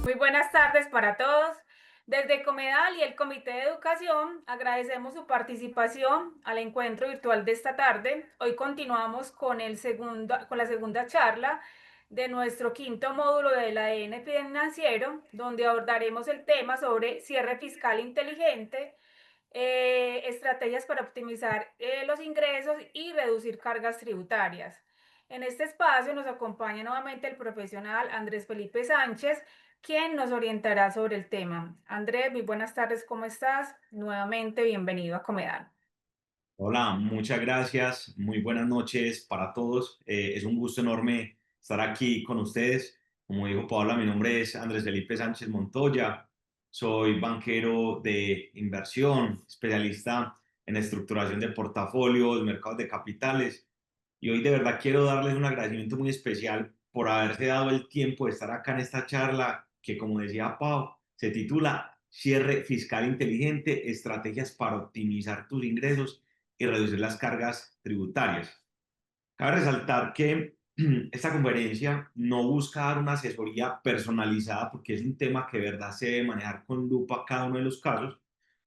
Muy buenas tardes para todos. Desde Comedal y el Comité de Educación agradecemos su participación al encuentro virtual de esta tarde. Hoy continuamos con la segunda charla de nuestro quinto módulo de la EN Financiero, donde abordaremos el tema sobre cierre fiscal inteligente, estrategias para optimizar los ingresos y reducir cargas tributarias. En este espacio nos acompaña nuevamente el profesional Andrés Felipe Sánchez, quien nos orientará sobre el tema. Andrés, muy buenas tardes, ¿cómo estás? Nuevamente, bienvenido a Comedal. Hola, muchas gracias. Muy buenas noches para todos. Es un gusto enorme estar aquí con ustedes. Como dijo Paula, mi nombre es Andrés Felipe Sánchez Montoya. Soy banquero de inversión, especialista en estructuración de portafolios, mercados de capitales. Y hoy de verdad quiero darles un agradecimiento muy especial por haberse dado el tiempo de estar acá en esta charla que, como decía Pau, se titula Cierre fiscal inteligente, estrategias para optimizar tus ingresos y reducir las cargas tributarias. Cabe resaltar que esta conferencia no busca dar una asesoría personalizada porque es un tema que de verdad se debe manejar con lupa cada uno de los casos.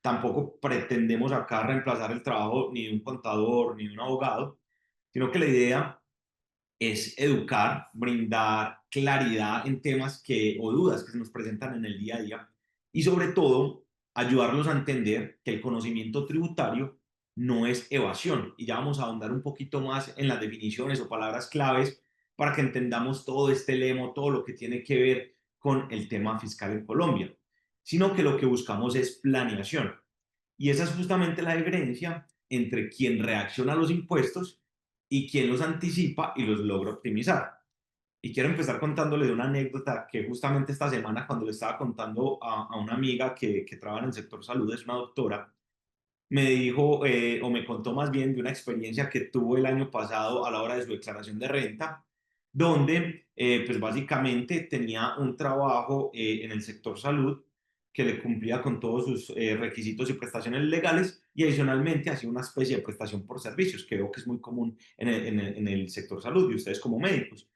Tampoco pretendemos acá reemplazar el trabajo ni de un contador ni de un abogado, sino que la idea es educar, brindar claridad en temas o dudas que se nos presentan en el día a día y sobre todo ayudarlos a entender que el conocimiento tributario no es evasión. Y ya vamos a ahondar un poquito más en las definiciones o palabras claves para que entendamos todo este lema, todo lo que tiene que ver con el tema fiscal en Colombia, sino que lo que buscamos es planeación. Y esa es justamente la diferencia entre quien reacciona a los impuestos y quien los anticipa y los logra optimizar. Y quiero empezar contándoles una anécdota que justamente esta semana, cuando le estaba contando a una amiga que trabaja en el sector salud, es una doctora, me dijo o me contó más bien de una experiencia que tuvo el año pasado a la hora de su declaración de renta, donde pues básicamente tenía un trabajo en el sector salud que le cumplía con todos sus requisitos y prestaciones legales y adicionalmente hacía una especie de prestación por servicios, que veo que es muy común en el sector salud y ustedes como médicos.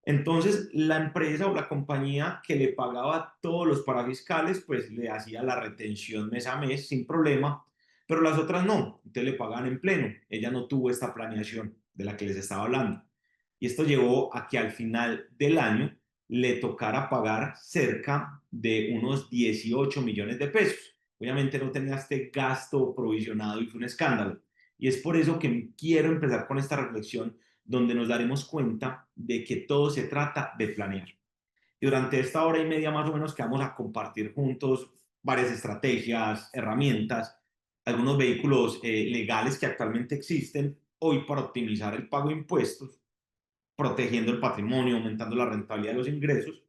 Entonces, la empresa o la compañía que le pagaba todos los parafiscales, pues le hacía la retención mes a mes sin problema, pero las otras no, entonces le pagaban en pleno. Ella no tuvo esta planeación de la que les estaba hablando. Y esto llevó a que al final del año le tocara pagar cerca de unos 18 millones de pesos. Obviamente no tenía este gasto provisionado y fue un escándalo. Y es por eso que quiero empezar con esta reflexión donde nos daremos cuenta de que todo se trata de planear. Y durante esta hora y media más o menos que vamos a compartir juntos varias estrategias, herramientas, algunos vehículos legales que actualmente existen hoy para optimizar el pago de impuestos, protegiendo el patrimonio, aumentando la rentabilidad de los ingresos,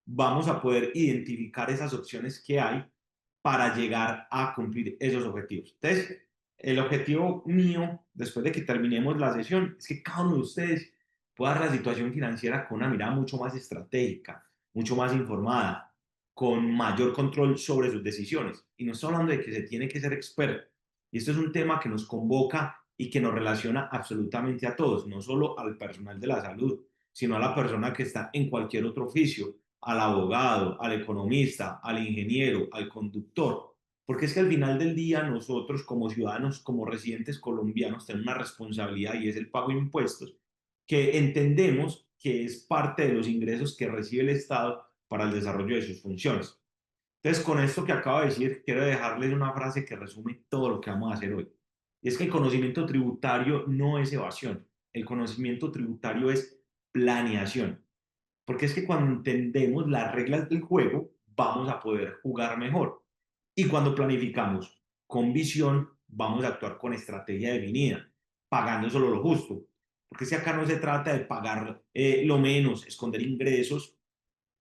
vamos a poder identificar esas opciones que hay para llegar a cumplir esos objetivos. Entonces, el objetivo mío, después de que terminemos la sesión, es que cada uno de ustedes pueda ver la situación financiera con una mirada mucho más estratégica, mucho más informada, con mayor control sobre sus decisiones. Y no estoy hablando de que se tiene que ser experto. Y esto es un tema que nos convoca y que nos relaciona absolutamente a todos, no solo al personal de la salud, sino a la persona que está en cualquier otro oficio, al abogado, al economista, al ingeniero, al conductor. Porque es que al final del día nosotros como ciudadanos, como residentes colombianos, tenemos una responsabilidad y es el pago de impuestos, que entendemos que es parte de los ingresos que recibe el Estado para el desarrollo de sus funciones. Entonces, con esto que acabo de decir, quiero dejarles una frase que resume todo lo que vamos a hacer hoy. Y es que el conocimiento tributario no es evasión, el conocimiento tributario es planeación. Porque es que cuando entendemos las reglas del juego, vamos a poder jugar mejor. Y cuando planificamos con visión, vamos a actuar con estrategia definida, pagando solo lo justo. Porque si acá no se trata de pagar lo menos, esconder ingresos,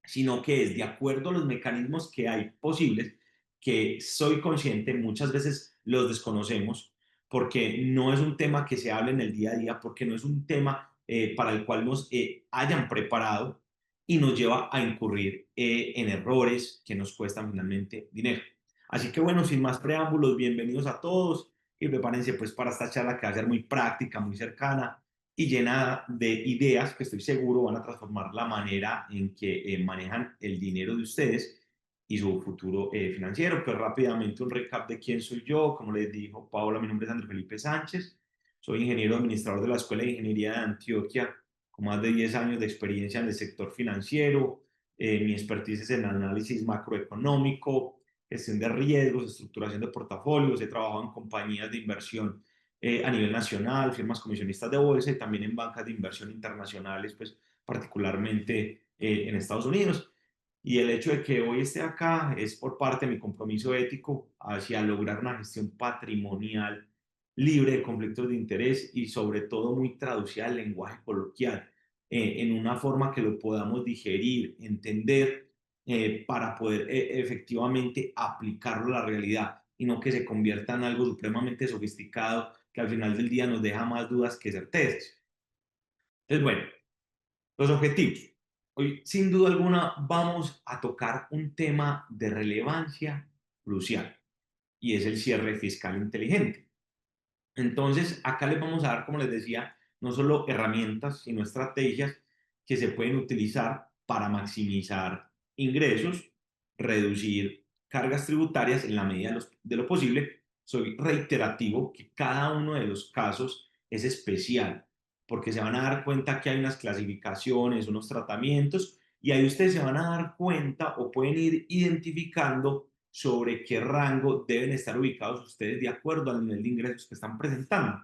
sino que es de acuerdo a los mecanismos que hay posibles, que soy consciente, muchas veces los desconocemos, porque no es un tema que se hable en el día a día, porque no es un tema para el cual nos hayan preparado y nos lleva a incurrir en errores que nos cuestan finalmente dinero. Así que bueno, sin más preámbulos, bienvenidos a todos y prepárense pues para esta charla que va a ser muy práctica, muy cercana y llena de ideas que estoy seguro van a transformar la manera en que manejan el dinero de ustedes y su futuro financiero. Pues rápidamente un recap de quién soy yo. Como les dijo Paola, mi nombre es Andrés Felipe Sánchez. Soy ingeniero administrador de la Escuela de Ingeniería de Antioquia, con más de 10 años de experiencia en el sector financiero. Mi expertise es en análisis macroeconómico, gestión de riesgos, estructuración de portafolios. He trabajado en compañías de inversión a nivel nacional, firmas comisionistas de bolsa y también en bancas de inversión internacionales, pues particularmente en Estados Unidos. Y el hecho de que hoy esté acá es por parte de mi compromiso ético hacia lograr una gestión patrimonial libre de conflictos de interés y sobre todo muy traducida al lenguaje coloquial, en una forma que lo podamos digerir, entender, para poder efectivamente aplicarlo a la realidad y no que se convierta en algo supremamente sofisticado que al final del día nos deja más dudas que certezas. Entonces, bueno, los objetivos. Hoy, sin duda alguna, vamos a tocar un tema de relevancia crucial y es el cierre fiscal inteligente. Entonces, acá les vamos a dar, como les decía, no solo herramientas, sino estrategias que se pueden utilizar para maximizar ingresos, reducir cargas tributarias en la medida de lo posible. Soy reiterativo que cada uno de los casos es especial, porque se van a dar cuenta que hay unas clasificaciones, unos tratamientos, y ahí ustedes se van a dar cuenta o pueden ir identificando sobre qué rango deben estar ubicados ustedes de acuerdo al nivel de ingresos que están presentando.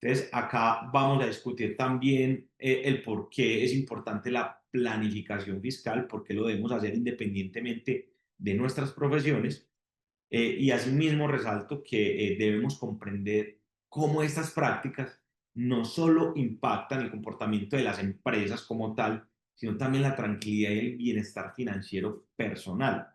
Entonces, acá vamos a discutir también el por qué es importante la planificación fiscal, por qué lo debemos hacer independientemente de nuestras profesiones. Y asimismo resalto que debemos comprender cómo estas prácticas no solo impactan el comportamiento de las empresas como tal, sino también la tranquilidad y el bienestar financiero personal.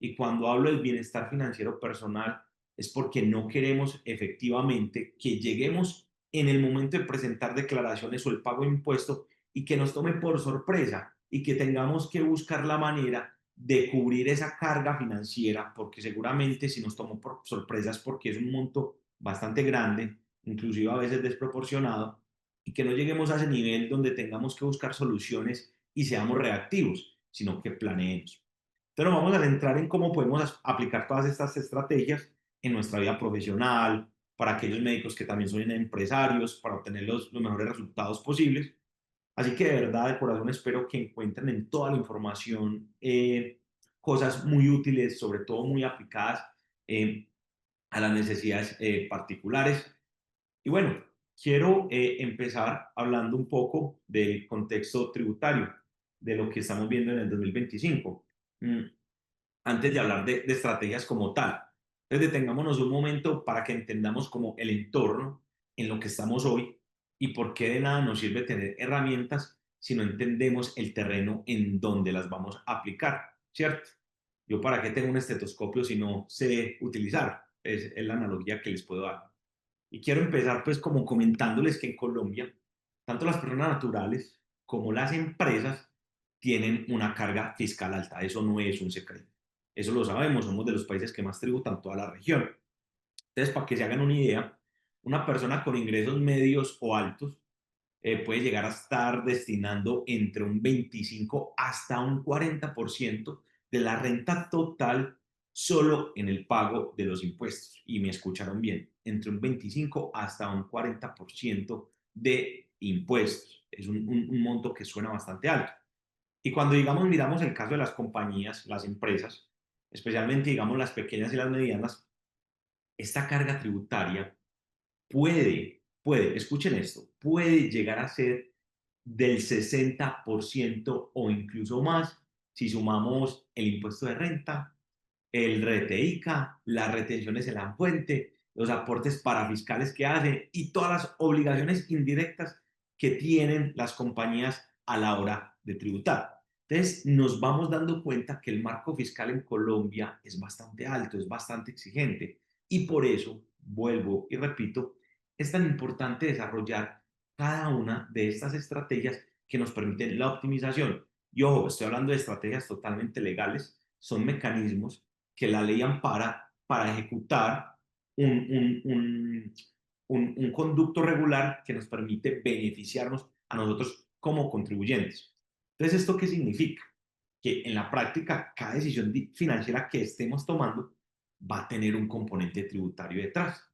Y cuando hablo del bienestar financiero personal es porque no queremos efectivamente que lleguemos en el momento de presentar declaraciones o el pago de impuestos y que nos tome por sorpresa y que tengamos que buscar la manera de cubrir esa carga financiera, porque seguramente si nos tomó por sorpresa es porque es un monto bastante grande, inclusive a veces desproporcionado, y que no lleguemos a ese nivel donde tengamos que buscar soluciones y seamos reactivos, sino que planeemos. Entonces nos vamos a centrar en cómo podemos aplicar todas estas estrategias en nuestra vida profesional, para aquellos médicos que también son empresarios, para obtener los mejores resultados posibles. Así que de verdad, de corazón, espero que encuentren en toda la información cosas muy útiles, sobre todo muy aplicadas a las necesidades particulares. Y bueno, quiero empezar hablando un poco del contexto tributario, de lo que estamos viendo en el 2025. Mm, Antes de hablar de estrategias como tal. Entonces, detengámonos un momento para que entendamos como el entorno en lo que estamos hoy y por qué de nada nos sirve tener herramientas si no entendemos el terreno en donde las vamos a aplicar, ¿cierto? Yo para qué tengo un estetoscopio si no sé utilizar, es la analogía que les puedo dar. Y quiero empezar pues como comentándoles que en Colombia, tanto las personas naturales como las empresas tienen una carga fiscal alta. Eso no es un secreto. Eso lo sabemos, somos de los países que más tributan toda la región. Entonces, para que se hagan una idea, una persona con ingresos medios o altos puede llegar a estar destinando entre un 25 hasta un 40% de la renta total solo en el pago de los impuestos. Y me escucharon bien, entre un 25 hasta un 40% de impuestos. Es un monto que suena bastante alto. Y cuando digamos, miramos el caso de las compañías, las empresas, especialmente digamos las pequeñas y las medianas, esta carga tributaria escuchen esto, puede llegar a ser del 60% o incluso más si sumamos el impuesto de renta, el RTICA, las retenciones en la fuente, los aportes parafiscales que hacen y todas las obligaciones indirectas que tienen las compañías a la hora de tributar. Entonces, nos vamos dando cuenta que el marco fiscal en Colombia es bastante alto, es bastante exigente y por eso, vuelvo y repito, es tan importante desarrollar cada una de estas estrategias que nos permiten la optimización. Y ojo, estoy hablando de estrategias totalmente legales, son mecanismos que la ley ampara para ejecutar un, un, un, un conducto regular que nos permite beneficiarnos a nosotros como contribuyentes. Entonces, ¿esto qué significa? Que en la práctica cada decisión financiera que estemos tomando va a tener un componente tributario detrás.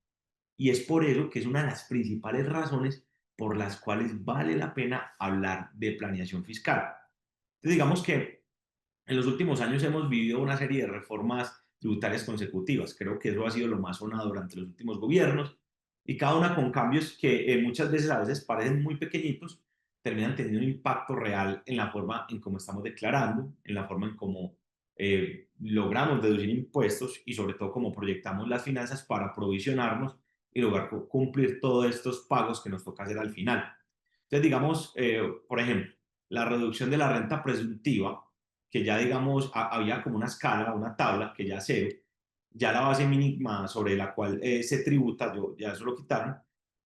Y es por eso que es una de las principales razones por las cuales vale la pena hablar de planeación fiscal. Entonces, digamos que en los últimos años hemos vivido una serie de reformas tributarias consecutivas. Creo que eso ha sido lo más sonado durante los últimos gobiernos y cada una con cambios que muchas veces a veces parecen muy pequeñitos, terminan teniendo un impacto real en la forma en cómo estamos declarando, en la forma en cómo logramos deducir impuestos y sobre todo cómo proyectamos las finanzas para provisionarnos y lograr cumplir todos estos pagos que nos toca hacer al final. Entonces, digamos, por ejemplo, la reducción de la renta presuntiva, que ya digamos había como una escala, una tabla que ya cero, ya la base mínima sobre la cual se tributa, ya eso lo quitaron.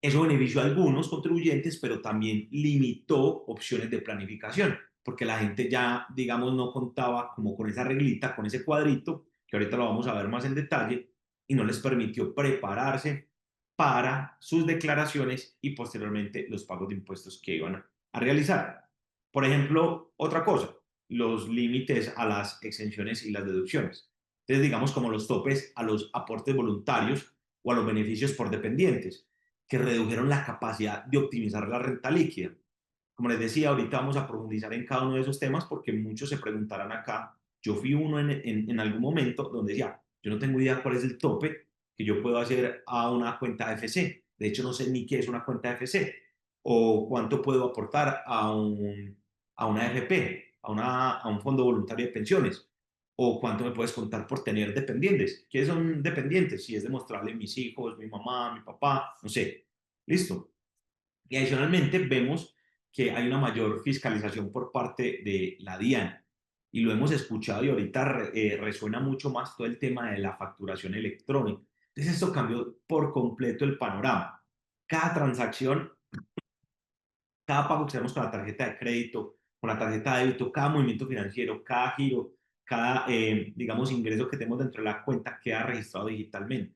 Eso benefició a algunos contribuyentes, pero también limitó opciones de planificación, porque la gente ya, digamos, no contaba como con esa reglita, con ese cuadrito, que ahorita lo vamos a ver más en detalle, y no les permitió prepararse para sus declaraciones y posteriormente los pagos de impuestos que iban a realizar. Por ejemplo, otra cosa, los límites a las exenciones y las deducciones. Entonces, digamos como los topes a los aportes voluntarios o a los beneficios por dependientes, que redujeron la capacidad de optimizar la renta líquida. Como les decía, ahorita vamos a profundizar en cada uno de esos temas porque muchos se preguntarán acá. Yo fui uno en algún momento donde decía, yo no tengo idea cuál es el tope que yo puedo hacer a una cuenta de FC. De hecho, no sé ni qué es una cuenta de FC o cuánto puedo aportar a una AFP, a un fondo voluntario de pensiones, o cuánto me puedes contar por tener dependientes. ¿Qué son dependientes? Si es demostrable mis hijos, mi mamá, mi papá, no sé. Listo. Y adicionalmente vemos que hay una mayor fiscalización por parte de la DIAN. Y lo hemos escuchado y ahorita resuena mucho más todo el tema de la facturación electrónica. Entonces esto cambió por completo el panorama. Cada transacción, cada pago que hacemos con la tarjeta de crédito, con la tarjeta de débito, cada movimiento financiero, cada giro, cada, digamos, ingreso que tenemos dentro de la cuenta queda registrado digitalmente.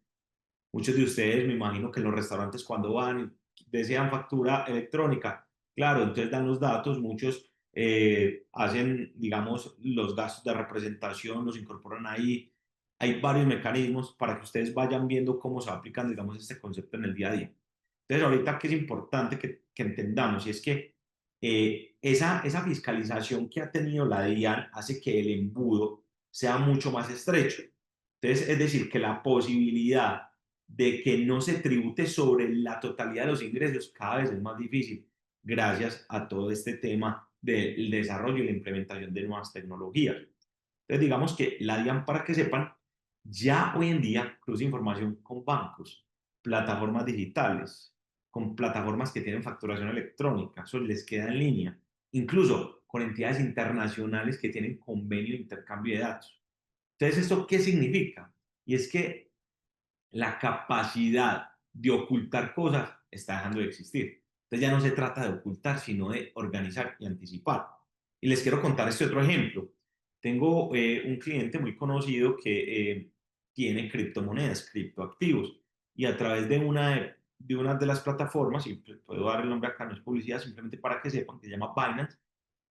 Muchos de ustedes, me imagino que en los restaurantes cuando van desean factura electrónica, claro, entonces dan los datos, muchos hacen, digamos, los gastos de representación, los incorporan ahí. Hay varios mecanismos para que ustedes vayan viendo cómo se aplican, digamos, este concepto en el día a día. Entonces, ahorita que es importante que entendamos, y es que esa fiscalización que ha tenido la DIAN hace que el embudo sea mucho más estrecho. Entonces, es decir, que la posibilidad de que no se tribute sobre la totalidad de los ingresos cada vez es más difícil gracias a todo este tema del desarrollo y la implementación de nuevas tecnologías. Entonces, digamos que la DIAN, para que sepan, ya hoy en día cruza información con bancos, plataformas digitales, con plataformas que tienen facturación electrónica, eso les queda en línea, incluso con entidades internacionales que tienen convenio de intercambio de datos. Entonces, ¿esto qué significa? Y es que la capacidad de ocultar cosas está dejando de existir. Entonces ya no se trata de ocultar, sino de organizar y anticipar. Y les quiero contar este otro ejemplo. Tengo un cliente muy conocido que tiene criptomonedas, criptoactivos, y a través de una de las plataformas, y puedo dar el nombre acá, no es publicidad, simplemente para que sepan, que se llama Binance,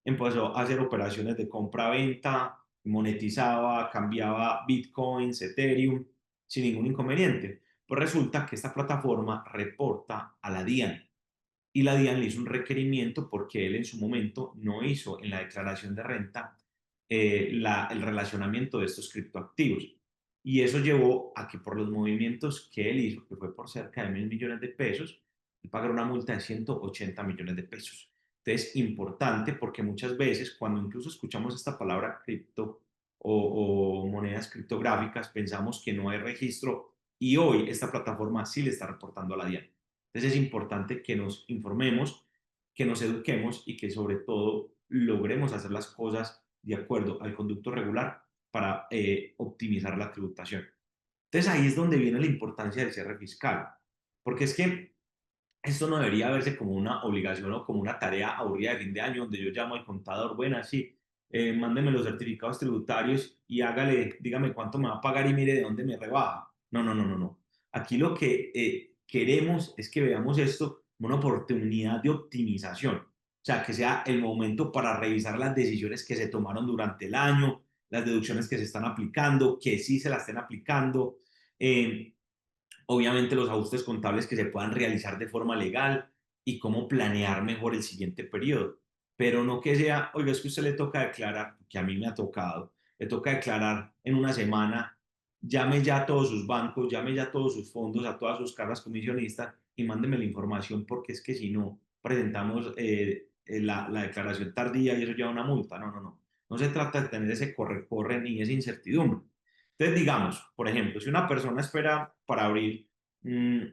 empezó a hacer operaciones de compra-venta, monetizaba, cambiaba bitcoins, Ethereum, sin ningún inconveniente. Pues resulta que esta plataforma reporta a la DIAN y la DIAN le hizo un requerimiento porque él en su momento no hizo en la declaración de renta el relacionamiento de estos criptoactivos. Y eso llevó a que por los movimientos que él hizo, que fue por cerca de 1.000 millones de pesos, él pagara una multa de 180 millones de pesos. Entonces, importante porque muchas veces cuando incluso escuchamos esta palabra cripto o monedas criptográficas, pensamos que no hay registro y hoy esta plataforma sí le está reportando a la DIAN. Entonces es importante que nos informemos, que nos eduquemos y que sobre todo logremos hacer las cosas de acuerdo al conducto regular para optimizar la tributación. Entonces ahí es donde viene la importancia del cierre fiscal, porque es que esto no debería verse como una obligación o como una tarea aburrida de fin de año donde yo llamo al contador, bueno, sí, mándeme los certificados tributarios y hágale, dígame cuánto me va a pagar y mire de dónde me rebaja. No, no, no, no, no. Aquí lo que queremos es que veamos esto como una oportunidad de optimización. O sea, que sea el momento para revisar las decisiones que se tomaron durante el año, las deducciones que se están aplicando, que sí se las estén aplicando, eh, obviamente los ajustes contables que se puedan realizar de forma legal y cómo planear mejor el siguiente periodo. Pero no que sea, oiga, es que a usted le toca declarar, que a mí me ha tocado, le toca declarar en una semana, llame ya a todos sus bancos, llame ya a todos sus fondos, a todas sus cargas comisionistas y mándeme la información porque es que si no presentamos la declaración tardía y eso lleva una multa. No, no, no. No se trata de tener ese corre-corre ni esa incertidumbre. Entonces, digamos, por ejemplo, si una persona espera para abrir, mmm,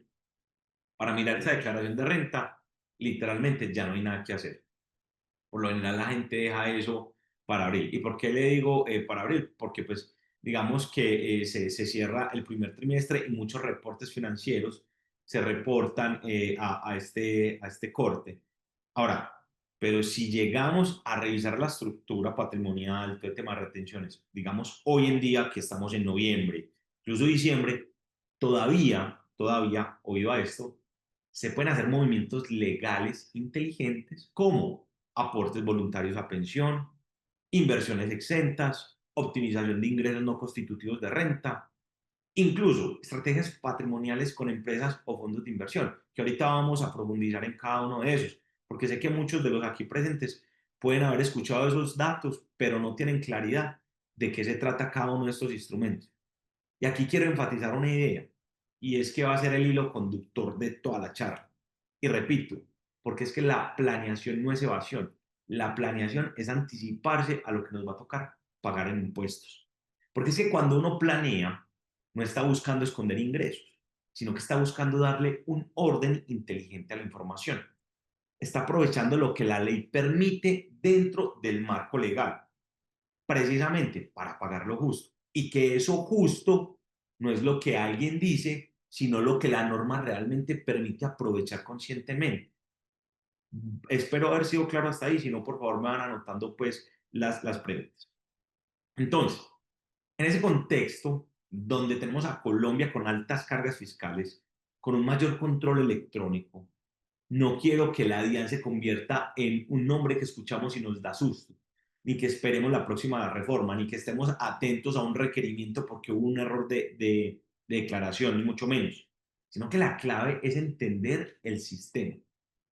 para mirar esa declaración de renta, literalmente ya no hay nada que hacer. Por lo general la gente deja eso para abril. ¿Y por qué le digo para abril? Porque pues digamos que se cierra el primer trimestre y muchos reportes financieros se reportan a este corte. Ahora, pero si llegamos a revisar la estructura patrimonial, todo el tema de retenciones, digamos hoy en día que estamos en noviembre, incluso diciembre, todavía, oído a esto, se pueden hacer movimientos legales inteligentes como aportes voluntarios a pensión, inversiones exentas, optimización de ingresos no constitutivos de renta, incluso estrategias patrimoniales con empresas o fondos de inversión, que ahorita vamos a profundizar en cada uno de esos, porque sé que muchos de los aquí presentes pueden haber escuchado esos datos, pero no tienen claridad de qué se trata cada uno de estos instrumentos. Y aquí quiero enfatizar una idea, y es que va a ser el hilo conductor de toda la charla. Y repito, porque es que la planeación no es evasión, la planeación es anticiparse a lo que nos va a tocar pagar en impuestos. Porque es que cuando uno planea, no está buscando esconder ingresos, sino que está buscando darle un orden inteligente a la información. Está aprovechando lo que la ley permite dentro del marco legal precisamente para pagar lo justo. Y que eso justo no es lo que alguien dice, sino lo que la norma realmente permite aprovechar conscientemente. Espero haber sido claro hasta ahí, si no, por favor me van anotando pues las preguntas. Entonces, en ese contexto, donde tenemos a Colombia con altas cargas fiscales, con un mayor control electrónico, no quiero que la DIAN se convierta en un nombre que escuchamos y nos da susto, ni que esperemos la próxima reforma, ni que estemos atentos a un requerimiento porque hubo un error de declaración, ni mucho menos, sino que la clave es entender el sistema,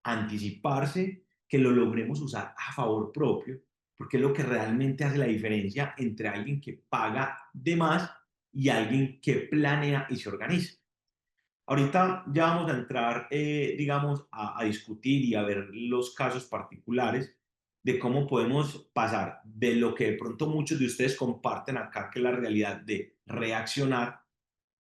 anticiparse, que lo logremos usar a favor propio, porque es lo que realmente hace la diferencia entre alguien que paga de más y alguien que planea y se organiza. Ahorita ya vamos a entrar, digamos, a discutir y a ver los casos particulares de cómo podemos pasar de lo que de pronto muchos de ustedes comparten acá, que es la realidad de reaccionar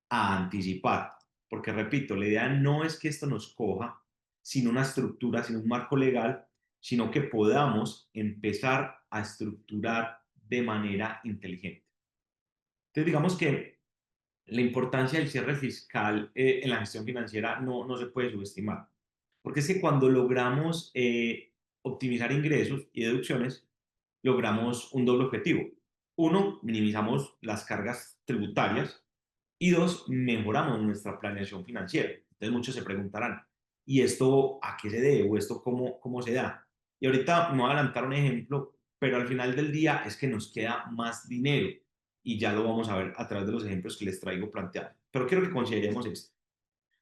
a anticipar. Porque repito, la idea no es que esto nos coja sin una estructura, sin un marco legal, sino que podamos empezar a estructurar de manera inteligente. Entonces, digamos que la importancia del cierre fiscal en la gestión financiera no se puede subestimar, porque es que cuando logramos optimizar ingresos y deducciones, logramos un doble objetivo. Uno, minimizamos las cargas tributarias y dos, mejoramos nuestra planeación financiera. Entonces muchos se preguntarán, ¿y esto a qué se debe o esto cómo se da? Y ahorita me voy a adelantar un ejemplo, pero al final del día es que nos queda más dinero y ya lo vamos a ver a través de los ejemplos que les traigo planteados. Pero quiero que consideremos esto.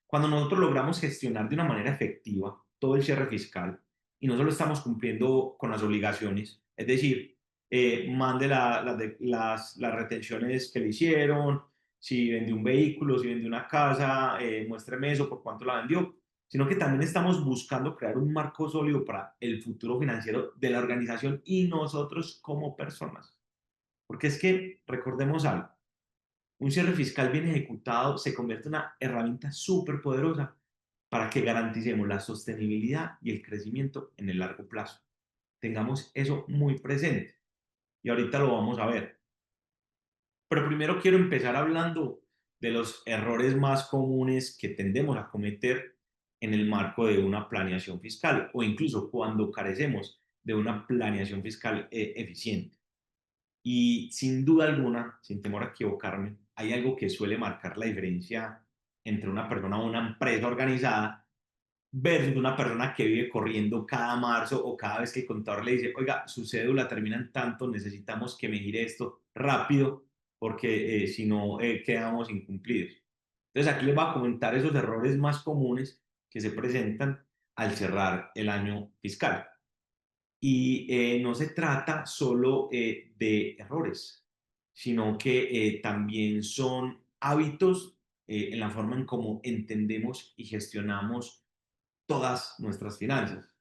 Cuando nosotros logramos gestionar de una manera efectiva todo el cierre fiscal y no solo estamos cumpliendo con las obligaciones, es decir, mande las retenciones que le hicieron, si vendió un vehículo, si vendió una casa, muéstreme eso, por cuánto la vendió, sino que también estamos buscando crear un marco sólido para el futuro financiero de la organización y nosotros como personas. Porque es que recordemos algo, un cierre fiscal bien ejecutado se convierte en una herramienta súper poderosa para que garanticemos la sostenibilidad y el crecimiento en el largo plazo. Tengamos eso muy presente y ahorita lo vamos a ver. Pero primero quiero empezar hablando de los errores más comunes que tendemos a cometer en el marco de una planeación fiscal o incluso cuando carecemos de una planeación fiscal eficiente. Y sin duda alguna, sin temor a equivocarme, hay algo que suele marcar la diferencia entre una persona o una empresa organizada versus una persona que vive corriendo cada marzo o cada vez que el contador le dice, oiga, su cédula termina en tanto, necesitamos que me gire esto rápido porque si no quedamos incumplidos. Entonces aquí les voy a comentar esos errores más comunes que se presentan al cerrar el año fiscal. Y no se trata solo de errores, sino que también son hábitos en la forma en cómo entendemos y gestionamos todas nuestras finanzas.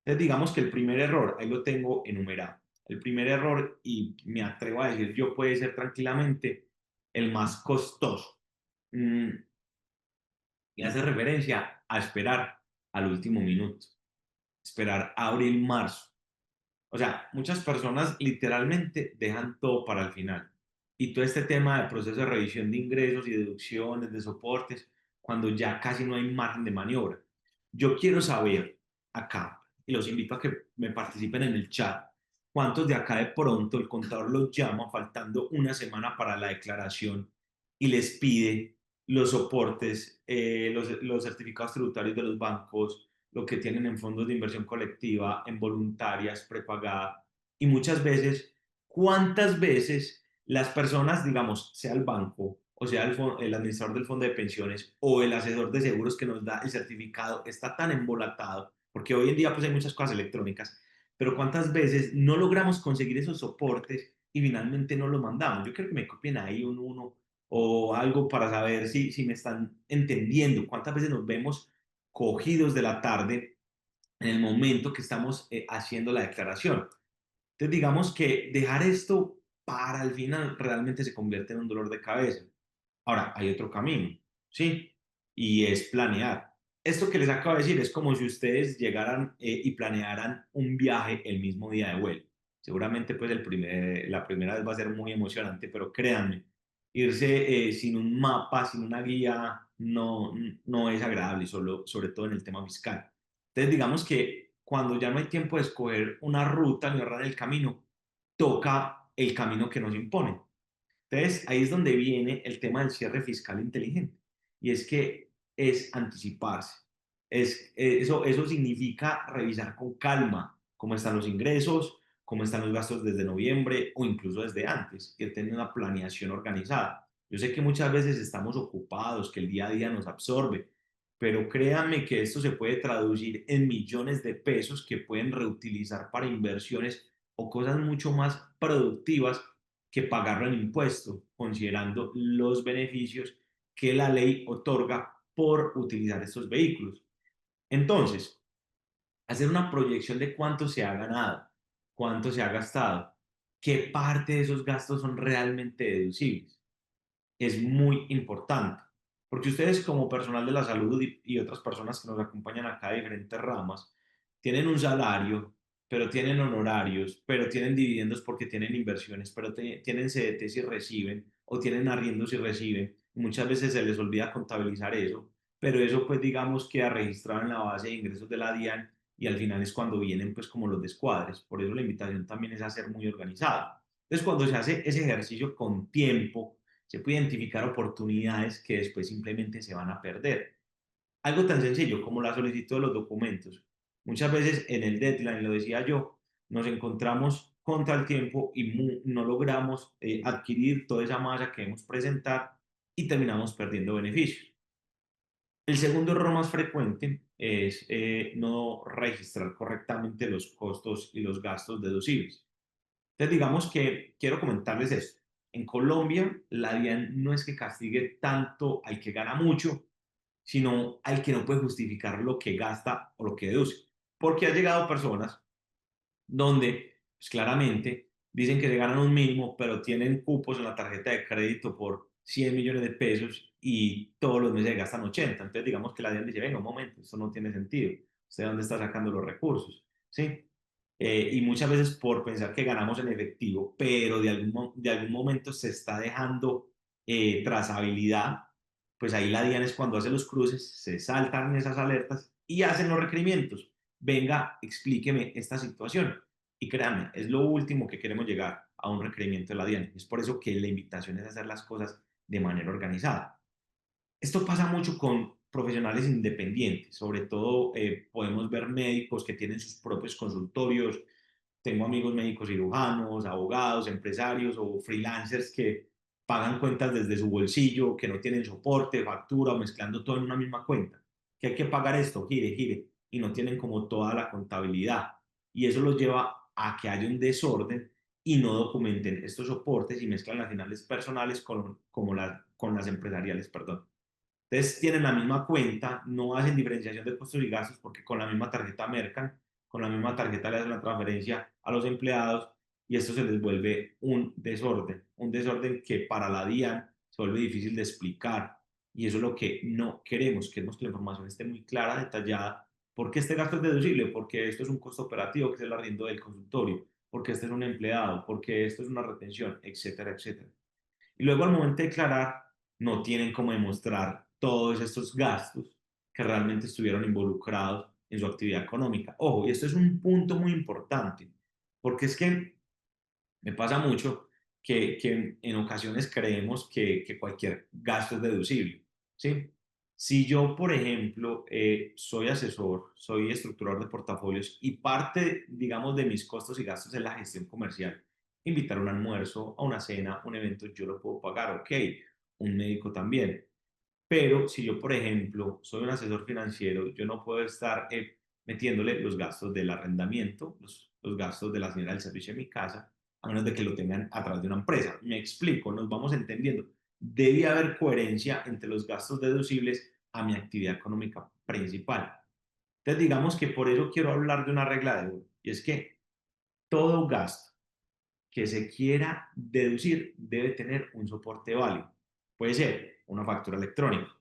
Entonces, digamos que el primer error, ahí lo tengo enumerado. El primer error, y me atrevo a decir yo, puede ser tranquilamente el más costoso. Mm, y hace referencia a esperar al último minuto, esperar abril, marzo. O sea, muchas personas literalmente dejan todo para el final. Y todo este tema de proceso de revisión de ingresos y deducciones, de soportes, cuando ya casi no hay margen de maniobra. Yo quiero saber acá, y los invito a que me participen en el chat, cuántos de acá de pronto el contador los llama faltando una semana para la declaración y les pide los soportes, los certificados tributarios de los bancos, lo que tienen en fondos de inversión colectiva, en voluntarias, prepagada. Y muchas veces, ¿cuántas veces las personas, digamos, sea el banco o sea el administrador del fondo de pensiones o el asesor de seguros que nos da el certificado, está tan embolatado? Porque hoy en día pues hay muchas cosas electrónicas, pero ¿cuántas veces no logramos conseguir esos soportes y finalmente no los mandamos? Yo quiero que me copien ahí un uno o algo para saber si me están entendiendo. ¿Cuántas veces nos vemos cogidos de la tarde en el momento que estamos haciendo la declaración? Entonces, digamos que dejar esto para el final realmente se convierte en un dolor de cabeza. Ahora, hay otro camino, ¿sí? Y es planear. Esto que les acabo de decir es como si ustedes llegaran y planearan un viaje el mismo día de vuelo. Seguramente, pues, la primera vez va a ser muy emocionante, pero créanme, irse sin un mapa, sin una guía, no es agradable, solo, sobre todo en el tema fiscal. Entonces, digamos que cuando ya no hay tiempo de escoger una ruta ni ahorrar el camino, toca el camino que nos impone. Entonces, ahí es donde viene el tema del cierre fiscal inteligente. Y es que es anticiparse. Eso significa revisar con calma cómo están los ingresos, cómo están los gastos desde noviembre o incluso desde antes, que tener una planeación organizada. Yo sé que muchas veces estamos ocupados, que el día a día nos absorbe, pero créanme que esto se puede traducir en millones de pesos que pueden reutilizar para inversiones o cosas mucho más productivas que pagarlo en impuesto, considerando los beneficios que la ley otorga por utilizar estos vehículos. Entonces, hacer una proyección de cuánto se ha ganado, cuánto se ha gastado, qué parte de esos gastos son realmente deducibles es muy importante, porque ustedes como personal de la salud y otras personas que nos acompañan acá de diferentes ramas, tienen un salario, pero tienen honorarios, pero tienen dividendos porque tienen inversiones, pero tienen CDTs y reciben, o tienen arriendos y reciben. Muchas veces se les olvida contabilizar eso, pero eso pues digamos queda registrado en la base de ingresos de la DIAN y al final es cuando vienen pues como los descuadres. Por eso la invitación también es a ser muy organizado. Entonces cuando se hace ese ejercicio con tiempo, se puede identificar oportunidades que después simplemente se van a perder. Algo tan sencillo como la solicitud de los documentos. Muchas veces en el deadline, lo decía yo, nos encontramos contra el tiempo y no logramos adquirir toda esa masa que debemos presentar y terminamos perdiendo beneficios. El segundo error más frecuente es no registrar correctamente los costos y los gastos deducibles. Entonces, digamos que quiero comentarles esto. En Colombia, la DIAN no es que castigue tanto al que gana mucho, sino al que no puede justificar lo que gasta o lo que deduce. Porque ha llegado personas donde pues, claramente dicen que se ganan un mínimo, pero tienen cupos en la tarjeta de crédito por 100 millones de pesos y todos los meses gastan 80. Entonces, digamos que la DIAN dice, venga, un momento, esto no tiene sentido. ¿Usted dónde está sacando los recursos? ¿Sí? Y muchas veces por pensar que ganamos en efectivo, pero de algún momento se está dejando trazabilidad, pues ahí la DIAN es cuando hace los cruces, se saltan esas alertas y hacen los requerimientos. Venga, explíqueme esta situación. Y créanme, es lo último que queremos llegar a un requerimiento de la DIAN. Es por eso que la invitación es hacer las cosas de manera organizada. Esto pasa mucho con profesionales independientes, sobre todo podemos ver médicos que tienen sus propios consultorios. Tengo amigos médicos cirujanos, abogados, empresarios o freelancers que pagan cuentas desde su bolsillo, que no tienen soporte, factura o mezclando todo en una misma cuenta. Que hay que pagar esto, gire, gire, y no tienen como toda la contabilidad. Y eso los lleva a que haya un desorden y no documenten estos soportes y mezclan las finales personales con las empresariales, perdón. Entonces tienen la misma cuenta, no hacen diferenciación de costos y gastos porque con la misma tarjeta mercan, con la misma tarjeta le hacen la transferencia a los empleados y esto se les vuelve un desorden que para la DIAN se vuelve difícil de explicar y eso es lo que no queremos, queremos que la información esté muy clara, detallada, porque este gasto es deducible, porque esto es un costo operativo que es el arriendo del consultorio, porque este es un empleado, porque esto es una retención, etcétera, etcétera. Y luego al momento de declarar, no tienen cómo demostrar todos estos gastos que realmente estuvieron involucrados en su actividad económica. Ojo, y esto es un punto muy importante, porque es que me pasa mucho que en ocasiones creemos que cualquier gasto es deducible, ¿sí? Si yo, por ejemplo, soy asesor, soy estructurador de portafolios y parte, digamos, de mis costos y gastos es la gestión comercial, invitar a un almuerzo, a una cena, un evento, yo lo puedo pagar, ok, un médico también. Pero si yo, por ejemplo, soy un asesor financiero, yo no puedo estar metiéndole los gastos del arrendamiento, los gastos de la señora del servicio de mi casa, a menos de que lo tengan a través de una empresa. Me explico, nos vamos entendiendo. Debe haber coherencia entre los gastos deducibles a mi actividad económica principal. Entonces, digamos que por eso quiero hablar de una regla de oro, y es que todo gasto que se quiera deducir debe tener un soporte válido. Puede ser una factura electrónica,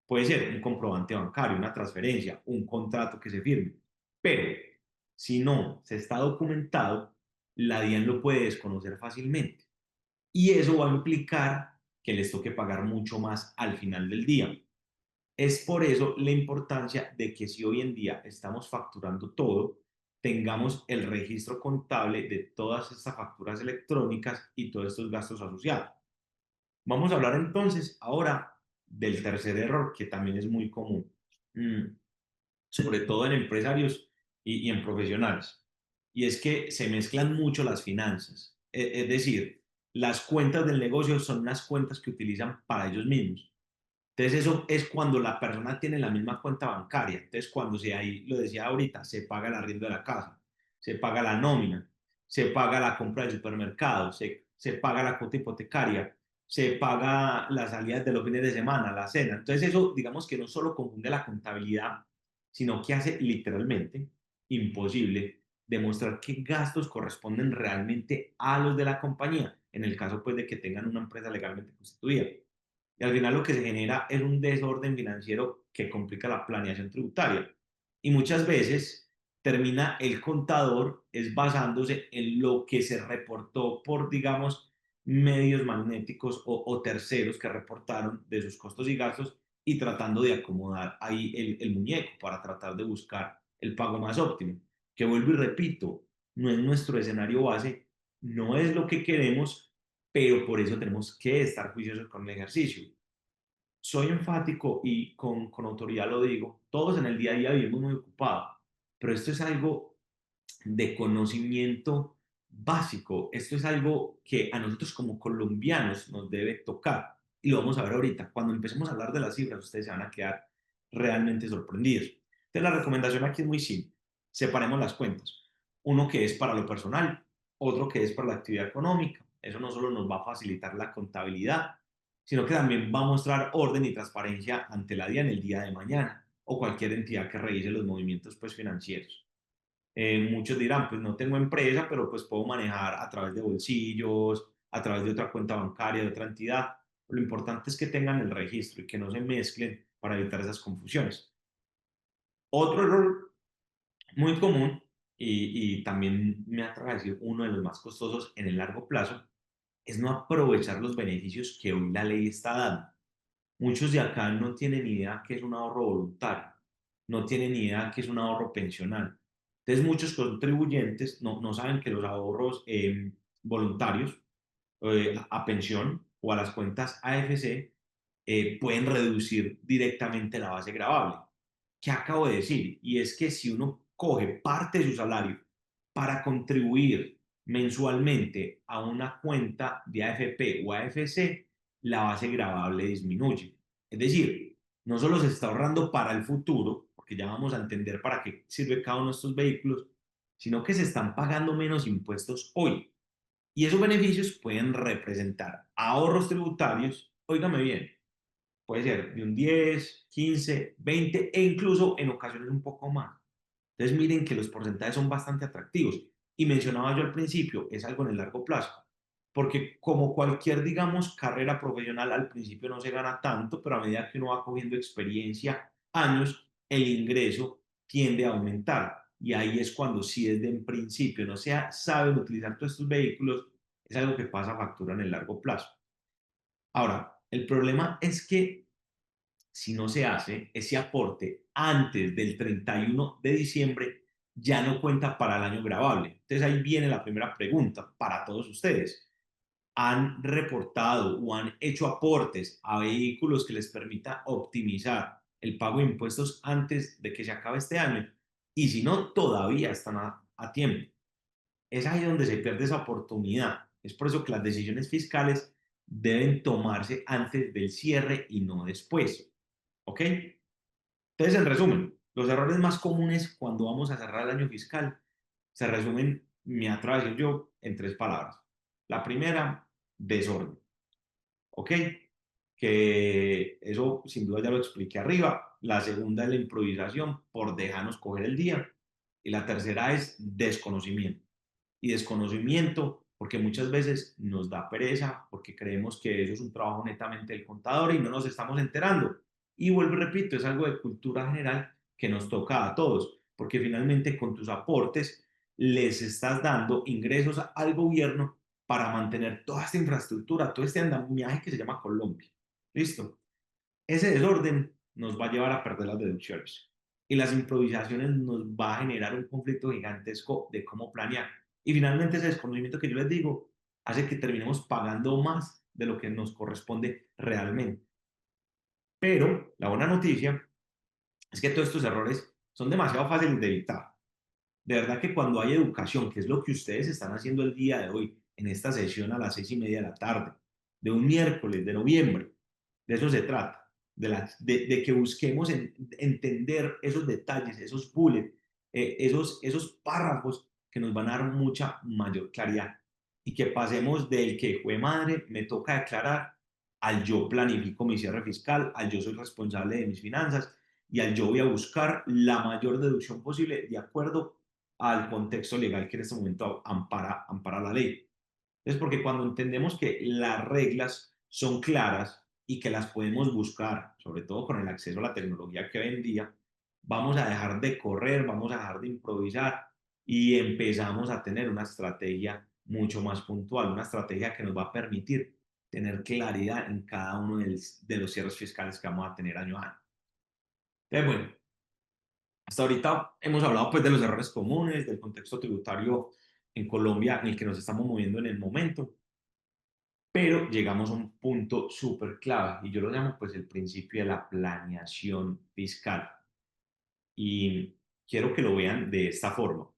puede ser un comprobante bancario, una transferencia, un contrato que se firme, pero si no se está documentado, la DIAN lo puede desconocer fácilmente y eso va a implicar que les toque pagar mucho más al final del día. Es por eso la importancia de que si hoy en día estamos facturando todo, tengamos el registro contable de todas estas facturas electrónicas y todos estos gastos asociados. Vamos a hablar entonces ahora del tercer error que también es muy común, mm, sobre todo en empresarios y en profesionales. Y es que se mezclan mucho las finanzas. Es decir, las cuentas del negocio son las cuentas que utilizan para ellos mismos. Entonces eso es cuando la persona tiene la misma cuenta bancaria. Entonces cuando se ahí, lo decía ahorita, se paga el arriendo de la casa, se paga la nómina, se paga la compra del supermercado, se paga la cuota hipotecaria, se paga las salidas de los fines de semana, la cena. Entonces eso, digamos que no solo confunde la contabilidad, sino que hace literalmente imposible demostrar qué gastos corresponden realmente a los de la compañía, en el caso pues de que tengan una empresa legalmente constituida. Y al final lo que se genera es un desorden financiero que complica la planeación tributaria. Y muchas veces termina el contador es basándose en lo que se reportó por, digamos, medios magnéticos o terceros que reportaron de sus costos y gastos y tratando de acomodar ahí el muñeco para tratar de buscar el pago más óptimo. Que vuelvo y repito, no es nuestro escenario base, no es lo que queremos, pero por eso tenemos que estar juiciosos con el ejercicio. Soy enfático y con autoridad lo digo, todos en el día a día vivimos muy ocupados, pero esto es algo de conocimiento básico, esto es algo que a nosotros como colombianos nos debe tocar y lo vamos a ver ahorita. Cuando empecemos a hablar de las cifras, ustedes se van a quedar realmente sorprendidos. Entonces la recomendación aquí es muy simple, separemos las cuentas, uno que es para lo personal, otro que es para la actividad económica. Eso no solo nos va a facilitar la contabilidad, sino que también va a mostrar orden y transparencia ante la DIAN el día de mañana o cualquier entidad que revise los movimientos pues, financieros. Muchos dirán, pues no tengo empresa, pero pues puedo manejar a través de bolsillos, a través de otra cuenta bancaria, de otra entidad. Lo importante es que tengan el registro y que no se mezclen para evitar esas confusiones. Otro error muy común y también me atrevo a decir uno de los más costosos en el largo plazo es no aprovechar los beneficios que hoy la ley está dando. Muchos de acá no tienen idea que es un ahorro voluntario, no tienen idea que es un ahorro pensional. Entonces muchos contribuyentes no saben que los ahorros voluntarios a pensión o a las cuentas AFC pueden reducir directamente la base gravable. ¿Qué acabo de decir? Y es que si uno coge parte de su salario para contribuir mensualmente a una cuenta de AFP o AFC, la base gravable disminuye. Es decir, no solo se está ahorrando para el futuro, porque ya vamos a entender para qué sirve cada uno de estos vehículos, sino que se están pagando menos impuestos hoy. Y esos beneficios pueden representar ahorros tributarios, óigame bien, puede ser de un 10, 15, 20 e incluso en ocasiones un poco más. Entonces miren que los porcentajes son bastante atractivos. Y mencionaba yo al principio, es algo en el largo plazo. Porque como cualquier, digamos, carrera profesional, al principio no se gana tanto, pero a medida que uno va cogiendo experiencia, años, el ingreso tiende a aumentar. Y ahí es cuando si desde en principio no se saben utilizar todos estos vehículos, es algo que pasa factura en el largo plazo. Ahora, el problema es que si no se hace ese aporte antes del 31 de diciembre, ya no cuenta para el año gravable. Entonces ahí viene la primera pregunta para todos ustedes. ¿Han reportado o han hecho aportes a vehículos que les permita optimizar el pago de impuestos antes de que se acabe este año? Y si no, todavía están a tiempo. Es ahí donde se pierde esa oportunidad. Es por eso que las decisiones fiscales deben tomarse antes del cierre y no después. ¿Ok? Entonces, en resumen, los errores más comunes cuando vamos a cerrar el año fiscal se resumen, me atrevo a decir yo, en tres palabras. La primera, desorden. ¿Ok? Que eso sin duda ya lo expliqué arriba. La segunda es la improvisación por dejarnos coger el día. Y la tercera es desconocimiento. Y desconocimiento porque muchas veces nos da pereza, porque creemos que eso es un trabajo netamente del contador y no nos estamos enterando. Y vuelvo y repito, es algo de cultura general que nos toca a todos, porque finalmente con tus aportes les estás dando ingresos al gobierno para mantener toda esta infraestructura, todo este andamiaje que se llama Colombia. ¿Listo? Ese desorden nos va a llevar a perder las deducciones y las improvisaciones nos va a generar un conflicto gigantesco de cómo planear. Y finalmente ese desconocimiento que yo les digo hace que terminemos pagando más de lo que nos corresponde realmente. Pero la buena noticia es que todos estos errores son demasiado fáciles de evitar. De verdad que cuando hay educación, que es lo que ustedes están haciendo el día de hoy, en esta sesión a las 6:30 de la tarde, de un miércoles de noviembre, de eso se trata, de que busquemos entender esos detalles, esos bullets, esos párrafos que nos van a dar mucha mayor claridad y que pasemos del que fue madre, me toca declarar, al yo planifico mi cierre fiscal, al yo soy responsable de mis finanzas y al yo voy a buscar la mayor deducción posible de acuerdo al contexto legal que en este momento ampara la ley. Es porque cuando entendemos que las reglas son claras y que las podemos buscar, sobre todo con el acceso a la tecnología que hoy en día, vamos a dejar de correr, vamos a dejar de improvisar y empezamos a tener una estrategia mucho más puntual, una estrategia que nos va a permitir tener claridad en cada uno de los cierres fiscales que vamos a tener año a año. Entonces, bueno, hasta ahorita hemos hablado pues de los errores comunes, del contexto tributario en Colombia en el que nos estamos moviendo en el momento, pero llegamos a un punto súper clave y yo lo llamo pues el principio de la planeación fiscal. Y quiero que lo vean de esta forma.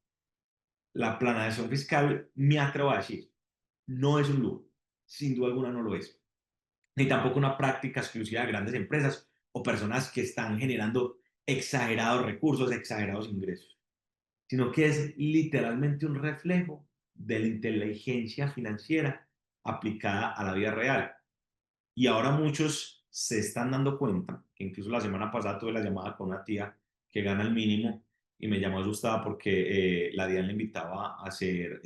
La planeación fiscal, me atrevo a decir, no es un lujo, sin duda alguna no lo es, ni tampoco una práctica exclusiva de grandes empresas o personas que están generando exagerados recursos, exagerados ingresos, sino que es literalmente un reflejo de la inteligencia financiera aplicada a la vida real. Y ahora muchos se están dando cuenta, que incluso la semana pasada tuve la llamada con una tía que gana el mínimo y me llamó asustada porque la DIAN le invitaba a hacer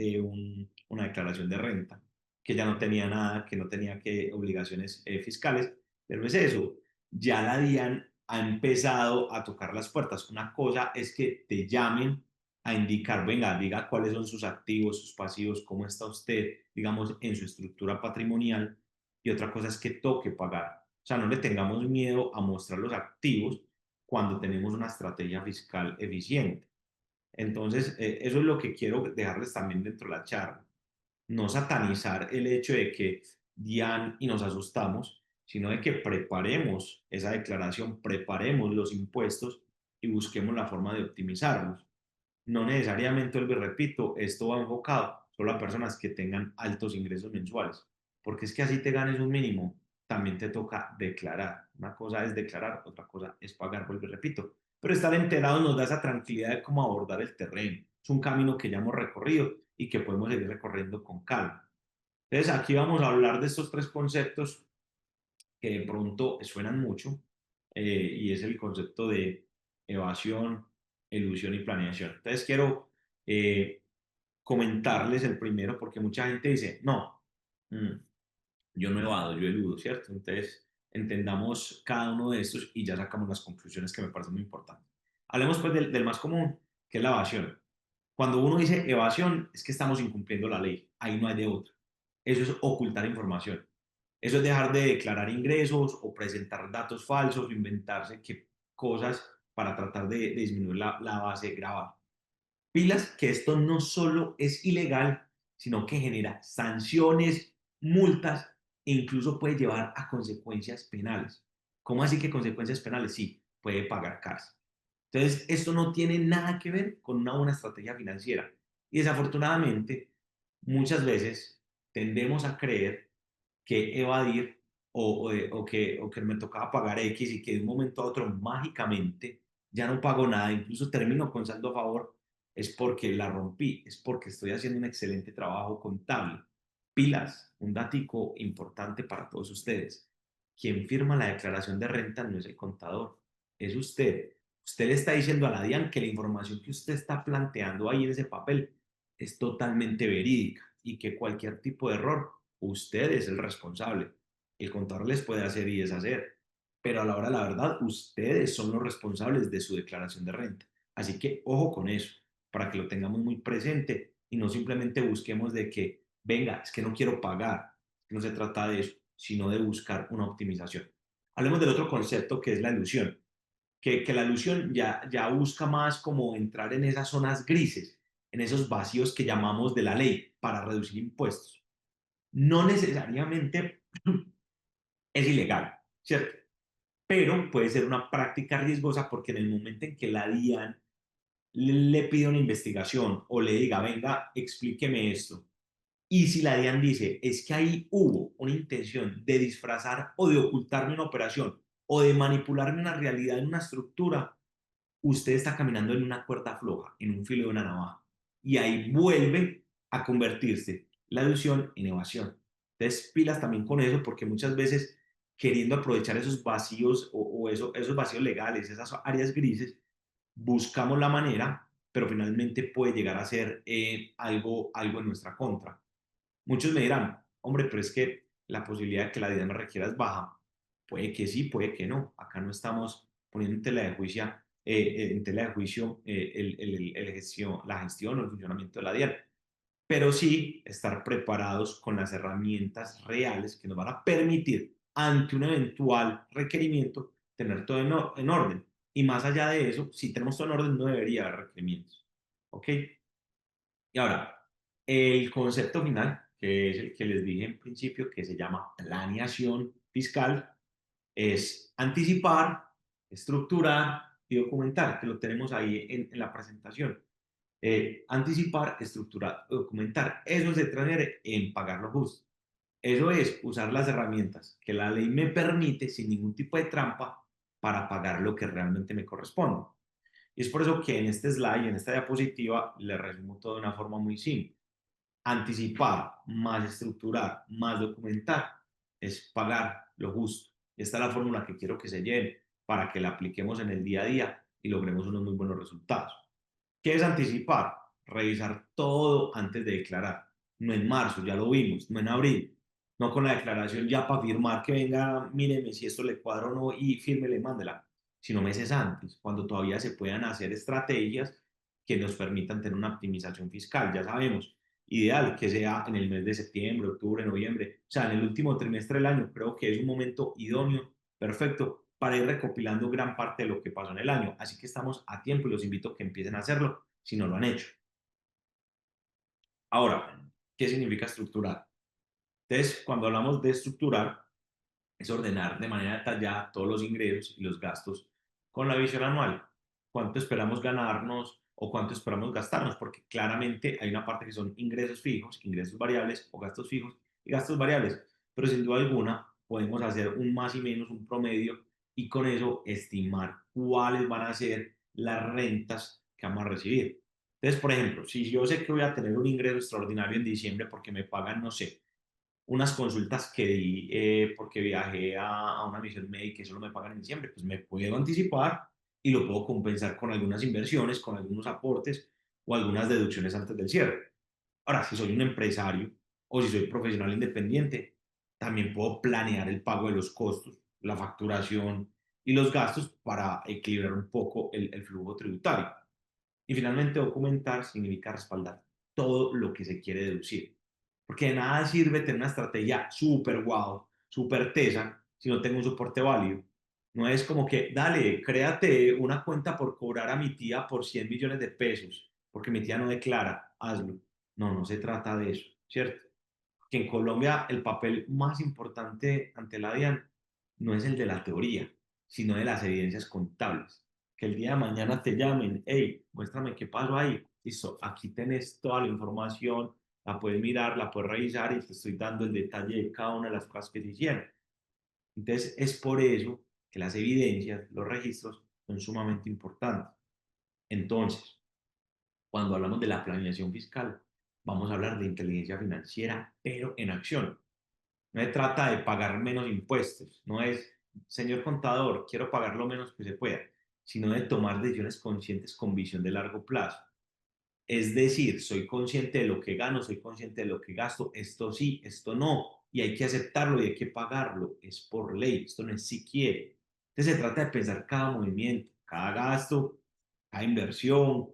una declaración de renta, que ya no tenía nada, que no tenía que obligaciones fiscales, pero es eso, ya la DIAN ha empezado a tocar las puertas. Una cosa es que te llamen a indicar, venga, diga cuáles son sus activos, sus pasivos, cómo está usted, digamos, en su estructura patrimonial y otra cosa es que toque pagar. O sea, no le tengamos miedo a mostrar los activos cuando tenemos una estrategia fiscal eficiente. Entonces, eso es lo que quiero dejarles también dentro de la charla. No satanizar el hecho de que dian y nos asustamos, sino de que preparemos esa declaración, preparemos los impuestos y busquemos la forma de optimizarlos. No necesariamente, vuelvo y repito, esto va enfocado solo a personas que tengan altos ingresos mensuales, porque es que así te ganes un mínimo, también te toca declarar. Una cosa es declarar, otra cosa es pagar, vuelvo y repito. Pero estar enterados nos da esa tranquilidad de cómo abordar el terreno. Es un camino que ya hemos recorrido y que podemos seguir recorriendo con calma. Entonces, aquí vamos a hablar de estos tres conceptos que de pronto suenan mucho, y es el concepto de evasión, elusión y planeación. Entonces, quiero comentarles el primero porque mucha gente dice, no, mm, yo no evado, yo eludo, ¿cierto? Entonces, entendamos cada uno de estos y ya sacamos las conclusiones que me parecen muy importantes. Hablemos pues del más común, que es la evasión. Cuando uno dice evasión, es que estamos incumpliendo la ley, ahí no hay de otra. Eso es ocultar información. Eso es dejar de declarar ingresos o presentar datos falsos o inventarse cosas para tratar de disminuir la base grabada. Pilas que esto no solo es ilegal, sino que genera sanciones, multas e incluso puede llevar a consecuencias penales. ¿Cómo así que consecuencias penales? Sí, puede pagar cárcel. Entonces, esto no tiene nada que ver con una buena estrategia financiera. Y desafortunadamente, muchas veces tendemos a creer que evadir o que me tocaba pagar X y que de un momento a otro mágicamente ya no pago nada, incluso termino con saldo a favor, es porque la rompí, es porque estoy haciendo un excelente trabajo contable. Pilas, un datico importante para todos ustedes. Quien firma la declaración de renta no es el contador, es usted. Usted le está diciendo a la DIAN que la información que usted está planteando ahí en ese papel es totalmente verídica y que cualquier tipo de error, usted es el responsable. El contador les puede hacer y deshacer, pero a la hora de la verdad, ustedes son los responsables de su declaración de renta. Así que ojo con eso, para que lo tengamos muy presente y no simplemente busquemos de que, venga, es que no quiero pagar. No se trata de eso, sino de buscar una optimización. Hablemos del otro concepto que es la ilusión, que la ilusión ya busca más como entrar en esas zonas grises, en esos vacíos que llamamos de la ley para reducir impuestos. No necesariamente es ilegal, ¿cierto? Pero puede ser una práctica riesgosa porque en el momento en que la DIAN le pide una investigación o le diga, venga, explíqueme esto, y si la DIAN dice, es que ahí hubo una intención de disfrazar o de ocultarme una operación o de manipularme una realidad en una estructura, usted está caminando en una cuerda floja, en un filo de una navaja. Y ahí vuelve a convertirse la ilusión en evasión. Entonces, pilas también con eso, porque muchas veces queriendo aprovechar esos vacíos esos vacíos legales, esas áreas grises, buscamos la manera, pero finalmente puede llegar a ser algo en nuestra contra. Muchos me dirán, hombre, pero es que la posibilidad de que la DIAN me requiera es baja. Puede que sí, puede que no. Acá no estamos poniendo en tela de juicio la gestión o el funcionamiento de la DIAN, pero sí estar preparados con las herramientas reales que nos van a permitir, ante un eventual requerimiento, tener todo en orden. Y más allá de eso, si tenemos todo en orden, no debería haber requerimientos. ¿Ok? Y ahora, el concepto final, que es el que les dije en principio, que se llama planeación fiscal, es anticipar, estructurar y documentar, que lo tenemos ahí en la presentación. Anticipar, estructurar, documentar. Eso se traduce en pagar lo justo. Eso es usar las herramientas que la ley me permite sin ningún tipo de trampa para pagar lo que realmente me corresponde. Y es por eso que en este slide, en esta diapositiva, le resumo todo de una forma muy simple. Anticipar, más estructurar, más documentar, es pagar lo justo. Esta es la fórmula que quiero que se lleve para que la apliquemos en el día a día y logremos unos muy buenos resultados. ¿Qué es anticipar? Revisar todo antes de declarar. No en marzo, ya lo vimos, no en abril. No con la declaración ya para firmar que venga, míreme si esto le cuadra o no y fírmele, mándela, sino meses antes, cuando todavía se puedan hacer estrategias que nos permitan tener una optimización fiscal. Ya sabemos, ideal que sea en el mes de septiembre, octubre, noviembre, o sea, en el último trimestre del año, creo que es un momento idóneo, perfecto, para ir recopilando gran parte de lo que pasó en el año. Así que estamos a tiempo y los invito a que empiecen a hacerlo si no lo han hecho. Ahora, ¿qué significa estructurar? Entonces, cuando hablamos de estructurar, es ordenar de manera detallada todos los ingresos y los gastos con la visión anual. ¿Cuánto esperamos ganarnos o cuánto esperamos gastarnos? Porque claramente hay una parte que son ingresos fijos, ingresos variables o gastos fijos y gastos variables. Pero sin duda alguna podemos hacer un más y menos, un promedio y con eso estimar cuáles van a ser las rentas que vamos a recibir. Entonces, por ejemplo, si yo sé que voy a tener un ingreso extraordinario en diciembre porque me pagan, no sé, unas consultas que di porque viajé a una misión médica y solo me pagan en diciembre, pues me puedo anticipar y lo puedo compensar con algunas inversiones, con algunos aportes o algunas deducciones antes del cierre. Ahora, si soy un empresario o si soy profesional independiente, también puedo planear el pago de los costos, la facturación y los gastos para equilibrar un poco el flujo tributario. Y finalmente, documentar significa respaldar todo lo que se quiere deducir. Porque de nada sirve tener una estrategia súper guau, súper tesa, si no tengo un soporte válido. No es como que, dale, créate una cuenta por cobrar a mi tía por 100 millones de pesos, porque mi tía no declara, hazlo. No, no se trata de eso, ¿cierto? Que en Colombia el papel más importante ante la DIAN no es el de la teoría, sino de las evidencias contables. Que el día de mañana te llamen, hey, muéstrame qué pasó ahí. Listo, aquí tenés toda la información, la puedes mirar, la puedes revisar y te estoy dando el detalle de cada una de las cosas que se hicieron. Entonces, es por eso que las evidencias, los registros, son sumamente importantes. Entonces, cuando hablamos de la planeación fiscal, vamos a hablar de inteligencia financiera, pero en acción. No se trata de pagar menos impuestos, no es, señor contador, quiero pagar lo menos que se pueda, sino de tomar decisiones conscientes con visión de largo plazo. Es decir, soy consciente de lo que gano, soy consciente de lo que gasto, esto sí, esto no, y hay que aceptarlo y hay que pagarlo, es por ley, esto no es si quiere. Entonces se trata de pensar cada movimiento, cada gasto, cada inversión,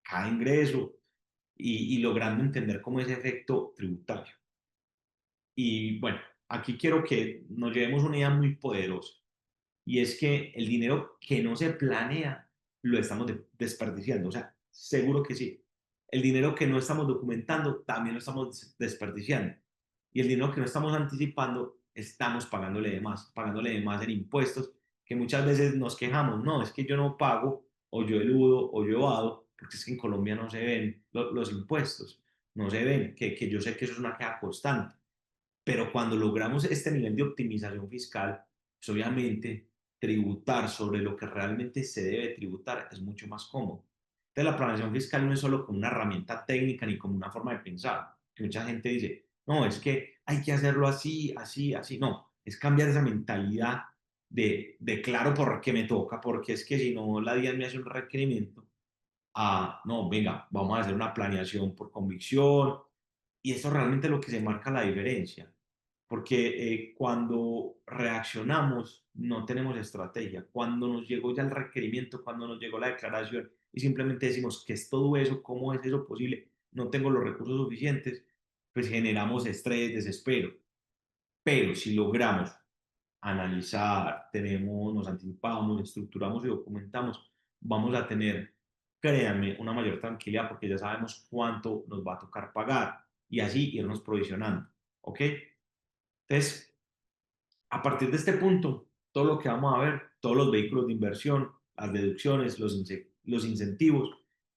cada ingreso y logrando entender cómo es efecto tributario. Y bueno, aquí quiero que nos llevemos una idea muy poderosa y es que el dinero que no se planea lo estamos desperdiciando, o sea, seguro que sí. El dinero que no estamos documentando también lo estamos desperdiciando. Y el dinero que no estamos anticipando, estamos pagándole de más en impuestos, que muchas veces nos quejamos, no, es que yo no pago, o yo eludo, o yo evado, porque es que en Colombia no se ven los impuestos, no se ven, que yo sé que eso es una queja constante. Pero cuando logramos este nivel de optimización fiscal, pues obviamente tributar sobre lo que realmente se debe tributar es mucho más cómodo. Entonces la planeación fiscal no es solo como una herramienta técnica ni como una forma de pensar, que mucha gente dice, no, es que hay que hacerlo así, así, así. No, es cambiar esa mentalidad de claro por qué me toca, porque es que si no la DIAN me hace un requerimiento, no, venga, vamos a hacer una planeación por convicción, y eso realmente es lo que se marca la diferencia, porque cuando reaccionamos no tenemos estrategia. Cuando nos llegó ya el requerimiento, cuando nos llegó la declaración y simplemente decimos que es todo eso, ¿cómo es eso posible? No tengo los recursos suficientes, pues generamos estrés, desespero. Pero si logramos analizar, nos anticipamos, estructuramos y documentamos, vamos a tener, créanme, una mayor tranquilidad porque ya sabemos cuánto nos va a tocar pagar y así irnos provisionando. ¿Ok? Entonces, a partir de este punto, todo lo que vamos a ver, todos los vehículos de inversión, las deducciones, los incentivos,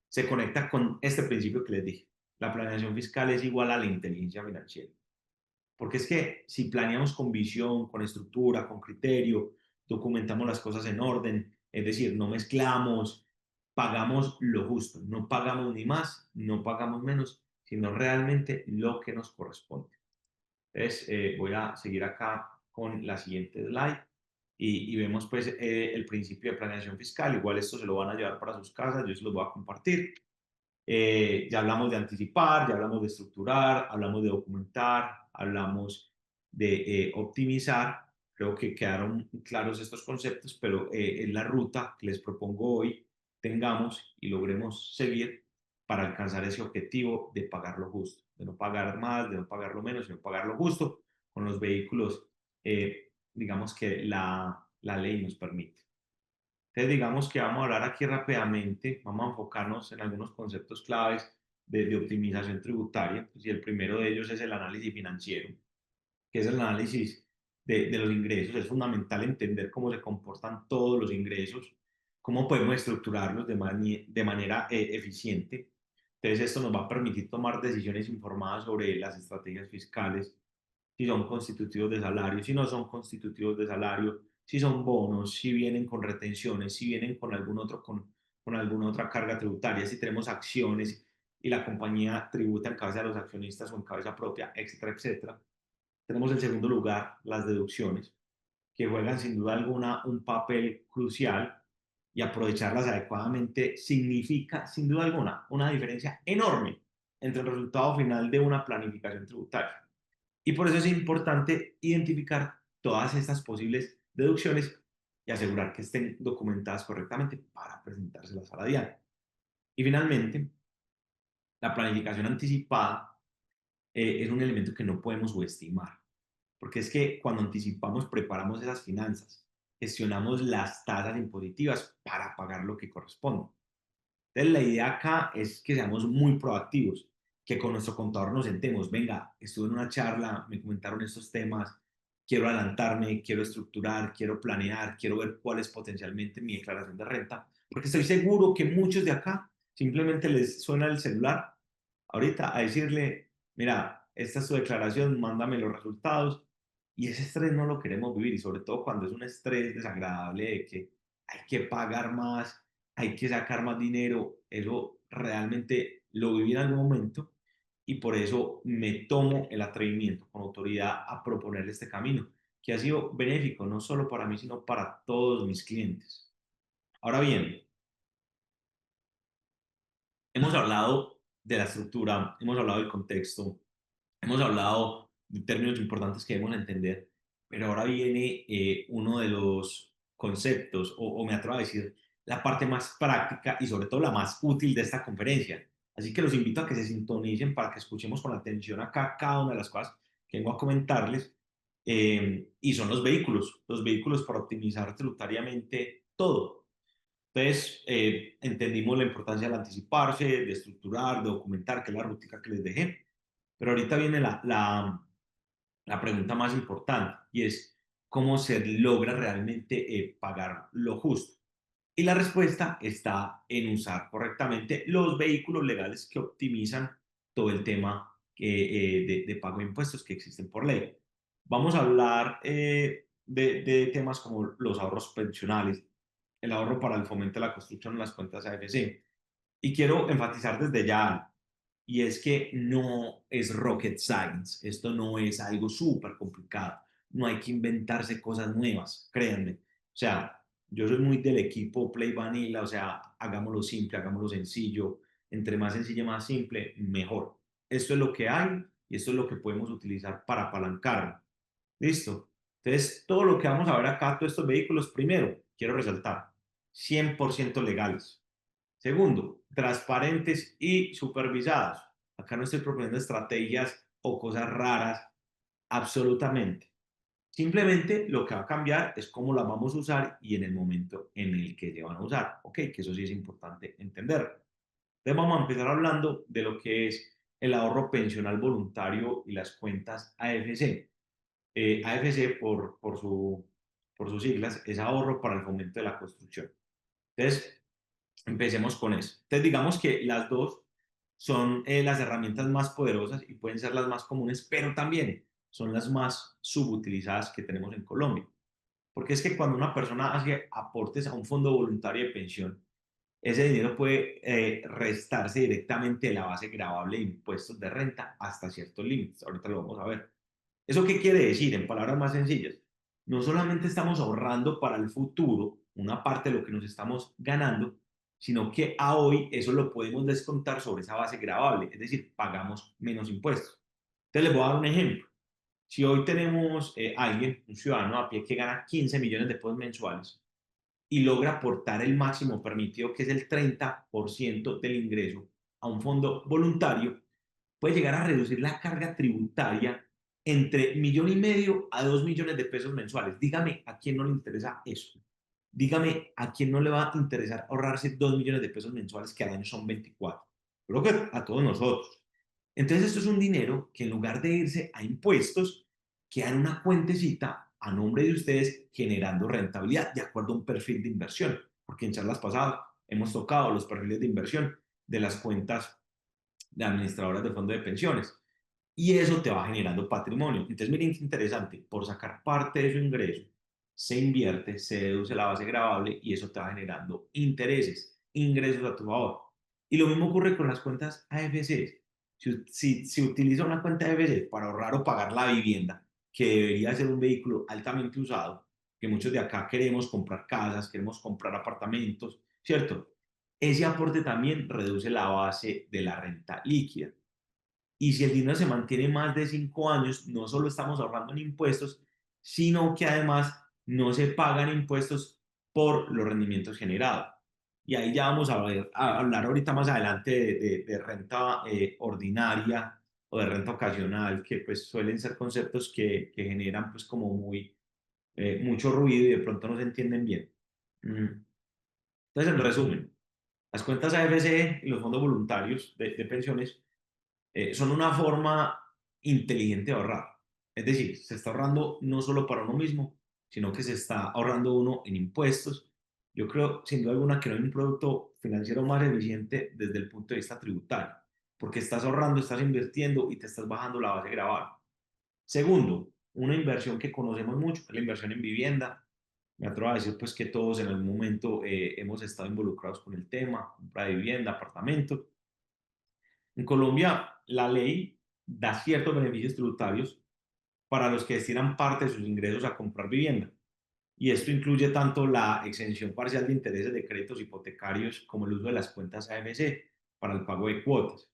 se conecta con este principio que les dije. La planeación fiscal es igual a la inteligencia financiera. Porque es que si planeamos con visión, con estructura, con criterio, documentamos las cosas en orden, es decir, no mezclamos, pagamos lo justo, no pagamos ni más, no pagamos menos, sino realmente lo que nos corresponde. Entonces, voy a seguir acá con la siguiente slide y vemos pues el principio de planeación fiscal. Igual esto se lo van a llevar para sus casas, yo se los voy a compartir. Ya hablamos de anticipar, ya hablamos de estructurar, hablamos de documentar, hablamos de optimizar. Creo que quedaron claros estos conceptos, pero es la ruta que les propongo hoy tengamos y logremos seguir para alcanzar ese objetivo de pagar lo justo, de no pagar más, de no pagar lo menos, sino pagar lo justo con los vehículos, digamos que la ley nos permite. Entonces, digamos que vamos a hablar aquí rápidamente, vamos a enfocarnos en algunos conceptos claves de optimización tributaria, pues, y el primero de ellos es el análisis financiero, que es el análisis de los ingresos. Es fundamental entender cómo se comportan todos los ingresos, cómo podemos estructurarlos de manera eficiente. Entonces, esto nos va a permitir tomar decisiones informadas sobre las estrategias fiscales, si son constitutivos de salario, si no son constitutivos de salario, si son bonos, si vienen con retenciones, si vienen con con alguna otra carga tributaria, si tenemos acciones y la compañía tributa en cabeza de los accionistas o en cabeza propia, etcétera, etcétera. Tenemos en segundo lugar las deducciones, que juegan sin duda alguna un papel crucial y aprovecharlas adecuadamente significa sin duda alguna una diferencia enorme entre el resultado final de una planificación tributaria. Y por eso es importante identificar todas estas posibles deducciones y asegurar que estén documentadas correctamente para presentárselas a la DIAN. Y finalmente, la planificación anticipada es un elemento que no podemos subestimar, porque es que cuando anticipamos, preparamos esas finanzas, gestionamos las tasas impositivas para pagar lo que corresponde. Entonces, la idea acá es que seamos muy proactivos, que con nuestro contador nos sentemos, venga, estuve en una charla, me comentaron estos temas, quiero adelantarme, quiero estructurar, quiero planear, quiero ver cuál es potencialmente mi declaración de renta, porque estoy seguro que muchos de acá simplemente les suena el celular ahorita a decirle, mira, esta es tu declaración, mándame los resultados, y ese estrés no lo queremos vivir, y sobre todo cuando es un estrés desagradable de que hay que pagar más, hay que sacar más dinero, eso realmente lo viví en algún momento y por eso me tomo el atrevimiento con autoridad a proponerle este camino, que ha sido benéfico no solo para mí, sino para todos mis clientes. Ahora bien, hemos hablado de la estructura, hemos hablado del contexto, hemos hablado de términos importantes que debemos entender, pero ahora viene uno de los conceptos, o me atrevo a decir, la parte más práctica y sobre todo la más útil de esta conferencia. Así que los invito a que se sintonicen para que escuchemos con atención acá cada una de las cosas que vengo a comentarles. Y son los vehículos para optimizar tributariamente todo. Entonces, entendimos la importancia de anticiparse, de estructurar, de documentar, que es la rutica que les dejé. Pero ahorita viene la pregunta más importante y es cómo se logra realmente pagar lo justo. Y la respuesta está en usar correctamente los vehículos legales que optimizan todo el tema de pago de impuestos que existen por ley. Vamos a hablar de temas como los ahorros pensionales, el ahorro para el fomento de la construcción en las cuentas AFC. Y quiero enfatizar desde ya, y es que no es rocket science, esto no es algo súper complicado, no hay que inventarse cosas nuevas, créanme. O sea, yo soy muy del equipo Play Vanilla, o sea, hagámoslo simple, hagámoslo sencillo, entre más sencillo, más simple, mejor. Esto es lo que hay y esto es lo que podemos utilizar para apalancarlo. ¿Listo? Entonces, todo lo que vamos a ver acá, todos estos vehículos, primero, quiero resaltar, 100% legales. Segundo, transparentes y supervisados. Acá no estoy proponiendo estrategias o cosas raras, absolutamente. Simplemente lo que va a cambiar es cómo las vamos a usar y en el momento en el que se van a usar. Ok, que eso sí es importante entender. Entonces vamos a empezar hablando de lo que es el ahorro pensional voluntario y las cuentas AFC. AFC, por sus siglas, es ahorro para el fomento de la construcción. Entonces, empecemos con eso. Entonces, digamos que las dos son las herramientas más poderosas y pueden ser las más comunes, pero también son las más subutilizadas que tenemos en Colombia. Porque es que cuando una persona hace aportes a un fondo voluntario de pensión, ese dinero puede restarse directamente de la base gravable de impuestos de renta hasta ciertos límites. Ahorita lo vamos a ver. ¿Eso qué quiere decir? En palabras más sencillas, no solamente estamos ahorrando para el futuro una parte de lo que nos estamos ganando, sino que a hoy eso lo podemos descontar sobre esa base gravable, es decir, pagamos menos impuestos. Entonces les voy a dar un ejemplo. Si hoy tenemos alguien, un ciudadano a pie que gana 15 millones de pesos mensuales y logra aportar el máximo permitido, que es el 30% del ingreso, a un fondo voluntario, puede llegar a reducir la carga tributaria entre 1,5 millones a 2 millones de pesos mensuales. Dígame a quién no le interesa eso. Dígame a quién no le va a interesar ahorrarse 2 millones de pesos mensuales, que al año son 24. Creo que a todos nosotros. Entonces, esto es un dinero que en lugar de irse a impuestos, queda en una cuentecita a nombre de ustedes generando rentabilidad de acuerdo a un perfil de inversión, porque en charlas pasadas hemos tocado los perfiles de inversión de las cuentas de administradoras de fondos de pensiones y eso te va generando patrimonio. Entonces, miren qué interesante, por sacar parte de su ingreso, se invierte, se deduce la base gravable y eso te va generando intereses, ingresos a tu favor. Y lo mismo ocurre con las cuentas AFC. Si utiliza una cuenta AFC para ahorrar o pagar la vivienda, que debería ser un vehículo altamente usado, que muchos de acá queremos comprar casas, queremos comprar apartamentos, ¿cierto? Ese aporte también reduce la base de la renta líquida. Y si el dinero se mantiene más de 5 años, no solo estamos ahorrando en impuestos, sino que además no se pagan impuestos por los rendimientos generados. Y ahí ya vamos a hablar ahorita más adelante de renta ordinaria o de renta ocasional, que pues suelen ser conceptos que generan pues como mucho ruido y de pronto no se entienden bien. Entonces, en resumen, las cuentas AFC y los fondos voluntarios de pensiones son una forma inteligente de ahorrar. Es decir, se está ahorrando no solo para uno mismo, sino que se está ahorrando uno en impuestos. Yo creo, sin duda alguna, que no hay un producto financiero más eficiente desde el punto de vista tributario, porque estás ahorrando, estás invirtiendo y te estás bajando la base grabada. Segundo, una inversión que conocemos mucho, es la inversión en vivienda. Me atrevo a decir pues que todos en algún momento hemos estado involucrados con el tema, compra de vivienda, apartamento. En Colombia, la ley da ciertos beneficios tributarios para los que destinan parte de sus ingresos a comprar vivienda. Y esto incluye tanto la exención parcial de intereses de créditos hipotecarios como el uso de las cuentas AFC para el pago de cuotas.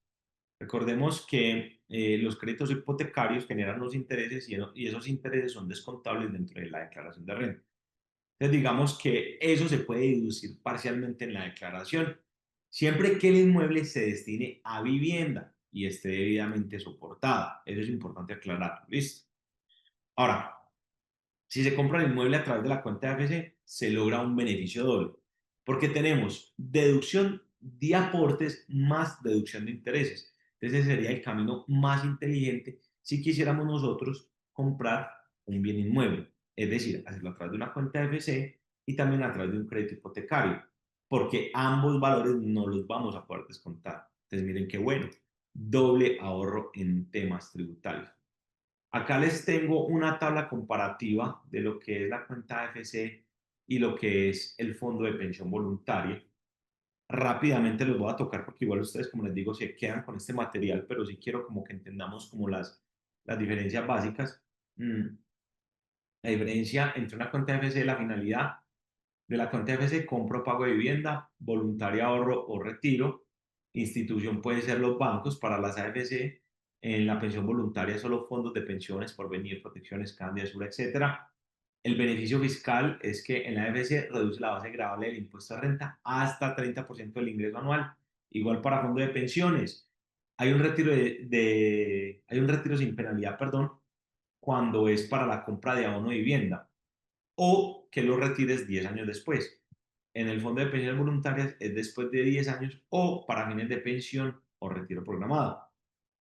Recordemos que los créditos hipotecarios generan los intereses y esos intereses son descontables dentro de la declaración de renta. Entonces, digamos que eso se puede deducir parcialmente en la declaración, siempre que el inmueble se destine a vivienda y esté debidamente soportada. Eso es importante aclarar. ¿Listo? Ahora, si se compra el inmueble a través de la cuenta de AFC, se logra un beneficio doble, porque tenemos deducción de aportes más deducción de intereses. Entonces, ese sería el camino más inteligente si quisiéramos nosotros comprar un bien inmueble, es decir, hacerlo a través de una cuenta de AFC y también a través de un crédito hipotecario, porque ambos valores no los vamos a poder descontar. Entonces, miren qué bueno, doble ahorro en temas tributarios. Acá les tengo una tabla comparativa de lo que es la cuenta AFC y lo que es el fondo de pensión voluntaria. Rápidamente los voy a tocar porque igual ustedes, como les digo, se quedan con este material, pero sí quiero como que entendamos como las diferencias básicas. La diferencia entre una cuenta AFC y la finalidad de la cuenta AFC: compro, pago de vivienda, voluntaria, ahorro o retiro. Institución puede ser los bancos para las AFC. En la pensión voluntaria solo fondos de pensiones, porvenir, protecciones, Candia, etcétera. El beneficio fiscal es que en la AFC reduce la base gravable del impuesto a renta hasta 30% del ingreso anual. Igual para fondo de pensiones. Hay un retiro sin penalidad, perdón, cuando es para la compra de abono de vivienda o que lo retires 10 años después. En el fondo de pensiones voluntarias es después de 10 años o para fines de pensión o retiro programado.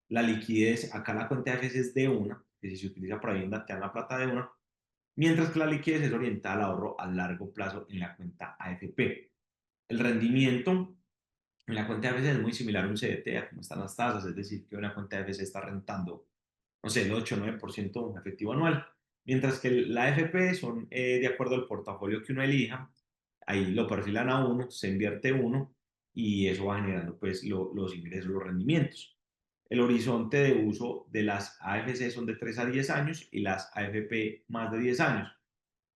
La liquidez, acá la cuenta de AFS es de una, que si se utiliza para vivienda te dan la plata de una, mientras que la liquidez es orientada al ahorro a largo plazo en la cuenta AFP. El rendimiento en la cuenta de AFS es muy similar a un CDT, a cómo están las tasas, es decir, que una cuenta de AFS está rentando, no sé, el 8 o 9% efectivo anual, mientras que la AFP son de acuerdo al portafolio que uno elija, ahí lo perfilan a uno, se invierte uno y eso va generando pues los ingresos, los rendimientos. El horizonte de uso de las AFC son de 3 a 10 años y las AFP más de 10 años.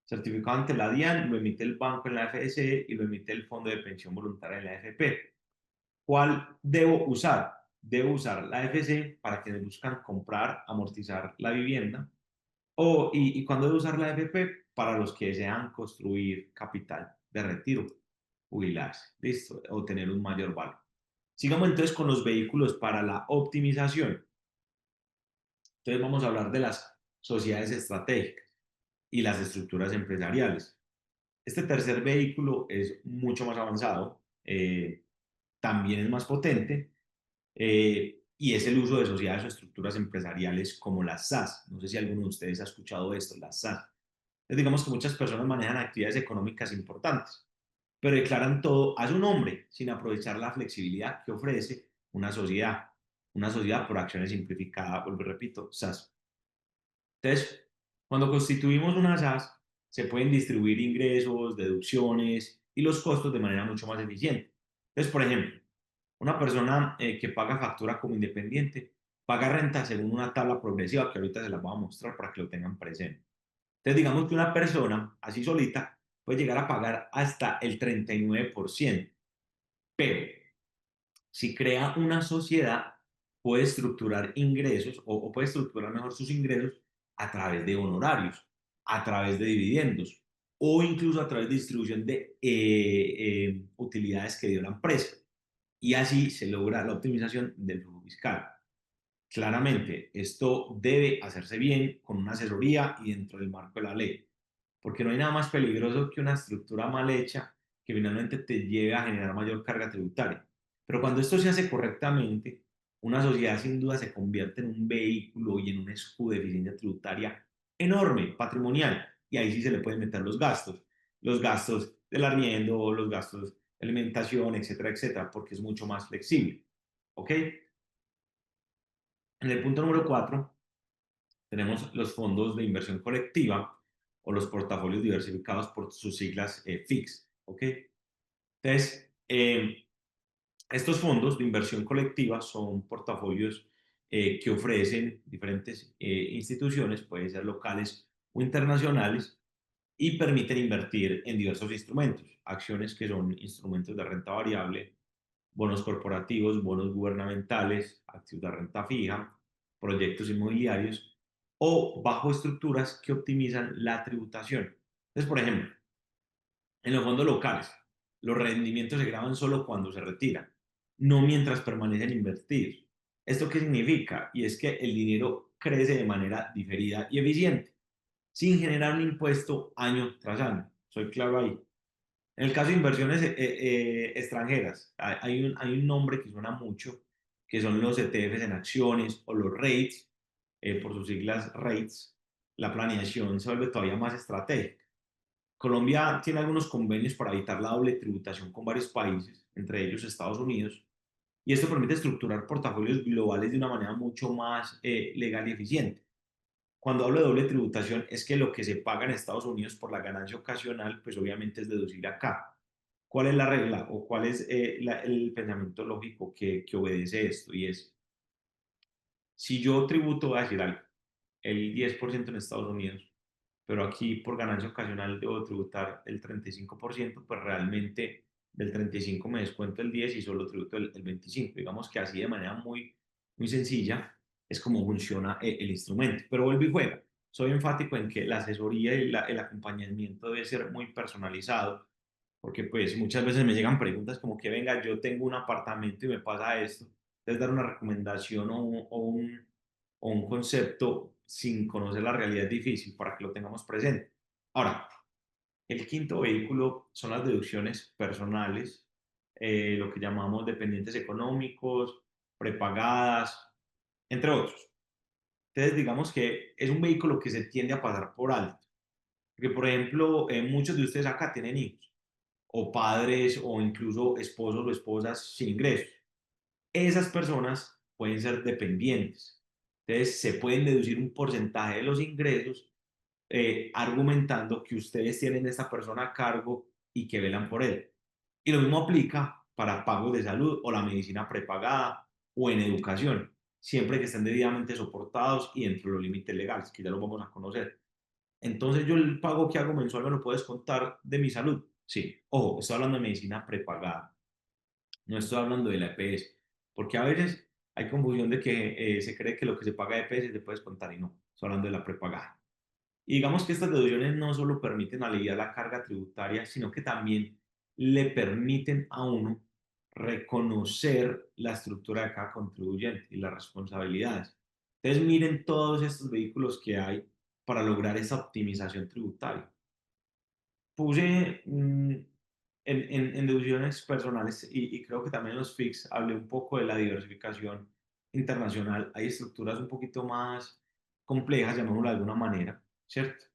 Certificado ante la DIAN lo emite el banco en la AFC y lo emite el Fondo de Pensión Voluntaria en la AFP. ¿Cuál debo usar? Debo usar la AFC para quienes buscan comprar, amortizar la vivienda. Y cuando debo usar la AFP para los que desean construir capital de retiro, jubilarse, listo, o tener un mayor valor. Sigamos entonces con los vehículos para la optimización. Entonces vamos a hablar de las sociedades estratégicas y las estructuras empresariales. Este tercer vehículo es mucho más avanzado, también es más potente y es el uso de sociedades o estructuras empresariales como las SAS. No sé si alguno de ustedes ha escuchado esto, las SAS. Entonces, digamos que muchas personas manejan actividades económicas importantes, pero declaran todo a su nombre sin aprovechar la flexibilidad que ofrece una sociedad por acciones simplificada, vuelvo y repito, SAS. Entonces, cuando constituimos una SAS, se pueden distribuir ingresos, deducciones y los costos de manera mucho más eficiente. Entonces, por ejemplo, una persona que paga factura como independiente paga renta según una tabla progresiva que ahorita se las voy a mostrar para que lo tengan presente. Entonces, digamos que una persona así solita puede llegar a pagar hasta el 39%, pero si crea una sociedad, puede estructurar ingresos o puede estructurar mejor sus ingresos a través de honorarios, a través de dividendos o incluso a través de distribución de utilidades que dio la empresa. Y así se logra la optimización del flujo fiscal. Claramente, esto debe hacerse bien con una asesoría y dentro del marco de la ley, porque no hay nada más peligroso que una estructura mal hecha que finalmente te lleve a generar mayor carga tributaria. Pero cuando esto se hace correctamente, una sociedad sin duda se convierte en un vehículo y en un escudo de eficiencia tributaria enorme, patrimonial, y ahí sí se le pueden meter los gastos del arriendo, los gastos de alimentación, etcétera, etcétera, porque es mucho más flexible. ¿Ok? En el punto número 4 tenemos los fondos de inversión colectiva o los portafolios diversificados por sus siglas FIX. ¿Ok? Entonces, estos fondos de inversión colectiva son portafolios que ofrecen diferentes instituciones, pueden ser locales o internacionales, y permiten invertir en diversos instrumentos, acciones que son instrumentos de renta variable, bonos corporativos, bonos gubernamentales, activos de renta fija, proyectos inmobiliarios o bajo estructuras que optimizan la tributación. Entonces, por ejemplo, en los fondos locales, los rendimientos se graban solo cuando se retiran, no mientras permanecen invertidos. ¿Esto qué significa? Y es que el dinero crece de manera diferida y eficiente, sin generar un impuesto año tras año. Soy claro ahí. En el caso de inversiones extranjeras, hay un nombre que suena mucho, que son los ETFs en acciones o los REITs, por sus siglas REITs. La planeación se vuelve todavía más estratégica. Colombia tiene algunos convenios para evitar la doble tributación con varios países, entre ellos Estados Unidos, y esto permite estructurar portafolios globales de una manera mucho más legal y eficiente. Cuando hablo de doble tributación, es que lo que se paga en Estados Unidos por la ganancia ocasional, pues obviamente es deducible acá. ¿Cuál es la regla o cuál es el pensamiento lógico que obedece esto? Y es, si yo tributo, voy a decir algo, el 10% en Estados Unidos, pero aquí por ganancia ocasional debo tributar el 35%, pues realmente del 35 me descuento el 10 y solo tributo el 25. Digamos que así de manera muy sencilla es como funciona el instrumento. Pero vuelvo y juego. Soy enfático en que la asesoría y el acompañamiento debe ser muy personalizado, porque pues muchas veces me llegan preguntas como que venga, yo tengo un apartamento y me pasa esto. Entonces dar una recomendación o un concepto sin conocer la realidad es difícil para que lo tengamos presente. Ahora, el quinto vehículo son las deducciones personales, lo que llamamos dependientes económicos, prepagadas, entre otros. Entonces, digamos que es un vehículo que se tiende a pasar por alto. Porque, por ejemplo, muchos de ustedes acá tienen hijos, o padres, o incluso esposos o esposas sin ingresos. Esas personas pueden ser dependientes. Entonces, se pueden deducir un porcentaje de los ingresos argumentando que ustedes tienen a esta persona a cargo y que velan por él. Y lo mismo aplica para pagos de salud o la medicina prepagada o en educación, siempre que estén debidamente soportados y dentro de los límites legales, que ya los vamos a conocer. Entonces, yo el pago que hago mensual me lo puedo descontar de mi salud. Sí, ojo, estoy hablando de medicina prepagada, no estoy hablando de la EPS, porque a veces hay confusión de que se cree que lo que se paga de EPS se puede descontar y no, estoy hablando de la prepagada. Y digamos que estas deducciones no solo permiten aliviar la carga tributaria, sino que también le permiten a uno reconocer la estructura de cada contribuyente y las responsabilidades. Entonces miren todos estos vehículos que hay para lograr esa optimización tributaria. Puse en deducciones personales y creo que también en los FIX hablé un poco de la diversificación internacional. Hay estructuras un poquito más complejas, llamémoslo de alguna manera, ¿cierto?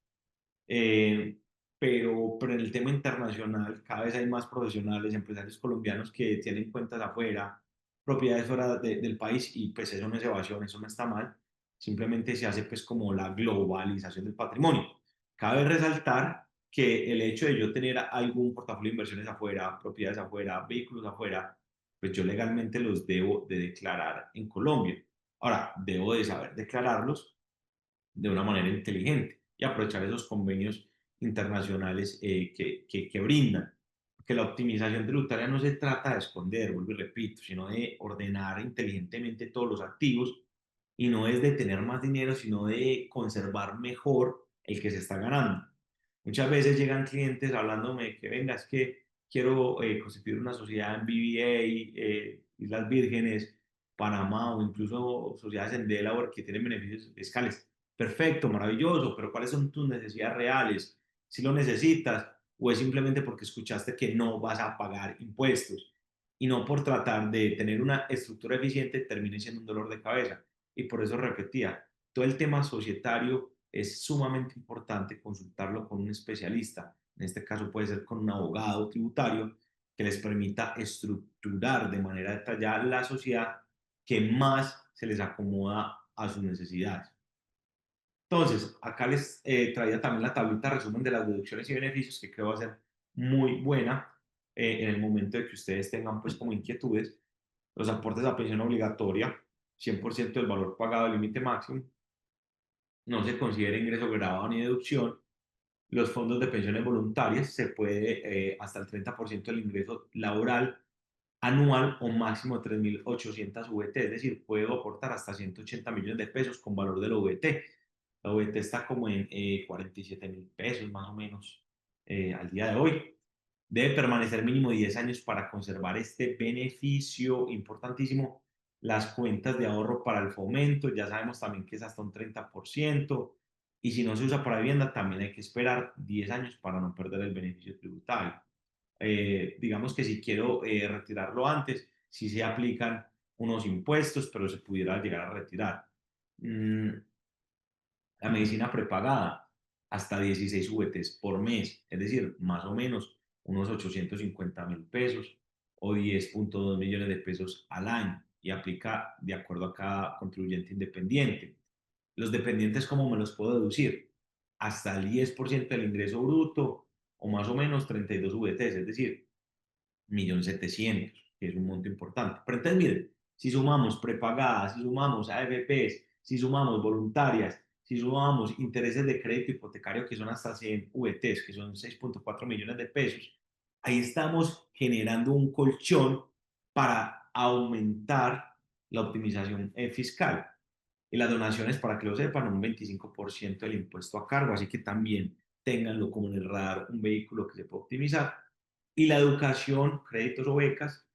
Eh, pero en el tema internacional cada vez hay más profesionales, empresarios colombianos que tienen cuentas afuera, propiedades fuera del país y pues eso no es evasión, eso no está mal, simplemente se hace pues como la globalización del patrimonio. Cabe resaltar que el hecho de yo tener algún portafolio de inversiones afuera, propiedades afuera, vehículos afuera, pues yo legalmente los debo de declarar en Colombia. Ahora, debo de saber declararlos de una manera inteligente y aprovechar esos convenios internacionales que brindan. Porque la optimización tributaria no se trata de esconder, vuelvo y repito, sino de ordenar inteligentemente todos los activos y no es de tener más dinero, sino de conservar mejor el que se está ganando. Muchas veces llegan clientes hablándome que venga, es que quiero constituir una sociedad en BBA, Islas Vírgenes, Panamá o incluso sociedades en Delaware que tienen beneficios fiscales. Perfecto, maravilloso, pero ¿cuáles son tus necesidades reales? Si lo necesitas o es simplemente porque escuchaste que no vas a pagar impuestos y no por tratar de tener una estructura eficiente termine siendo un dolor de cabeza. Y por eso repetía, todo el tema societario es sumamente importante consultarlo con un especialista. En este caso puede ser con un abogado tributario que les permita estructurar de manera detallada la sociedad que más se les acomoda a sus necesidades. Entonces, acá les traía también la tablita resumen de las deducciones y beneficios que creo va a ser muy buena en el momento de que ustedes tengan pues como inquietudes. Los aportes a pensión obligatoria, 100% del valor pagado al límite máximo, no se considera ingreso grabado ni deducción. Los fondos de pensiones voluntarias se puede hasta el 30% del ingreso laboral anual o máximo 3.800 VT, es decir, puedo aportar hasta 180 millones de pesos con valor de la VT. La VT está como en 47.000 pesos más o menos al día de hoy. Debe permanecer mínimo 10 años para conservar este beneficio importantísimo. Las cuentas de ahorro para el fomento, ya sabemos también que es hasta un 30%. Y si no se usa para vivienda, también hay que esperar 10 años para no perder el beneficio tributario. Digamos que si quiero retirarlo antes, sí se aplican unos impuestos, pero se pudiera llegar a retirar. Mm, la medicina prepagada, hasta 16 VTs por mes, es decir, más o menos unos 850.000 pesos o 10.2 millones de pesos al año y aplica de acuerdo a cada contribuyente independiente. Los dependientes, ¿cómo me los puedo deducir? Hasta el 10% del ingreso bruto o más o menos 32 VTs, es decir, 1.700.000, que es un monto importante. Pero entonces, miren, si sumamos prepagadas, si sumamos AFPs, si sumamos voluntarias, si sumamos intereses de crédito hipotecario, que son hasta 100 VTs, que son 6.4 millones de pesos, ahí estamos generando un colchón para aumentar la optimización fiscal. Y las donaciones, para que lo sepan, un 25% del impuesto a cargo, así que también ténganlo como en el radar, un vehículo que se puede optimizar. Y la educación, créditos o becas,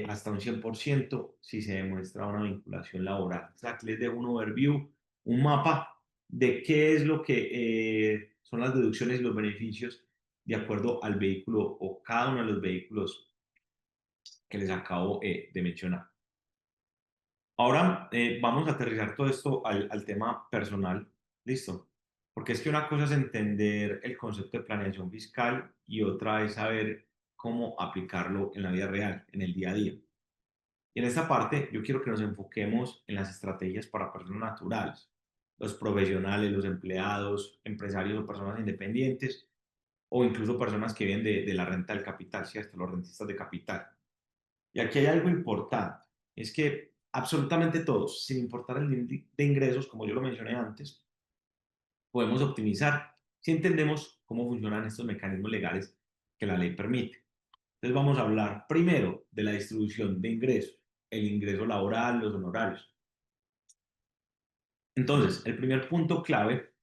hasta un 100% si se demuestra una vinculación laboral. O sea, aquí les dejo un overview, un mapa de qué es lo que son las deducciones y los beneficios de acuerdo al vehículo o cada uno de los vehículos que les acabo de mencionar. Ahora vamos a aterrizar todo esto al tema personal, ¿listo? Porque es que una cosa es entender el concepto de planeación fiscal y otra es saber cómo aplicarlo en la vida real, en el día a día. Y en esta parte yo quiero que nos enfoquemos en las estrategias para personas naturales, los profesionales, los empleados, empresarios o personas independientes o incluso personas que viven de la renta del capital, ¿cierto? Los rentistas de capital. Y aquí hay algo importante, es que absolutamente todos, sin importar el nivel de ingresos, como yo lo mencioné antes, podemos optimizar si entendemos cómo funcionan estos mecanismos legales que la ley permite. Entonces vamos a hablar primero de la distribución de ingresos, el ingreso laboral, los honorarios. Entonces, el primer punto clave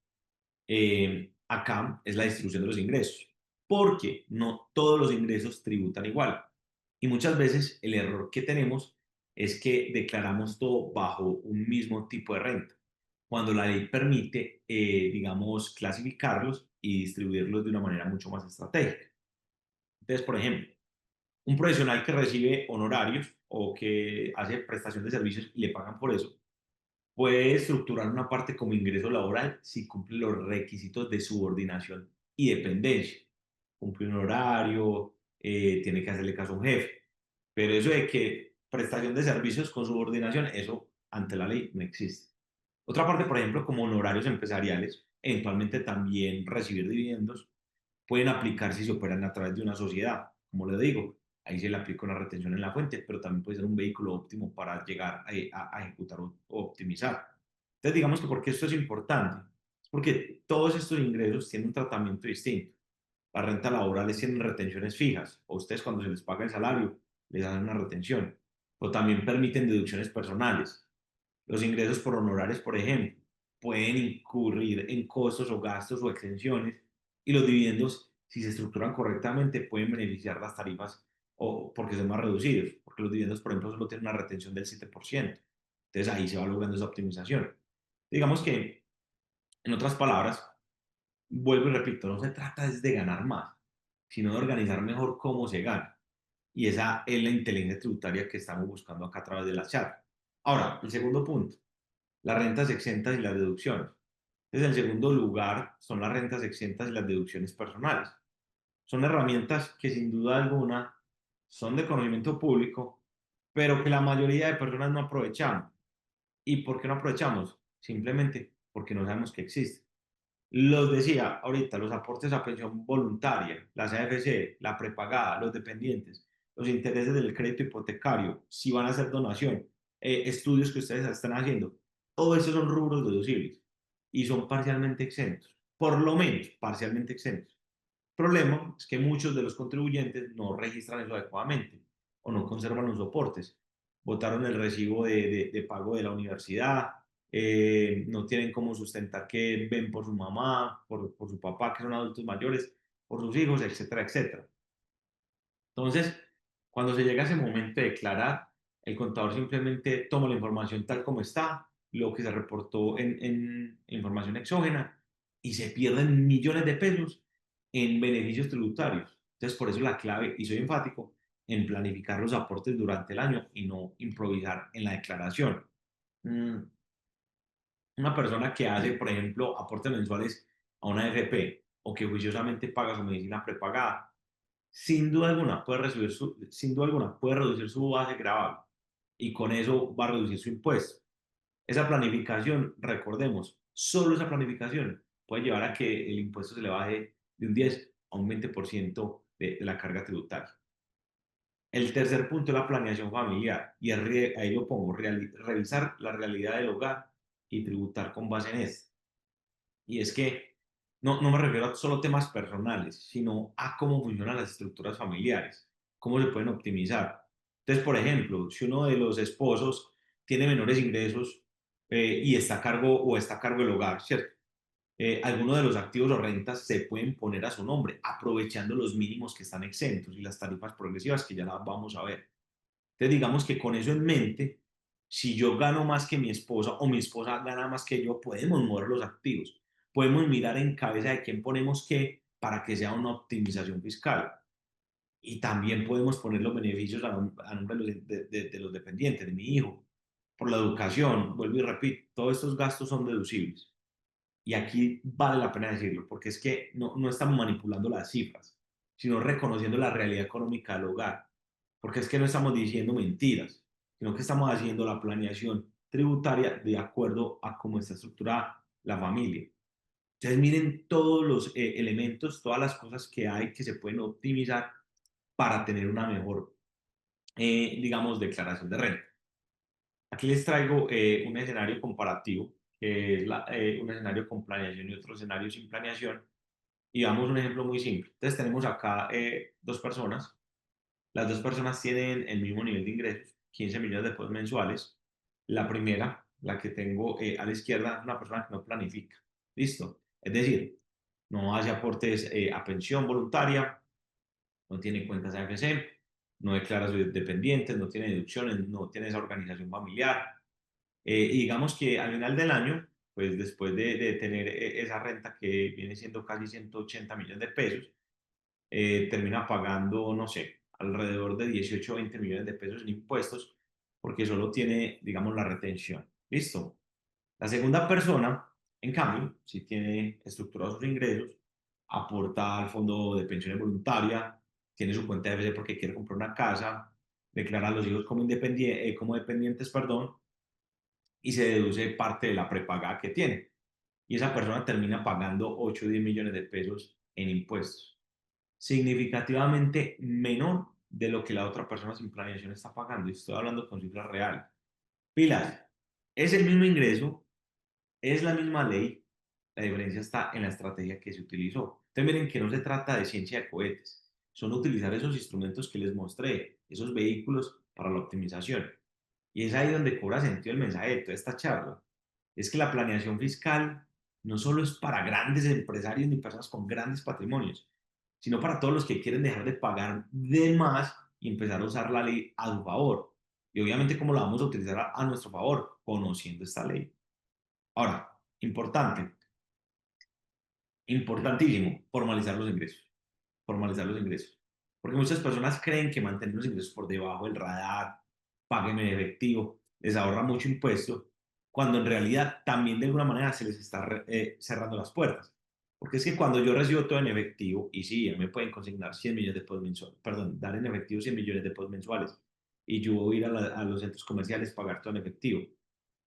acá es la distribución de los ingresos, porque no todos los ingresos tributan igual. Y muchas veces el error que tenemos es que declaramos todo bajo un mismo tipo de renta, cuando la ley permite, digamos, clasificarlos y distribuirlos de una manera mucho más estratégica. Entonces, por ejemplo, un profesional que recibe honorarios o que hace prestación de servicios y le pagan por eso, Puede estructurar una parte como ingreso laboral si cumple los requisitos de subordinación y dependencia. Cumple un horario, tiene que hacerle caso a un jefe. Pero eso de que prestación de servicios con subordinación, eso ante la ley no existe. Otra parte, por ejemplo, como honorarios empresariales, eventualmente también recibir dividendos, pueden aplicar si se operan a través de una sociedad. Como le digo, ahí se le aplica una retención en la fuente, pero también puede ser un vehículo óptimo para llegar a ejecutar o optimizar. Entonces, digamos que porque esto es importante, es porque todos estos ingresos tienen un tratamiento distinto. Las rentas laborales tienen retenciones fijas, o ustedes cuando se les paga el salario les dan una retención, o también permiten deducciones personales. Los ingresos por honorarios, por ejemplo, pueden incurrir en costos o gastos o exenciones, y los dividendos, si se estructuran correctamente, pueden beneficiar las tarifas o porque son más reducidos, porque los dividendos, por ejemplo, solo tienen una retención del 7%. Entonces ahí se va logrando esa optimización. Digamos que, en otras palabras, vuelvo y repito, no se trata de ganar más, sino de organizar mejor cómo se gana. Y esa es la inteligencia tributaria que estamos buscando acá a través de la charla. Ahora, el segundo punto, las rentas exentas y las deducciones. Entonces, el segundo lugar son las rentas exentas y las deducciones personales. Son herramientas que sin duda alguna son de conocimiento público, pero que la mayoría de personas no aprovechamos. ¿Y por qué no aprovechamos? Simplemente porque no sabemos que existen. Los decía ahorita, los aportes a pensión voluntaria, las AFC, la prepagada, los dependientes, los intereses del crédito hipotecario, si van a hacer donación, estudios que ustedes están haciendo, todo eso son rubros deducibles y son parcialmente exentos, por lo menos parcialmente exentos. El problema es que muchos de los contribuyentes no registran eso adecuadamente o no conservan los soportes. Votaron el recibo de pago de la universidad, no tienen cómo sustentar que ven por su mamá, por su papá, que son adultos mayores, por sus hijos, etcétera, etcétera. Entonces, cuando se llega a ese momento de declarar, el contador simplemente toma la información tal como está, lo que se reportó en información exógena, y se pierden millones de pesos en beneficios tributarios. Entonces, por eso la clave, y soy enfático, en planificar los aportes durante el año y no improvisar en la declaración. Mm, una persona que hace, por ejemplo, aportes mensuales a una AFP o que juiciosamente paga su medicina prepagada, sin duda alguna puede sin duda alguna puede reducir su base gravable y con eso va a reducir su impuesto. Esa planificación, recordemos, solo esa planificación puede llevar a que el impuesto se le baje de un 10 a un 20% de la carga tributaria. El tercer punto es la planeación familiar, y ahí lo pongo, revisar la realidad del hogar y tributar con base en esto. Y es que no me refiero a solo temas personales, sino a cómo funcionan las estructuras familiares, cómo se pueden optimizar. Entonces, por ejemplo, si uno de los esposos tiene menores ingresos, y está a cargo o está a cargo del hogar, ¿cierto? Algunos de los activos o rentas se pueden poner a su nombre, aprovechando los mínimos que están exentos y las tarifas progresivas que ya las vamos a ver. Entonces, digamos que con eso en mente, si yo gano más que mi esposa o mi esposa gana más que yo, podemos mover los activos. Podemos mirar en cabeza de quién ponemos qué para que sea una optimización fiscal. Y también podemos poner los beneficios a nombre de los dependientes, de mi hijo, por la educación. Vuelvo y repito, todos estos gastos son deducibles. Y aquí vale la pena decirlo, porque es que no estamos manipulando las cifras, sino reconociendo la realidad económica del hogar. Porque es que no estamos diciendo mentiras, sino que estamos haciendo la planeación tributaria de acuerdo a cómo está estructurada la familia. Entonces miren todos los elementos, todas las cosas que hay que se pueden optimizar para tener una mejor, digamos, declaración de renta. Aquí les traigo un escenario comparativo, que es un escenario con planeación y otro escenario sin planeación. Y damos un ejemplo muy simple. Entonces tenemos acá dos personas. Las dos personas tienen el mismo nivel de ingresos, 15 millones de pesos mensuales. La primera, la que tengo a la izquierda, es una persona que no planifica. ¿Listo? Es decir, no hace aportes a pensión voluntaria, no tiene cuentas AFC, no declara sus dependientes, no tiene deducciones, no tiene esa organización familiar. Y digamos que al final del año, pues después de tener esa renta que viene siendo casi 180 millones de pesos, termina pagando, no sé, alrededor de 18 o 20 millones de pesos en impuestos, porque solo tiene, digamos, la retención. ¿Listo? La segunda persona, en cambio, si tiene estructurados sus ingresos, aporta al fondo de pensiones voluntaria, tiene su cuenta de FC porque quiere comprar una casa, declara a los hijos como, como dependientes, perdón, y se deduce parte de la prepaga que tiene. Y esa persona termina pagando 8 o 10 millones de pesos en impuestos, significativamente menor de lo que la otra persona sin planeación está pagando. Y estoy hablando con cifras reales. Pilas, es el mismo ingreso, es la misma ley, la diferencia está en la estrategia que se utilizó. Entonces miren que no se trata de ciencia de cohetes, son utilizar esos instrumentos que les mostré, esos vehículos para la optimización. Y es ahí donde cobra sentido el mensaje de toda esta charla. Es que la planeación fiscal no solo es para grandes empresarios ni personas con grandes patrimonios, sino para todos los que quieren dejar de pagar de más y empezar a usar la ley a su favor. Y obviamente, ¿cómo la vamos a utilizar a nuestro favor? Conociendo esta ley. Ahora, importante, importantísimo, formalizar los ingresos. Formalizar los ingresos. Porque muchas personas creen que mantener los ingresos por debajo del radar, paguen en efectivo, les ahorra mucho impuesto, cuando en realidad también de alguna manera se les está cerrando las puertas. Porque es que cuando yo recibo todo en efectivo, y sí, me pueden consignar 100 millones de pesos mensuales, perdón, dar en efectivo 100 millones de pesos mensuales, y yo voy a ir a los centros comerciales pagar todo en efectivo,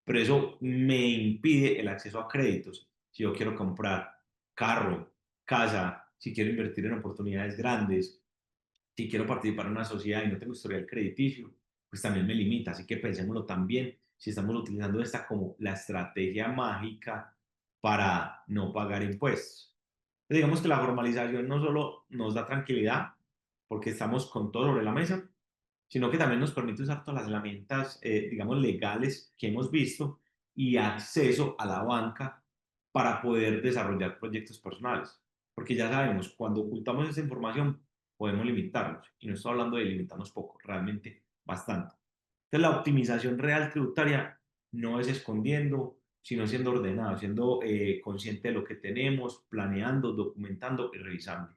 pero eso me impide el acceso a créditos. Si yo quiero comprar carro, casa, si quiero invertir en oportunidades grandes, si quiero participar en una sociedad y no tengo historial crediticio, pues también me limita. Así que pensémoslo también si estamos utilizando esta como la estrategia mágica para no pagar impuestos. Entonces, digamos que la formalización no solo nos da tranquilidad, porque estamos con todo sobre la mesa, sino que también nos permite usar todas las herramientas, digamos, legales que hemos visto y acceso a la banca para poder desarrollar proyectos personales. Porque ya sabemos, cuando ocultamos esa información, podemos limitarnos. Y no estoy hablando de limitarnos poco, realmente bastante. Entonces, la optimización real tributaria no es escondiendo, sino siendo ordenado, siendo consciente de lo que tenemos, planeando, documentando y revisando.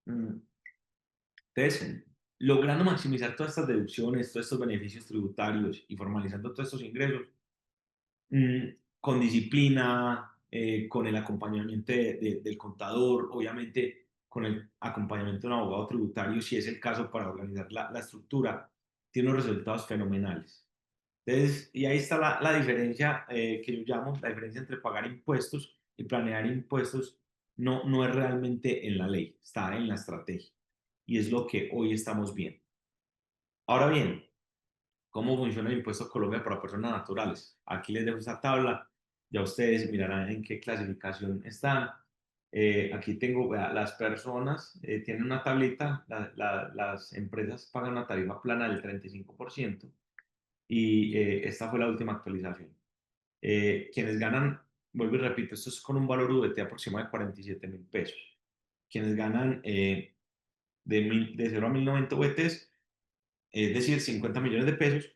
Mm, entonces, logrando maximizar todas estas deducciones, todos estos beneficios tributarios y formalizando todos estos ingresos, mm, con disciplina, con el acompañamiento del contador, obviamente con el acompañamiento de un abogado tributario, si es el caso para organizar la estructura, tiene unos resultados fenomenales. Entonces, y ahí está la diferencia que yo llamo, la diferencia entre pagar impuestos y planear impuestos, no es realmente en la ley, está en la estrategia. Y es lo que hoy estamos viendo. Ahora bien, ¿cómo funciona el impuesto a Colombia para personas naturales? Aquí les dejo esta tabla, ya ustedes mirarán en qué clasificación están. Aquí tengo, vea, las personas tienen una tablita, las empresas pagan una tarifa plana del 35% y esta fue la última actualización. Quienes ganan, vuelvo y repito, esto es con un valor VT aproximado de 47.000 pesos. Quienes ganan de 0 a 1.090 VTs, es decir, 50 millones de pesos,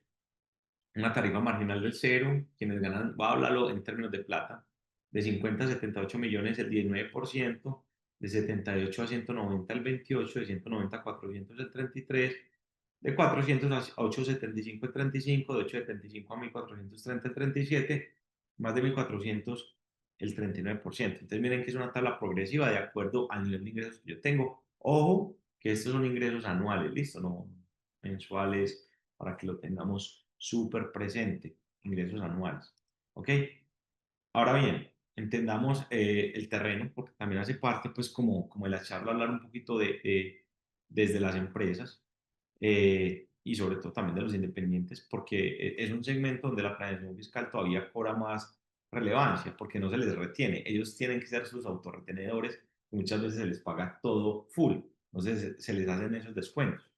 una tarifa marginal del cero, quienes ganan, voy a hablarlo en términos de plata, de 50 a 78 millones el 19%, de 78 a 190 el 28%, de 190 a 400 el 33%, de 400 a 875 el 35%, de 875 a 1430 el 37%, más de 1400 el 39%. Entonces miren que es una tabla progresiva de acuerdo al nivel de ingresos que yo tengo. Ojo, que estos son ingresos anuales, listo, no mensuales, para que lo tengamos súper presente, ingresos anuales. ¿Ok? Ahora bien, entendamos el terreno, porque también hace parte, pues, como de la charla, hablar un poquito desde las empresas y sobre todo también de los independientes, porque es un segmento donde la planeación fiscal todavía cobra más relevancia, porque no se les retiene. Ellos tienen que ser sus autorretenedores y muchas veces se les paga todo full, entonces se les hacen esos descuentos.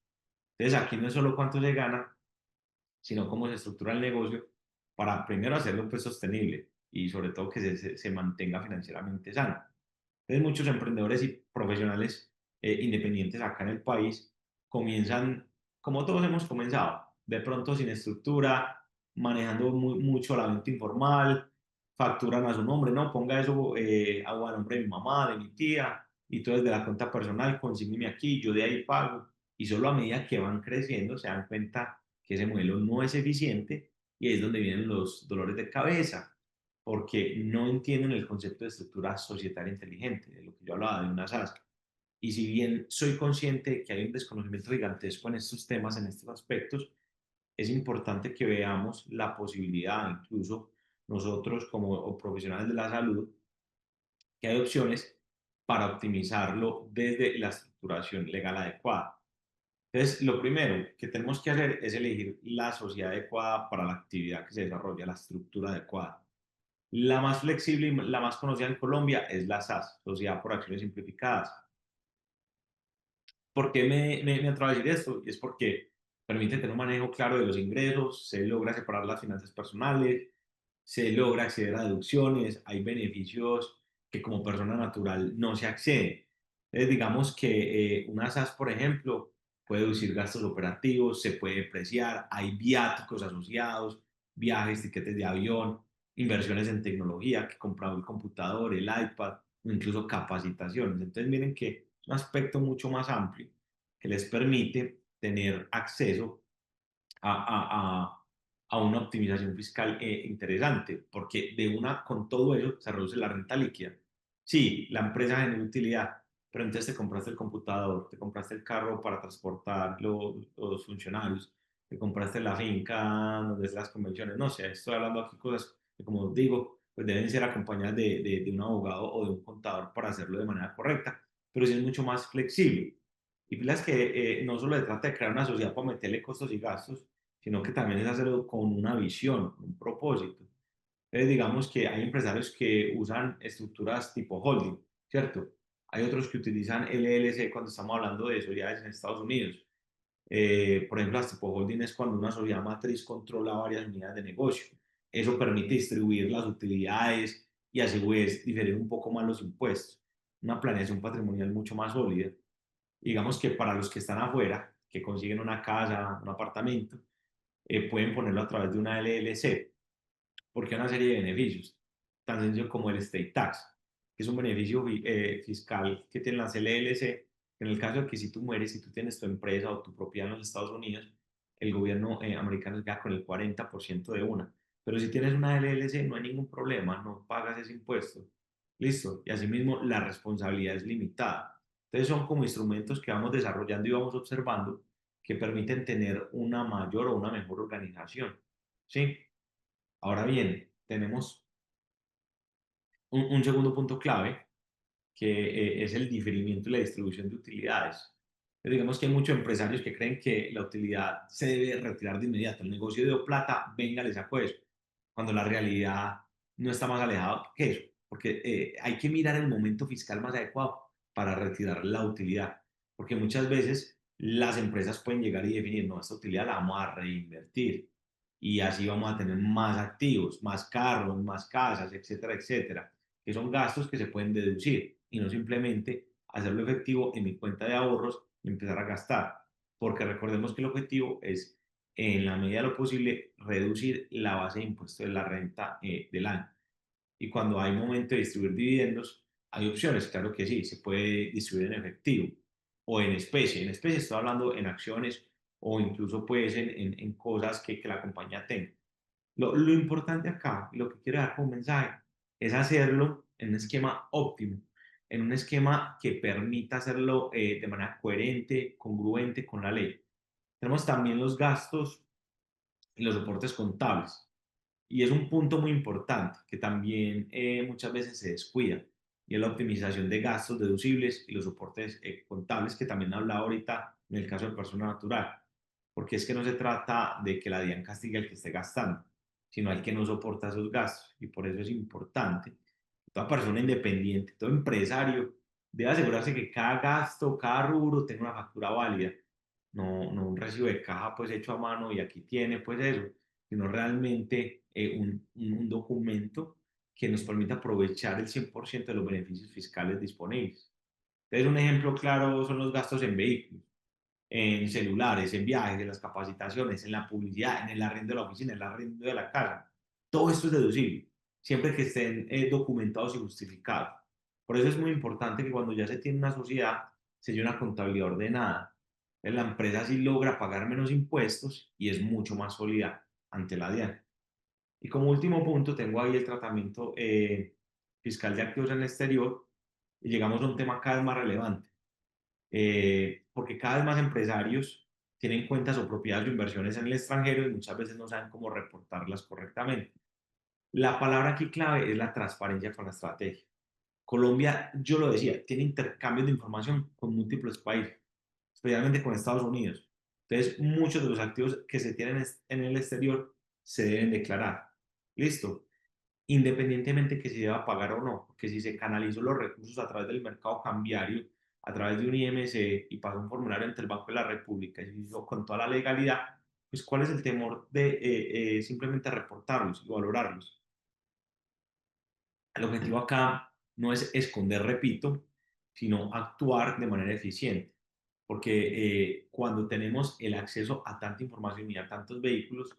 Entonces, aquí no es solo cuánto se gana, sino cómo se estructura el negocio para primero hacerlo pues sostenible y sobre todo que se mantenga financieramente sano. Entonces muchos emprendedores y profesionales independientes acá en el país comienzan, como todos hemos comenzado, de pronto sin estructura, manejando mucho la venta informal, facturan a su nombre, no, ponga eso a nombre de mi mamá, de mi tía, y tú desde la cuenta personal, consígueme aquí, yo de ahí pago, y solo a medida que van creciendo se dan cuenta que ese modelo no es eficiente y ahí es donde vienen los dolores de cabeza. porque no entienden el concepto de estructura societaria inteligente, de lo que yo hablaba de una SAS. Y si bien soy consciente de que hay un desconocimiento gigantesco en estos temas, en estos aspectos, es importante que veamos la posibilidad, incluso nosotros como profesionales de la salud, que hay opciones para optimizarlo desde la estructuración legal adecuada. Entonces, lo primero que tenemos que hacer es elegir la sociedad adecuada para la actividad que se desarrolla, la estructura adecuada. La más flexible y la más conocida en Colombia es la SAS, Sociedad por Acciones Simplificadas. ¿Por qué me atrevo a decir esto? Es porque permite tener un manejo claro de los ingresos, se logra separar las finanzas personales, se logra acceder a deducciones, hay beneficios que como persona natural no se accede. Entonces, digamos que una SAS, por ejemplo, puede deducir gastos operativos, se puede depreciar, hay viáticos asociados, viajes, tiquetes de avión, inversiones en tecnología, que comprado el computador, el iPad, o incluso capacitaciones. Entonces, miren que es un aspecto mucho más amplio que les permite tener acceso a, a, a, a una optimización fiscal interesante, porque de una, con todo eso, se reduce la renta líquida. Sí, la empresa genera utilidad, pero entonces te compraste el computador, te compraste el carro para transportar los funcionarios, te compraste la finca donde es las convenciones, no sé, estoy hablando aquí cosas que, como digo, pues deben ser acompañadas de un abogado o de un contador para hacerlo de manera correcta, pero sí es mucho más flexible. Y pilas que no solo se trata de crear una sociedad para meterle costos y gastos, sino que también es hacerlo con una visión, un propósito. Entonces, digamos que hay empresarios que usan estructuras tipo holding, ¿cierto? Hay otros que utilizan LLC cuando estamos hablando de sociedades en Estados Unidos. Por ejemplo, las tipo holding es cuando una sociedad matriz controla varias unidades de negocio. Eso permite distribuir las utilidades y a su vez diferir un poco más los impuestos. Una planeación patrimonial mucho más sólida. Digamos que para los que están afuera, que consiguen una casa, un apartamento, pueden ponerlo a través de una LLC, porque hay una serie de beneficios, tan sencillo como el estate tax, que es un beneficio fiscal que tienen las LLC, en el caso de que si tú mueres, si tú tienes tu empresa o tu propiedad en los Estados Unidos, el gobierno americano se queda con el 40% de una. Pero si tienes una LLC, no hay ningún problema, no pagas ese impuesto. Listo. Y asimismo, la responsabilidad es limitada. Entonces, son como instrumentos que vamos desarrollando y vamos observando que permiten tener una mayor o una mejor organización. ¿Sí? Ahora bien, tenemos un segundo punto clave que es el diferimiento y la distribución de utilidades. Pero digamos que hay muchos empresarios que creen que la utilidad se debe retirar de inmediato. El negocio dio plata, venga, le saco eso. Cuando la realidad no está más alejada que eso. Porque hay que mirar el momento fiscal más adecuado para retirar la utilidad. Porque muchas veces las empresas pueden llegar y definir, no, esta utilidad la vamos a reinvertir. Y así vamos a tener más activos, más carros, más casas, etcétera, etcétera, que son gastos que se pueden deducir y no simplemente hacerlo efectivo en mi cuenta de ahorros y empezar a gastar. Porque recordemos que el objetivo es, en la medida de lo posible, reducir la base de impuesto de la renta del año. Y cuando hay momento de distribuir dividendos, hay opciones, claro que sí, se puede distribuir en efectivo o en especie. En especie estoy hablando en acciones o incluso pues en cosas que la compañía tenga. Lo importante acá, lo que quiero dar como mensaje, es hacerlo en un esquema óptimo, en un esquema que permita hacerlo de manera coherente, congruente con la ley. Tenemos también los gastos y los soportes contables. Y es un punto muy importante que también muchas veces se descuida, y es la optimización de gastos deducibles y los soportes contables que también hablaba ahorita en el caso de persona natural. Porque es que no se trata de que la DIAN castigue al que esté gastando, sino al que no soporta esos gastos. Y por eso es importante que toda persona independiente, todo empresario, debe asegurarse que cada gasto, cada rubro tenga una factura válida, no un recibo de caja pues hecho a mano y aquí tiene pues eso, sino realmente un documento que nos permita aprovechar el 100% de los beneficios fiscales disponibles. Entonces, un ejemplo claro son los gastos en vehículos, en celulares, en viajes, en las capacitaciones, en la publicidad, en el arriendo de la oficina, en el arriendo de la casa. Todo esto es deducible, siempre que estén documentados y justificados. Por eso es muy importante que cuando ya se tiene una sociedad, se lleve una contabilidad ordenada. La empresa sí logra pagar menos impuestos y es mucho más sólida ante la DIAN. Y como último punto, tengo ahí el tratamiento fiscal de activos en el exterior y llegamos a un tema cada vez más relevante, porque cada vez más empresarios tienen cuentas o propiedades o inversiones en el extranjero y muchas veces no saben cómo reportarlas correctamente. La palabra aquí clave es la transparencia con la estrategia. Colombia, yo lo decía, tiene intercambios de información con múltiples países, especialmente con Estados Unidos. Entonces, muchos de los activos que se tienen en el exterior se deben declarar. Listo. Independientemente que se deba pagar o no, porque si se canalizó los recursos a través del mercado cambiario, a través de un IMC y pasó un formulario ante el Banco de la República y se hizo con toda la legalidad, pues ¿cuál es el temor de simplemente reportarlos y valorarlos? El objetivo acá no es esconder, repito, sino actuar de manera eficiente, porque cuando tenemos el acceso a tanta información y a tantos vehículos,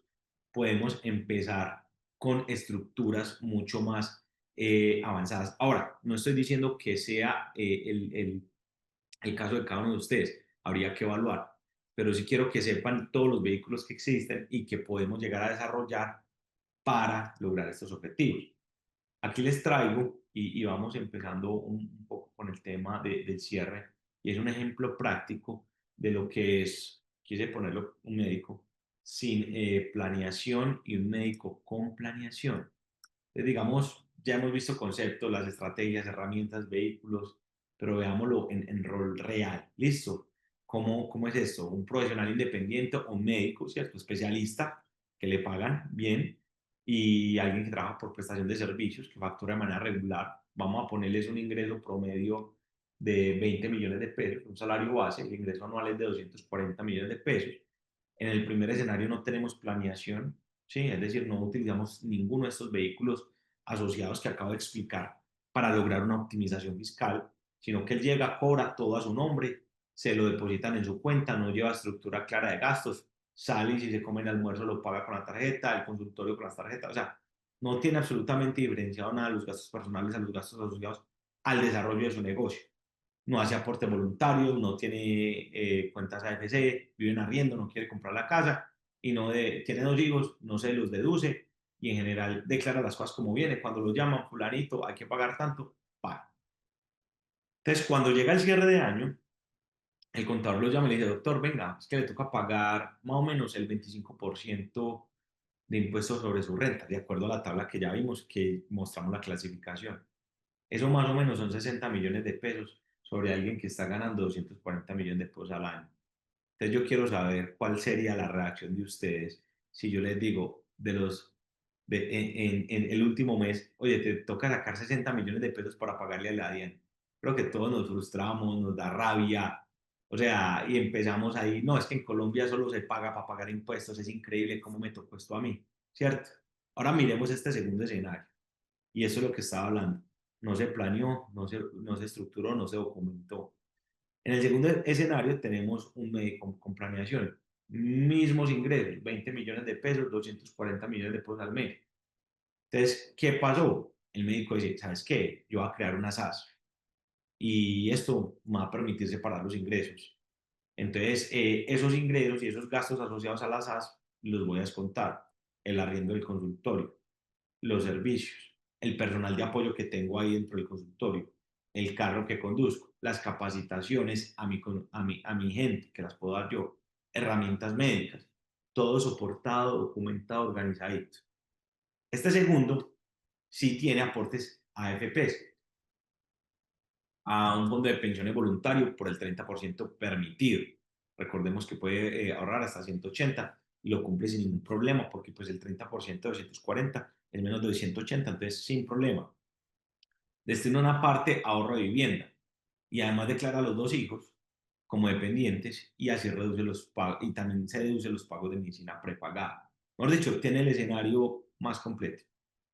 podemos empezar con estructuras mucho más avanzadas. Ahora, no estoy diciendo que sea el caso de cada uno de ustedes, habría que evaluar, pero sí quiero que sepan todos los vehículos que existen y que podemos llegar a desarrollar para lograr estos objetivos. Aquí les traigo, y vamos empezando un poco con el tema del cierre, y es un ejemplo práctico de lo que es, quise ponerlo un médico, sin planeación y un médico con planeación. Entonces, digamos, ya hemos visto conceptos, las estrategias, herramientas, vehículos, pero veámoslo en rol real. ¿Listo? ¿Cómo es esto? Un profesional independiente o un médico, ¿cierto? Especialista que le pagan bien y alguien que trabaja por prestación de servicios, que factura de manera regular. Vamos a ponerles un ingreso promedio de 20 millones de pesos, un salario base, el ingreso anual es de 240 millones de pesos. En el primer escenario no tenemos planeación, ¿sí? Es decir, no utilizamos ninguno de estos vehículos asociados que acabo de explicar para lograr una optimización fiscal, sino que él llega, cobra todo a su nombre, se lo depositan en su cuenta, no lleva estructura clara de gastos, sale y si se come el almuerzo lo paga con la tarjeta, el consultorio con las tarjetas, o sea, no tiene absolutamente diferenciado nada de los gastos personales a los gastos asociados al desarrollo de su negocio. No hace aporte voluntario, no tiene cuentas AFC, vive en arriendo, no quiere comprar la casa y tiene dos hijos, no se los deduce y en general declara las cosas como viene. Cuando lo llaman, fulanito, hay que pagar tanto, paga. Entonces, cuando llega el cierre de año, el contador lo llama y le dice, doctor, venga, es que le toca pagar más o menos el 25% de impuestos sobre su renta, de acuerdo a la tabla que ya vimos, que mostramos la clasificación. Eso más o menos son 60 millones de pesos sobre alguien que está ganando 240 millones de pesos al año. Entonces yo quiero saber cuál sería la reacción de ustedes si yo les digo en el último mes, oye, te toca sacar 60 millones de pesos para pagarle a la DIAN. Creo que todos nos frustramos, nos da rabia, o sea, y empezamos ahí, no, es que en Colombia solo se paga para pagar impuestos, es increíble cómo me tocó esto a mí, ¿cierto? Ahora miremos este segundo escenario, y eso es lo que estaba hablando. No se planeó, no se estructuró, no se documentó. En el segundo escenario tenemos un médico con planeación, mismos ingresos, 20 millones de pesos, 240 millones de pesos al mes. Entonces, ¿qué pasó? El médico dice, ¿sabes qué? Yo voy a crear una SAS y esto me va a permitir separar los ingresos. Entonces, esos ingresos y esos gastos asociados a la SAS los voy a descontar. El arriendo del consultorio, los servicios, el personal de apoyo que tengo ahí dentro del consultorio, el carro que conduzco, las capacitaciones a mi gente, que las puedo dar yo, herramientas médicas, todo soportado, documentado, organizadito. Este segundo sí tiene aportes a AFPs, a un fondo de pensiones voluntario por el 30% permitido. Recordemos que puede ahorrar hasta 180 y lo cumple sin ningún problema porque pues el 30% de 240 es menos de 180, entonces sin problema. Destina una parte a ahorro de vivienda y además declara a los dos hijos como dependientes y así reduce los pagos y también se deduce los pagos de medicina prepagada. Mejor dicho, tiene el escenario más completo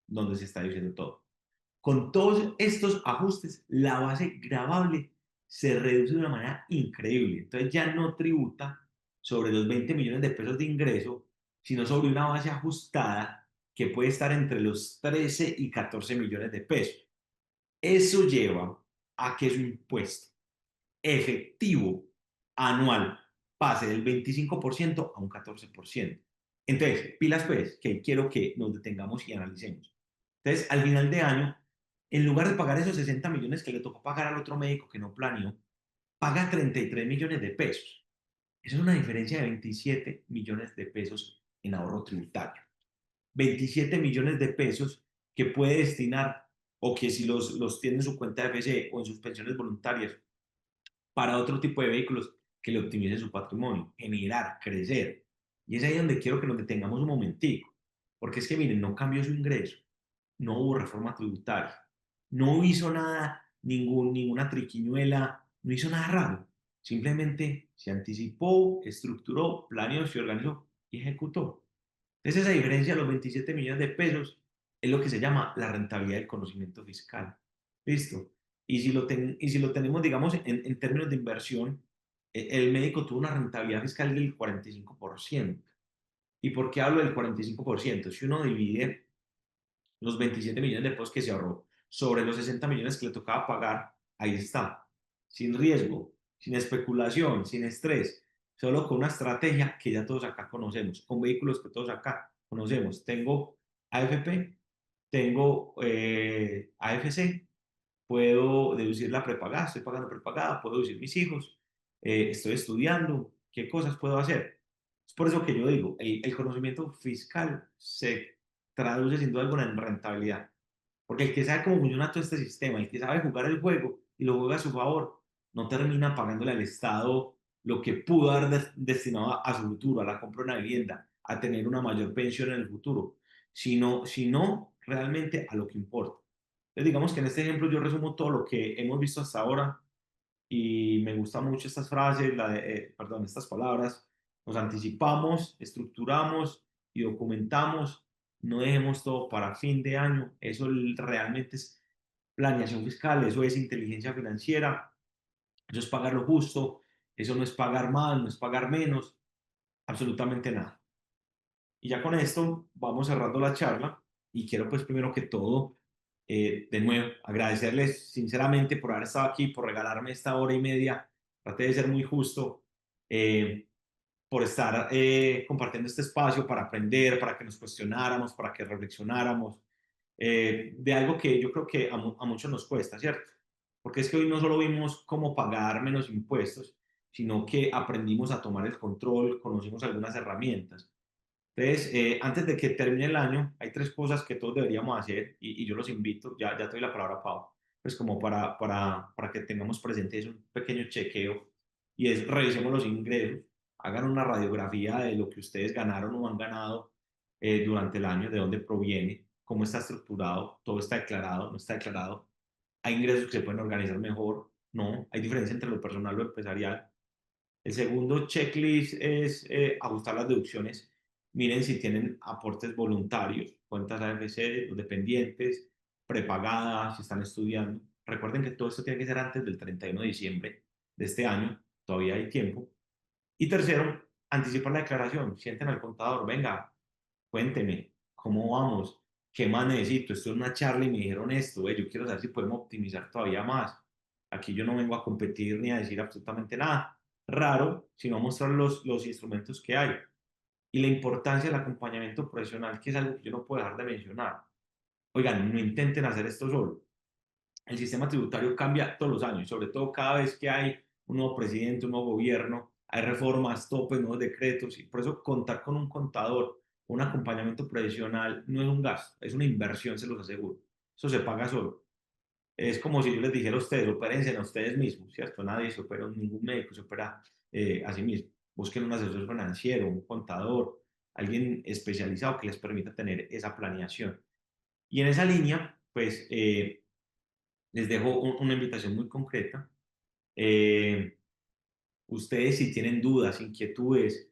donde se está diciendo todo. Con todos estos ajustes, la base gravable se reduce de una manera increíble. Entonces ya no tributa sobre los 20 millones de pesos de ingreso, sino sobre una base ajustada que puede estar entre los 13 y 14 millones de pesos. Eso lleva a que su impuesto efectivo anual pase del 25% a un 14%. Entonces, pilas pues, que quiero que nos detengamos y analicemos. Entonces, al final de año, en lugar de pagar esos 60 millones que le tocó pagar al otro médico que no planeó, paga 33 millones de pesos. Eso es una diferencia de 27 millones de pesos en ahorro tributario. 27 millones de pesos que puede destinar o que si los tiene en su cuenta de FC o en sus pensiones voluntarias para otro tipo de vehículos que le optimice su patrimonio, generar, crecer. Y es ahí donde quiero que nos detengamos un momentico, porque es que miren, no cambió su ingreso, no hubo reforma tributaria, no hizo nada, ninguna triquiñuela, no hizo nada raro, simplemente se anticipó, estructuró, planeó, se organizó y ejecutó. Entonces esa diferencia de los 27 millones de pesos es lo que se llama la rentabilidad del conocimiento fiscal. ¿Listo? Y si lo tenemos, digamos, en términos de inversión, el médico tuvo una rentabilidad fiscal del 45%. ¿Y por qué hablo del 45%? Si uno divide los 27 millones de pesos que se ahorró sobre los 60 millones que le tocaba pagar, ahí está, sin riesgo, sin especulación, sin estrés, solo con una estrategia que ya todos acá conocemos, con vehículos que todos acá conocemos. Tengo AFP, tengo AFC, puedo deducir la prepagada, estoy pagando prepagada, puedo deducir mis hijos, estoy estudiando, ¿qué cosas puedo hacer? Es por eso que yo digo, el conocimiento fiscal se traduce sin duda alguna en rentabilidad, porque el que sabe cómo funciona todo este sistema, el que sabe jugar el juego y lo juega a su favor, no termina pagándole al Estado lo que pudo haber destinado a su futuro, a la compra de una vivienda, a tener una mayor pensión en el futuro, sino realmente a lo que importa. Entonces, digamos que en este ejemplo yo resumo todo lo que hemos visto hasta ahora y me gustan mucho estas frases, perdón, estas palabras. Nos anticipamos, estructuramos y documentamos. No dejemos todo para fin de año. Eso realmente es planeación fiscal, eso es inteligencia financiera, eso es pagar lo justo, eso no es pagar más, no es pagar menos, absolutamente nada. Y ya con esto vamos cerrando la charla y quiero pues primero que todo, de nuevo, agradecerles sinceramente por haber estado aquí, por regalarme esta hora y media. Traté de ser muy justo, por estar compartiendo este espacio para aprender, para que nos cuestionáramos, para que reflexionáramos, de algo que yo creo que a muchos nos cuesta, ¿cierto? Porque es que hoy no solo vimos cómo pagar menos impuestos, sino que aprendimos a tomar el control, conocimos algunas herramientas. Entonces, antes de que termine el año, hay tres cosas que todos deberíamos hacer y yo los invito, ya te doy la palabra, Pau, pues como para que tengamos presente es un pequeño chequeo y es revisemos los ingresos, hagan una radiografía de lo que ustedes ganaron o han ganado durante el año, de dónde proviene, cómo está estructurado, todo está declarado, no está declarado, hay ingresos que se pueden organizar mejor, no, hay diferencia entre lo personal y lo empresarial. El segundo checklist es ajustar las deducciones. Miren si tienen aportes voluntarios, cuentas AFC, los dependientes, prepagadas, si están estudiando. Recuerden que todo esto tiene que ser antes del 31 de diciembre de este año, todavía hay tiempo. Y tercero, anticipar la declaración. Sienten al contador, venga, cuénteme, ¿cómo vamos? ¿Qué más necesito? Esto es una charla y me dijeron esto, yo quiero saber si podemos optimizar todavía más. Aquí yo no vengo a competir ni a decir absolutamente nada raro, sino a mostrar los instrumentos que hay. Y la importancia del acompañamiento profesional, que es algo que yo no puedo dejar de mencionar. Oigan, no intenten hacer esto solo. El sistema tributario cambia todos los años, sobre todo cada vez que hay un nuevo presidente, un nuevo gobierno, hay reformas, topes, nuevos decretos, y por eso contar con un contador, un acompañamiento profesional, no es un gasto, es una inversión, se los aseguro. Eso se paga solo. Es como si yo les dijera a ustedes, opérense a ustedes mismos, ¿cierto? Nadie se opera, ningún médico se opera a sí mismo. Busquen un asesor financiero, un contador, alguien especializado que les permita tener esa planeación. Y en esa línea, pues les dejo una invitación muy concreta. Eh, Ustedes si tienen dudas, inquietudes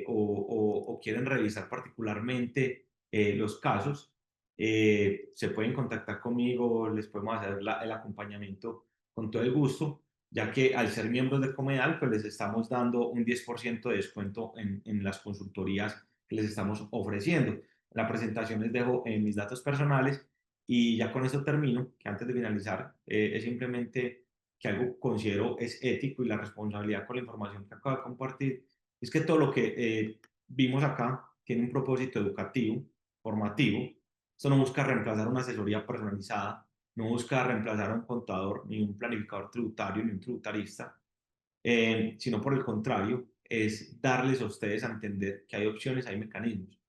o quieren revisar particularmente los casos, se pueden contactar conmigo, les podemos hacer el acompañamiento con todo el gusto, ya que al ser miembros de Comedal, pues les estamos dando un 10% de descuento en las consultorías que les estamos ofreciendo. En la presentación les dejo mis datos personales y ya con esto termino, que antes de finalizar es simplemente que algo considero es ético y la responsabilidad con la información que acabo de compartir, es que todo lo que vimos acá, tiene un propósito educativo, formativo. Esto no busca reemplazar una asesoría personalizada, no busca reemplazar a un contador, ni un planificador tributario, ni un tributarista, sino por el contrario, es darles a ustedes a entender que hay opciones, hay mecanismos.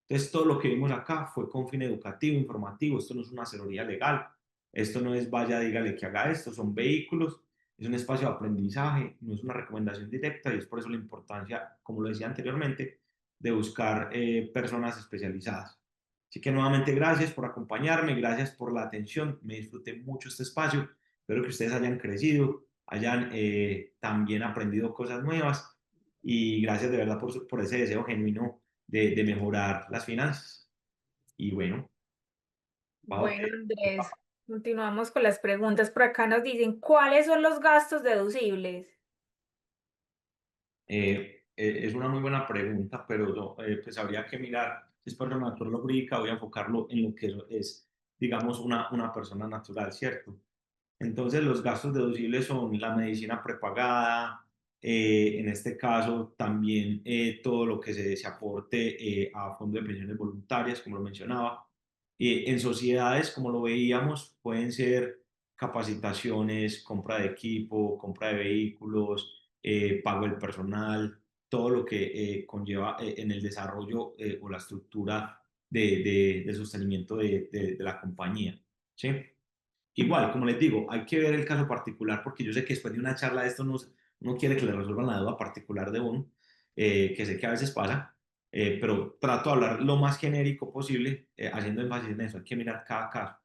Entonces, todo lo que vimos acá fue con fin educativo, informativo. Esto no es una asesoría legal, esto no es vaya, dígale que haga esto, son vehículos, es un espacio de aprendizaje, no es una recomendación directa y es por eso la importancia, como lo decía anteriormente, de buscar personas especializadas. Así que nuevamente gracias por acompañarme, gracias por la atención, me disfruté mucho este espacio, espero que ustedes hayan crecido, hayan también aprendido cosas nuevas y gracias de verdad por ese deseo genuino de mejorar las finanzas. Y bueno, Pau, Bueno, Andrés, continuamos con las preguntas. Por acá nos dicen, ¿cuáles son los gastos deducibles? es una muy buena pregunta, pero pues habría que mirar si es persona natural o jurídica, voy a enfocarlo en lo que es, digamos, una persona natural, ¿cierto? Entonces, los gastos deducibles son la medicina prepagada, en este caso también todo lo que se aporte a fondo de pensiones voluntarias, como lo mencionaba. En sociedades, como lo veíamos, pueden ser capacitaciones, compra de equipo, compra de vehículos, pago del personal, todo lo que conlleva en el desarrollo o la estructura de sostenimiento de la compañía. ¿Sí? Igual, como les digo, hay que ver el caso particular porque yo sé que después de una charla de esto uno quiere que le resuelvan la duda particular de uno, que sé que a veces pasa, pero trato de hablar lo más genérico posible, haciendo énfasis en eso. Hay que mirar cada caso.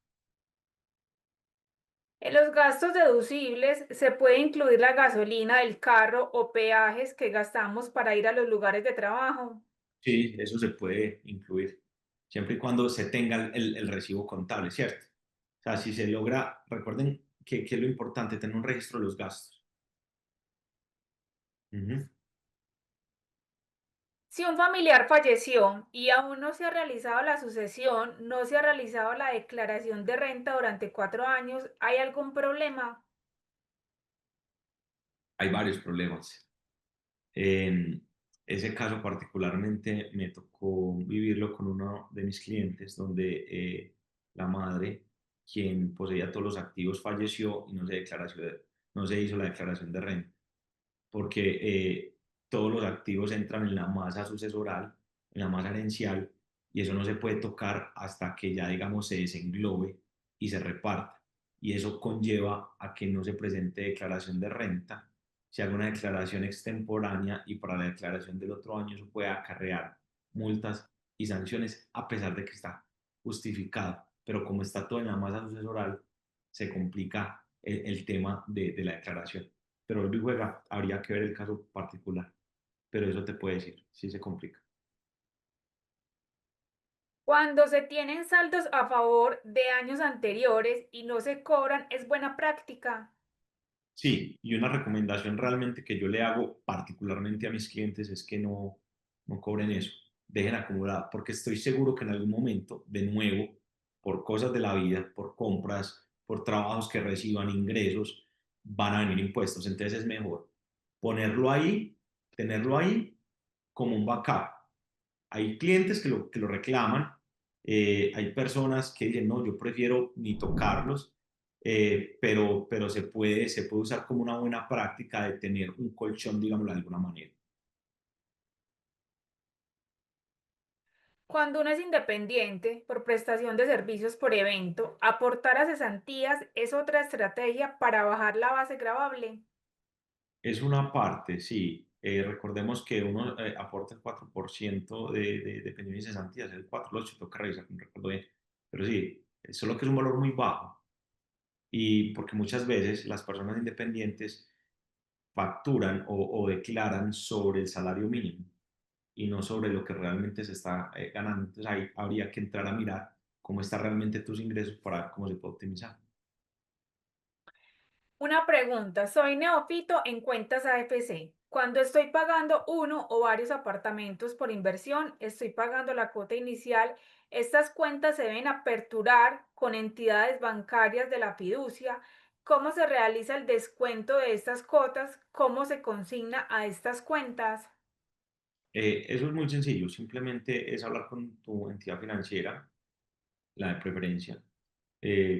En los gastos deducibles se puede incluir la gasolina del carro o peajes que gastamos para ir a los lugares de trabajo. Sí, eso se puede incluir, siempre y cuando se tenga el recibo contable, ¿cierto? O sea, si se logra, recuerden que es lo importante, tener un registro de los gastos. Ujú. Si un familiar falleció y aún no se ha realizado la sucesión, no se ha realizado la declaración de renta durante 4 años, ¿hay algún problema? Hay varios problemas. En ese caso particularmente me tocó vivirlo con uno de mis clientes donde la madre, quien poseía todos los activos, falleció y no se hizo la declaración de renta porque todos los activos entran en la masa sucesoral, en la masa herencial, y eso no se puede tocar hasta que ya, digamos, se desenglobe y se reparta. Y eso conlleva a que no se presente declaración de renta, se haga una declaración extemporánea y para la declaración del otro año eso puede acarrear multas y sanciones a pesar de que está justificado. Pero como está todo en la masa sucesoral, se complica el tema de la declaración. Pero el juega, habría que ver el caso particular. Pero eso te puede decir, sí se complica. Cuando se tienen saldos a favor de años anteriores y no se cobran, ¿es buena práctica? Sí, y una recomendación realmente que yo le hago particularmente a mis clientes es que no cobren eso, dejen acumular, porque estoy seguro que en algún momento, de nuevo, por cosas de la vida, por compras, por trabajos que reciban ingresos, van a venir impuestos. Entonces es mejor ponerlo ahí, tenerlo ahí como un backup. Hay clientes que lo reclaman, hay personas que dicen, no, yo prefiero ni tocarlos, pero se puede usar como una buena práctica de tener un colchón, digámoslo de alguna manera. Cuando uno es independiente por prestación de servicios por evento, aportar a cesantías es otra estrategia para bajar la base gravable. Es una parte, sí. Recordemos que uno aporta el 4% de pensiones y cesantías, el 4, el 8, toca revisar, no recuerdo bien. Pero sí, solo que es un valor muy bajo. Y porque muchas veces las personas independientes facturan o declaran sobre el salario mínimo y no sobre lo que realmente se está ganando. Entonces ahí habría que entrar a mirar cómo están realmente tus ingresos para ver cómo se puede optimizar. Una pregunta, soy neófito en cuentas AFC. Cuando estoy pagando uno o varios apartamentos por inversión, estoy pagando la cuota inicial. Estas cuentas se deben aperturar con entidades bancarias de la fiducia. ¿Cómo se realiza el descuento de estas cuotas? ¿Cómo se consigna a estas cuentas? Eso es muy sencillo, simplemente es hablar con tu entidad financiera, la de preferencia,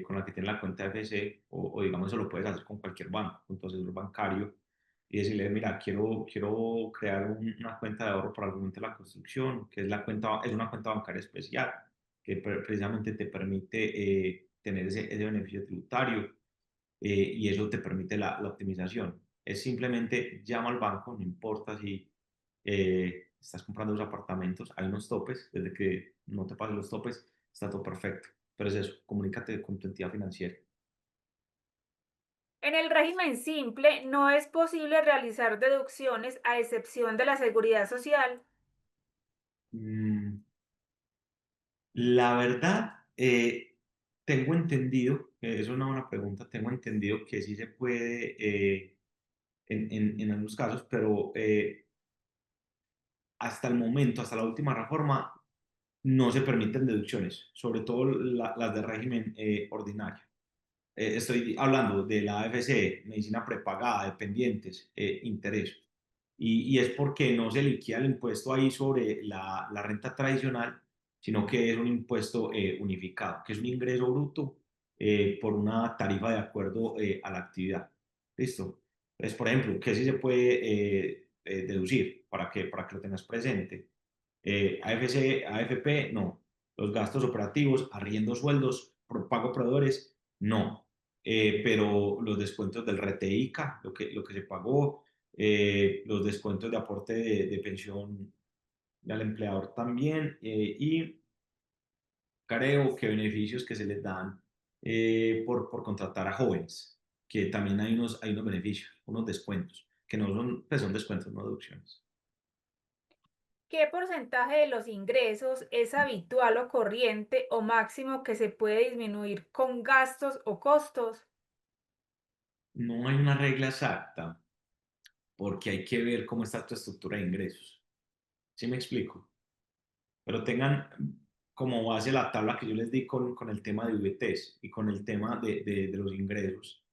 con la que tiene la cuenta FC, o digamos, eso lo puedes hacer con cualquier banco, con tu asesor bancario, y decirle, mira, quiero crear una cuenta de ahorro para el momento de la construcción, que es, es una cuenta bancaria especial, que precisamente te permite tener ese beneficio tributario, y eso te permite la optimización. Es simplemente llama al banco, no importa si estás comprando los apartamentos, hay unos topes, desde que no te pasen los topes, está todo perfecto. Pero es eso, comunícate con tu entidad financiera. En el régimen simple no es posible realizar deducciones a excepción de la seguridad social. Mm, la verdad, tengo entendido, es una buena pregunta, tengo entendido que sí se puede en algunos casos, pero hasta el momento, hasta la última reforma, no se permiten deducciones, sobre todo las de régimen ordinario. Estoy hablando de la AFC, medicina prepagada, dependientes, interés. Y es porque no se liquida el impuesto ahí sobre la renta tradicional, sino que es un impuesto unificado, que es un ingreso bruto por una tarifa de acuerdo a la actividad. ¿Listo? Entonces, por ejemplo, ¿qué sí se puede deducir para que lo tengas presente? AFC, AFP, no. Los gastos operativos, arriendo sueldos, pago a proveedores, no. Pero los descuentos del RTICA, lo que se pagó, los descuentos de aporte de pensión al empleador también, y creo que beneficios que se les dan por contratar a jóvenes, que también hay unos beneficios, unos descuentos, que no son, pues son descuentos, no deducciones. ¿Qué porcentaje de los ingresos es habitual o corriente o máximo que se puede disminuir con gastos o costos? No hay una regla exacta, porque hay que ver cómo está tu estructura de ingresos. ¿Sí me explico? Pero tengan como base la tabla que yo les di con el tema de VTs y con el tema de los ingresos,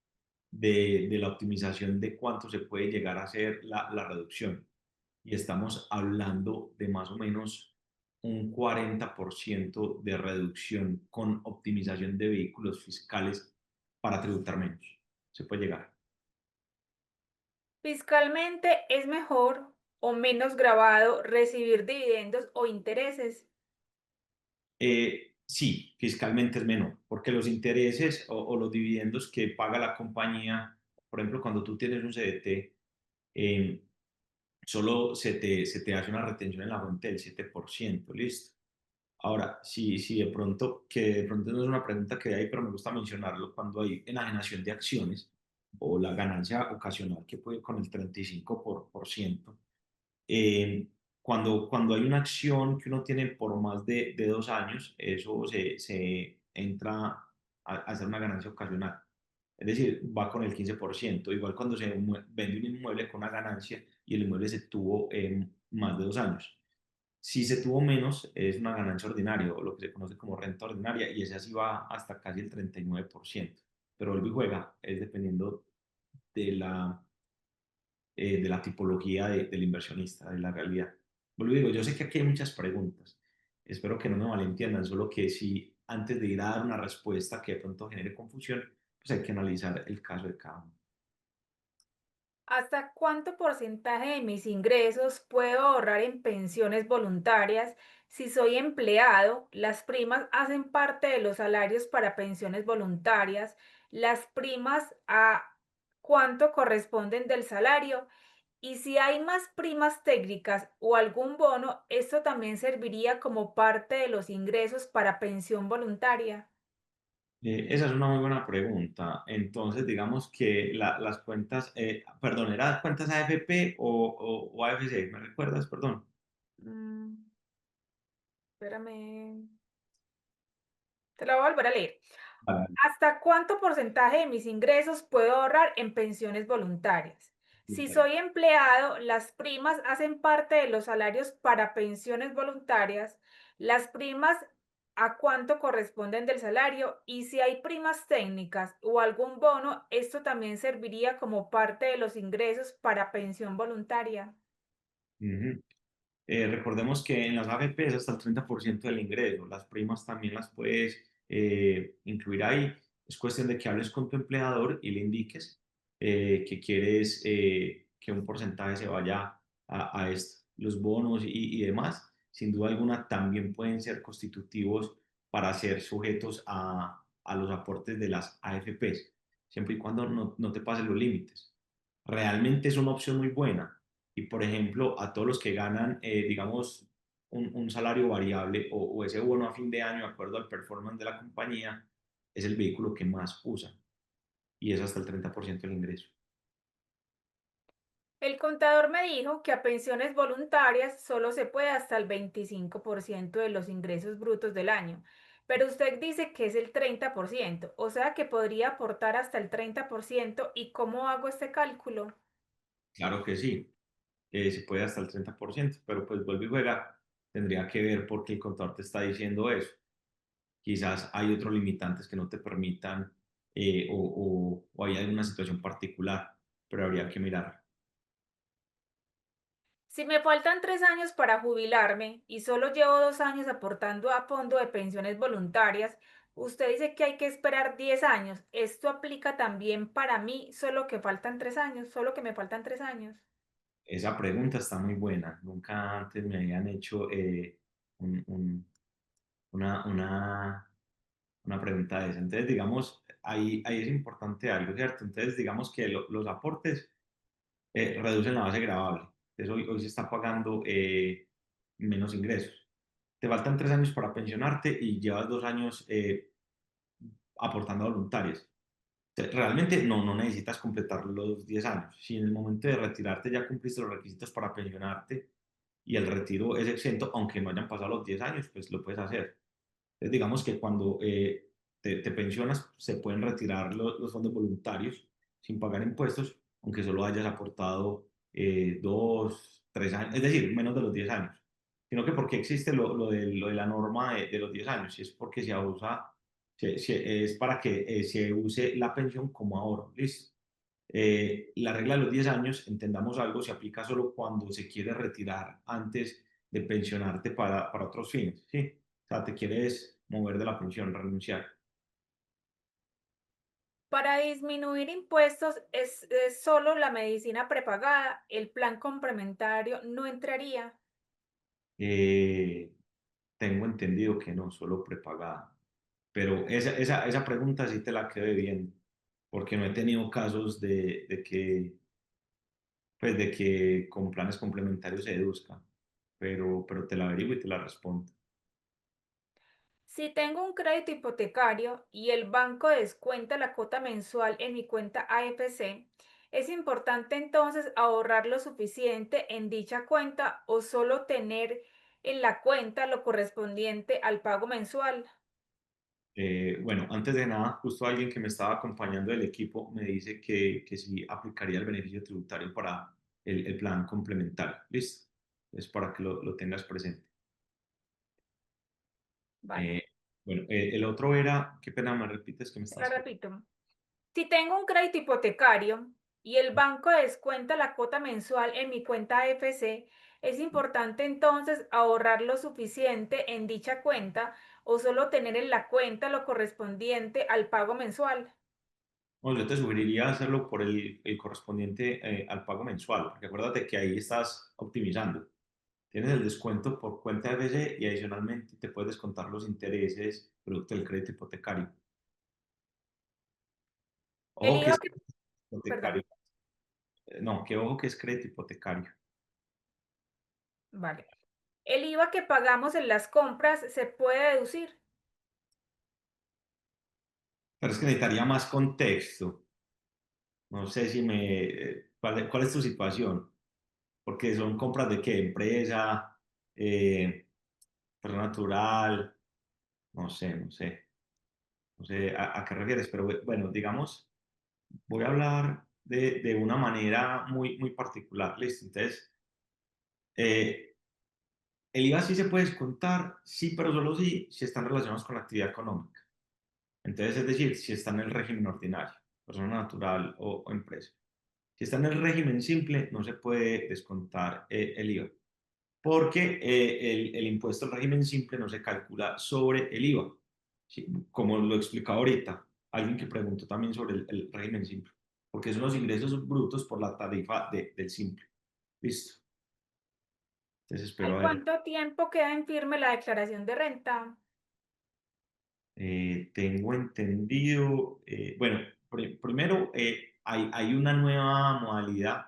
de la optimización de cuánto se puede llegar a hacer la reducción. Y estamos hablando de más o menos un 40% de reducción con optimización de vehículos fiscales para tributar menos. Se puede llegar. Fiscalmente es mejor o menos grabado recibir dividendos o intereses. Sí, fiscalmente es menor, porque los intereses o los dividendos que paga la compañía, por ejemplo, cuando tú tienes un CDT, eh, solo se te hace una retención en la fuente del 7%, listo. Ahora, si de pronto, que de pronto no es una pregunta que hay, pero me gusta mencionarlo, cuando hay enajenación de acciones o la ganancia ocasional que puede ir con el 35%, eh, cuando hay una acción que uno tiene por más de 2 años, eso se entra a hacer una ganancia ocasional. Es decir, va con el 15%. Igual cuando se vende un inmueble con una ganancia y el inmueble se tuvo más de 2 años. Si se tuvo menos, es una ganancia ordinaria o lo que se conoce como renta ordinaria y esa sí va hasta casi el 39%. Pero vuelve y juega, es dependiendo de de la tipología del inversionista, de la realidad. Vuelvo y digo, yo sé que aquí hay muchas preguntas, espero que no me malentiendan, solo que si antes de ir a dar una respuesta que de pronto genere confusión, pues hay que analizar el caso de cada uno. ¿Hasta cuánto porcentaje de mis ingresos puedo ahorrar en pensiones voluntarias? Si soy empleado, las primas hacen parte de los salarios para pensiones voluntarias. Las primas a cuánto corresponden del salario. Y si hay más primas técnicas o algún bono, esto también serviría como parte de los ingresos para pensión voluntaria. Esa es una muy buena pregunta. Entonces, digamos que las cuentas, perdón, ¿eran cuentas AFP o AFC? ¿Me recuerdas? Perdón. Mm, espérame, te la voy a volver a leer. Vale, ¿Hasta cuánto porcentaje de mis ingresos puedo ahorrar en pensiones voluntarias? Si vale. soy empleado, las primas hacen parte de los salarios para pensiones voluntarias. Las primas a cuánto corresponden del salario y si hay primas técnicas o algún bono, esto también serviría como parte de los ingresos para pensión voluntaria. Ujú. Recordemos que en las AFP es hasta el 30% del ingreso, las primas también las puedes incluir ahí. Es cuestión de que hables con tu empleador y le indiques que quieres que un porcentaje se vaya a esto. Los bonos y demás, sin duda alguna, también pueden ser constitutivos para ser sujetos a los aportes de las AFPs, siempre y cuando no te pasen los límites. Realmente es una opción muy buena y, por ejemplo, a todos los que ganan, digamos, un salario variable o ese bono a fin de año, de acuerdo al performance de la compañía, es el vehículo que más usa y es hasta el 30% del ingreso. El contador me dijo que a pensiones voluntarias solo se puede hasta el 25% de los ingresos brutos del año, pero usted dice que es el 30%, o sea que podría aportar hasta el 30%. ¿Y cómo hago este cálculo? Claro que sí, se puede hasta el 30%, pero pues vuelve y juega, tendría que ver por qué el contador te está diciendo eso. Quizás hay otros limitantes que no te permitan o hay alguna situación particular, pero habría que mirar. Si me faltan 3 años para jubilarme y solo llevo 2 años aportando a fondo de pensiones voluntarias, usted dice que hay que esperar 10 años. ¿Esto aplica también para mí, solo que faltan 3 años, solo que me faltan 3 años? Esa pregunta está muy buena. Nunca antes me habían hecho un- un- una, una pregunta de esa. Entonces, digamos, ahí es importante algo, ¿cierto? Entonces, digamos que los aportes reducen la base gravable. Entonces, hoy se está pagando menos ingresos. Te faltan 3 años para pensionarte y llevas 2 años aportando a voluntarias. Realmente no necesitas completar los 10 años. Si en el momento de retirarte ya cumpliste los requisitos para pensionarte y el retiro es exento, aunque no hayan pasado los 10 años, pues lo puedes hacer. Entonces, digamos que cuando te pensionas, se pueden retirar los fondos voluntarios sin pagar impuestos, aunque solo hayas aportado 2, 3 años, es decir, menos de los 10 años. Sino que porque existe lo de la norma de los 10 años, y es porque se usa, es para que se use la pensión como ahorro. ¿Listo? La regla de los 10 años, entendamos algo, se aplica solo cuando se quiere retirar antes de pensionarte para otros fines, ¿sí? O sea, te quieres mover de la pensión, renunciar. Para disminuir impuestos es solo la medicina prepagada, el plan complementario no entraría. Eh, Tengo entendido que no, solo prepagada. Pero esa pregunta sí te la quedé bien, porque no he tenido casos de que con planes complementarios se deduzca, pero te la averiguo y te la respondo. Si tengo un crédito hipotecario y el banco descuenta la cuota mensual en mi cuenta AFC, ¿es importante entonces ahorrar lo suficiente en dicha cuenta o solo tener en la cuenta lo correspondiente al pago mensual? Bueno, antes de nada, justo alguien que me estaba acompañando del equipo me dice que sí aplicaría el beneficio tributario para el plan complementario. ¿Listo? Es para que lo tengas presente. Vale, Eh, bueno, el otro era, qué pena, me repites que me te la estás... repito. Si tengo un crédito hipotecario y el banco descuenta la cuota mensual en mi cuenta AFC, ¿es importante entonces ahorrar lo suficiente en dicha cuenta o solo tener en la cuenta lo correspondiente al pago mensual? No, yo te sugeriría hacerlo por el correspondiente al pago mensual, porque acuérdate que ahí estás optimizando. Tienes el descuento por cuenta de BC y adicionalmente te puedes descontar los intereses producto del crédito hipotecario. El Ojo que IVA es que, hipotecario. perdón, No, que ojo que es crédito hipotecario. vale. El IVA que pagamos en las compras se puede deducir. Pero es que necesitaría más contexto. No sé si ¿cuál es tu situación? Porque son compras de qué, empresa, persona natural, no sé a qué refieres, pero bueno, digamos, voy a hablar de una manera muy, muy particular, ¿listo? Entonces, eh, el IVA sí se puede descontar, sí, pero solo si están relacionados con la actividad económica. Entonces, es decir, si está en el régimen ordinario, persona natural o empresa. Si está en el régimen simple, no se puede descontar el IVA. porque el impuesto al régimen simple no se calcula sobre el IVA, ¿sí? Como lo explicaba ahorita, alguien que preguntó también sobre el régimen simple, porque son los ingresos brutos por la tarifa del simple. Listo. Entonces espero ¿Al a ver. cuánto tiempo queda en firme la declaración de renta? Tengo entendido, bueno, primero hay una nueva modalidad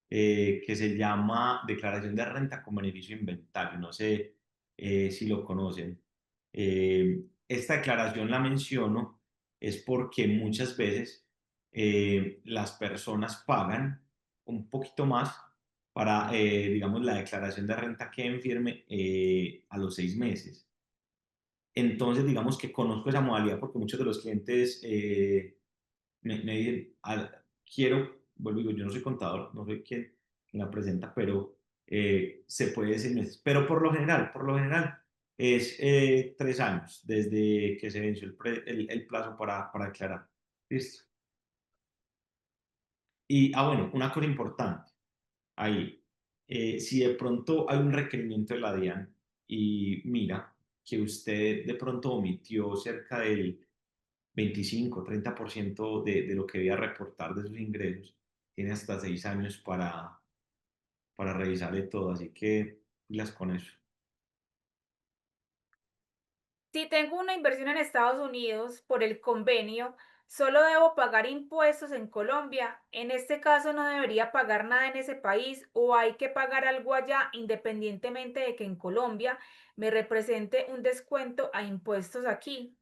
que se llama declaración de renta con beneficio de inventario. No sé si lo conocen. Esta declaración la menciono es porque muchas veces las personas pagan un poquito más para, digamos, la declaración de renta que en firme a los 6 meses. Entonces, digamos que conozco esa modalidad porque muchos de los clientes me dicen, quiero, vuelvo y digo, yo no soy contador, no soy quien la presenta, pero se puede decir meses. Pero por lo general es 3 años desde que se venció el plazo para declarar. ¿Listo? Y, bueno, una cosa importante ahí, si de pronto hay un requerimiento de la DIAN y mira que usted de pronto omitió cerca del 25-30% de lo que debía reportar de sus ingresos, tiene hasta 6 años para revisarle todo, así que pilas con eso. Si tengo una inversión en Estados Unidos por el convenio, solo debo pagar impuestos en Colombia. En este caso no debería pagar nada en ese país o hay que pagar algo allá independientemente de que en Colombia me represente un descuento a impuestos aquí.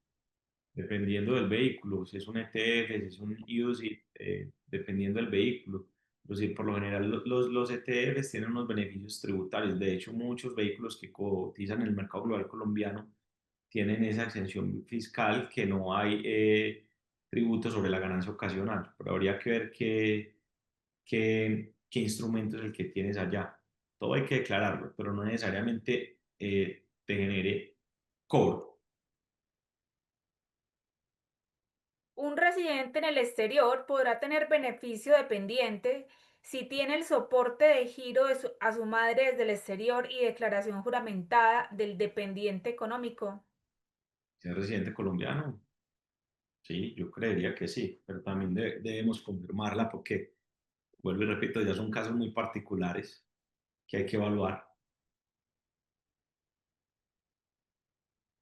Dependiendo del vehículo, si es un ETF, si es un UCITS, dependiendo del vehículo. Entonces, por lo general, los ETFs tienen unos beneficios tributarios. De hecho, muchos vehículos que cotizan en el mercado global colombiano tienen esa exención fiscal que no hay tributo sobre la ganancia ocasional. Pero habría que ver qué instrumento es el que tienes allá. Todo hay que declararlo, pero no necesariamente te genere cobro. Un residente en el exterior podrá tener beneficio dependiente si tiene el soporte de giro a su madre desde el exterior y declaración juramentada del dependiente económico. Si es residente colombiano, sí, yo creería que sí, pero también debemos confirmarla porque, vuelvo y repito, ya son casos muy particulares que hay que evaluar.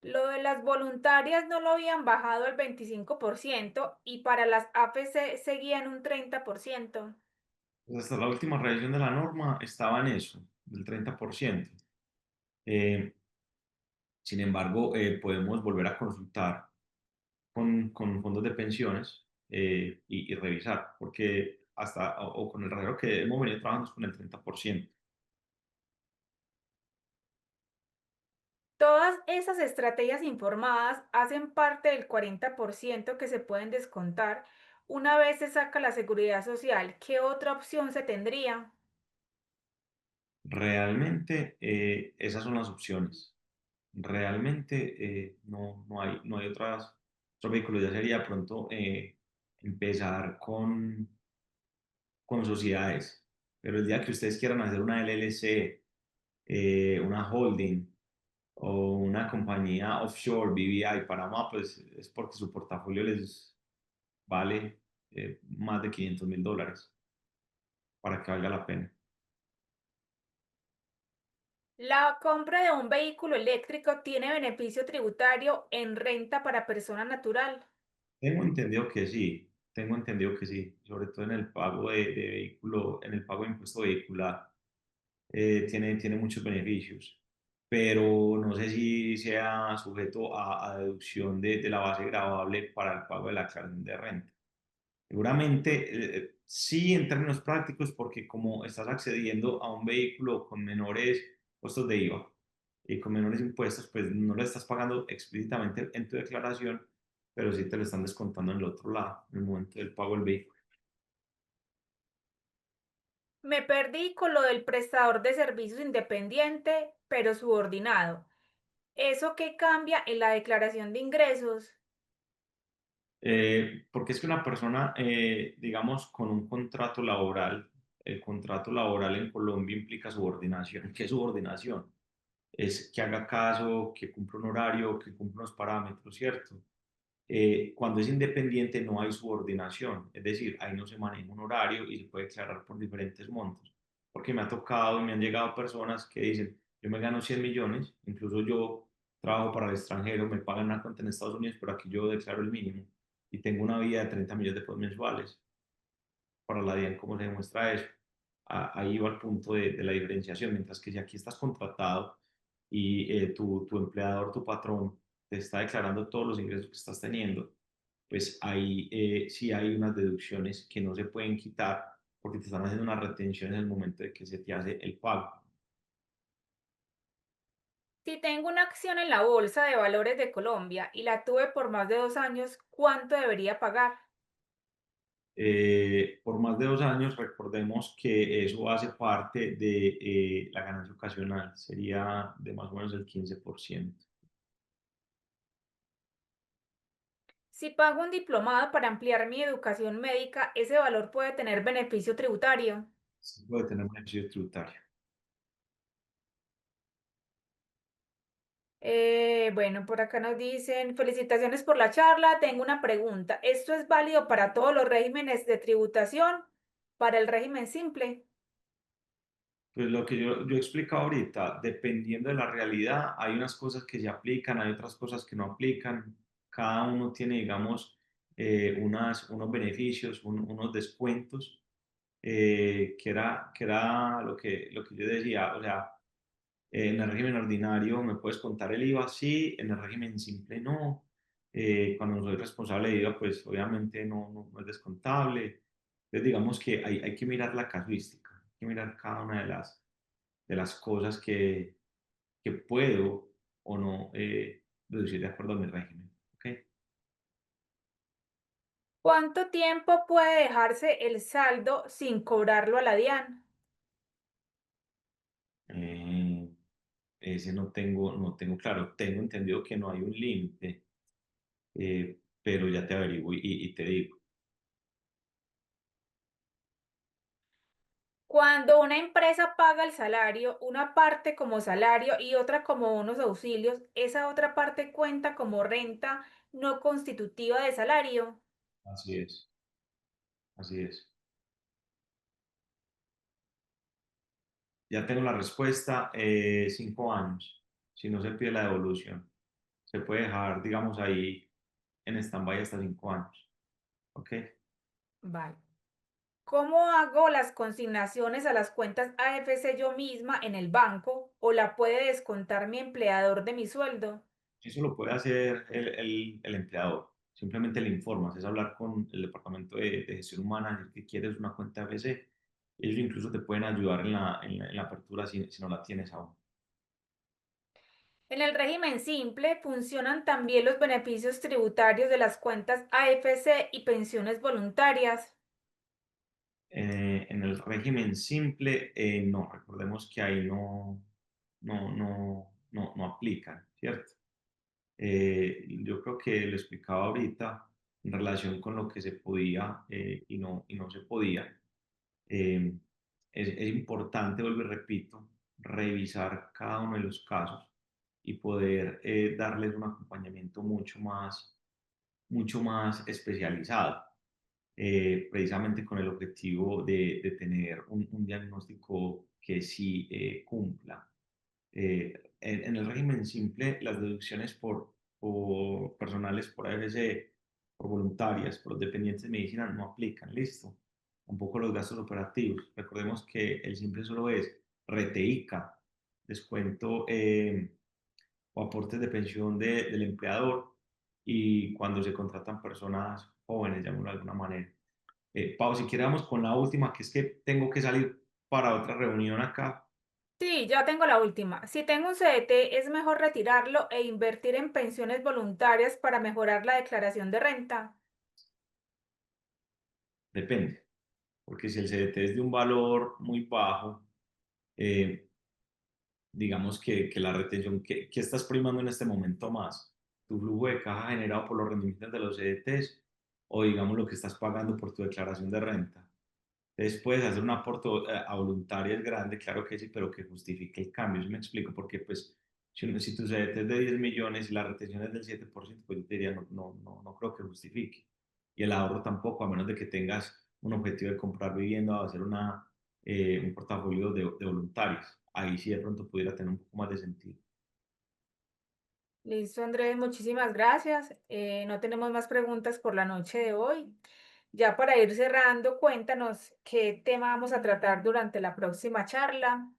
Lo de las voluntarias no lo habían bajado al 25% y para las AFC seguían un 30%. Pues hasta la última revisión de la norma estaba en eso, del 30%. Eh, Sin embargo, podemos volver a consultar con fondos de pensiones y revisar, porque hasta, o con el rango que hemos venido trabajando es con el 30%. Todas esas estrategias informadas hacen parte del 40% que se pueden descontar una vez se saca la seguridad social. ¿Qué otra opción se tendría? Realmente esas son las opciones. Realmente no hay otros vehículos. Ya sería pronto empezar con sociedades. Pero el día que ustedes quieran hacer una LLC, una holding o una compañía offshore, BVI, Panamá, pues es porque su portafolio les vale más de $500.000 para que valga la pena. La compra de un vehículo eléctrico tiene beneficio tributario en renta para persona natural. Tengo entendido que sí, sobre todo en el pago de vehículo, en el pago de impuesto vehicular, tiene muchos beneficios, pero no sé si sea sujeto a deducción de la base gravable para el pago de la declaración de renta. Seguramente sí en términos prácticos, porque como estás accediendo a un vehículo con menores costos de IVA y con menores impuestos, pues no lo estás pagando explícitamente en tu declaración, pero sí te lo están descontando en el otro lado, en el momento del pago del vehículo. Me perdí con lo del prestador de servicios independiente, pero subordinado. ¿Eso qué cambia en la declaración de ingresos? Porque es que una persona, digamos, con un contrato laboral el contrato laboral en Colombia implica subordinación. ¿Qué es subordinación? Es que haga caso, que cumpla un horario, que cumpla unos parámetros, ¿cierto? Cuando es independiente no hay subordinación, es decir, ahí no se maneja un horario y se puede declarar por diferentes montos. Porque me ha tocado y me han llegado personas que dicen, yo me gano 100 millones, incluso yo trabajo para el extranjero, me pagan una cuenta en Estados Unidos, pero aquí yo declaro el mínimo y tengo una vida de 30 millones de pesos mensuales. Para la DIAN, ¿cómo se demuestra eso? Ahí va el punto de la diferenciación, mientras que si aquí estás contratado y tu empleador, tu patrón, te está declarando todos los ingresos que estás teniendo, pues ahí sí hay unas deducciones que no se pueden quitar porque te están haciendo una retención en el momento de que se te hace el pago. Si tengo una acción en la Bolsa de Valores de Colombia y la tuve por más de 2 años, ¿cuánto debería pagar? Por más de 2 años, recordemos que eso hace parte de la ganancia ocasional, sería de más o menos el 15%. Si pago un diplomado para ampliar mi educación médica, ¿ese valor puede tener beneficio tributario? Sí puede tener beneficio tributario. Bueno, por acá nos dicen, felicitaciones por la charla. Tengo una pregunta. ¿Esto es válido para todos los regímenes de tributación? ¿Para el régimen simple? Pues lo que yo he explicado ahorita, dependiendo de la realidad, hay unas cosas que se aplican, hay otras cosas que no aplican. Cada uno tiene, digamos, unos beneficios, unos descuentos, que era lo que yo decía. O sea, en el régimen ordinario me puedes contar el IVA, sí, en el régimen simple no. Cuando no soy responsable de IVA, pues obviamente no es descontable. Entonces digamos que hay que mirar la casuística, hay que mirar cada una de las cosas que puedo o no deducir de acuerdo a mi régimen. ¿Ok? ¿Cuánto tiempo puede dejarse el saldo sin cobrarlo a la DIAN? Eh, ese no tengo claro. Tengo entendido que no hay un límite, pero ya te averiguo y te digo. Cuando una empresa paga el salario, una parte como salario y otra como unos auxilios, esa otra parte cuenta como renta no constitutiva de salario. Así es, así es. Ya tengo la respuesta, 5 años, si no se pide la devolución. Se puede dejar, digamos, ahí en stand-by hasta 5 años. ¿Ok? Vale. ¿Cómo hago las consignaciones a las cuentas AFC yo misma en el banco o la puede descontar mi empleador de mi sueldo? Eso lo puede hacer el empleador. Simplemente le informas, es hablar con el departamento de gestión humana, decir que quieres una cuenta ABC. Ellos incluso te pueden ayudar en la apertura si no la tienes aún. En el régimen simple funcionan también los beneficios tributarios de las cuentas AFC y pensiones voluntarias. En el régimen simple, no, recordemos que ahí no aplican, ¿cierto? Yo creo que lo explicaba ahorita en relación con lo que se podía y no se podía. Eh, es importante, vuelvo y repito, revisar cada uno de los casos y poder darles un acompañamiento mucho más especializado, precisamente con el objetivo de tener un diagnóstico que sí cumpla. En el régimen simple, las deducciones por personales, por AFC, por voluntarias, por los dependientes de medicina no aplican, listo. Un poco los gastos operativos. Recordemos que el simple solo es RETEICA, descuento o aportes de pensión del empleador y cuando se contratan personas jóvenes, llamémoslo de alguna manera. Pau, si quedamos con la última, que es que tengo que salir para otra reunión acá. Sí, ya tengo la última. Si tengo un CDT, es mejor retirarlo e invertir en pensiones voluntarias para mejorar la declaración de renta. Depende, porque si el CDT es de un valor muy bajo, eh, digamos que la retención, que estás primando en este momento más, tu flujo de caja generado por los rendimientos de los CDTs o digamos lo que estás pagando por tu declaración de renta. Entonces puedes hacer un aporte a voluntarias grande, claro que sí, pero que justifique el cambio. ¿Sí me explico? Porque pues si tu CDT es de 10 millones y la retención es del 7%, pues yo te diría, no creo que justifique. Y el ahorro tampoco, a menos de que tengas un objetivo de comprar vivienda o hacer un portafolio de voluntarios. Ahí sí de pronto pudiera tener un poco más de sentido. Listo, Andrés, muchísimas gracias. No tenemos más preguntas por la noche de hoy. Ya para ir cerrando, cuéntanos qué tema vamos a tratar durante la próxima charla.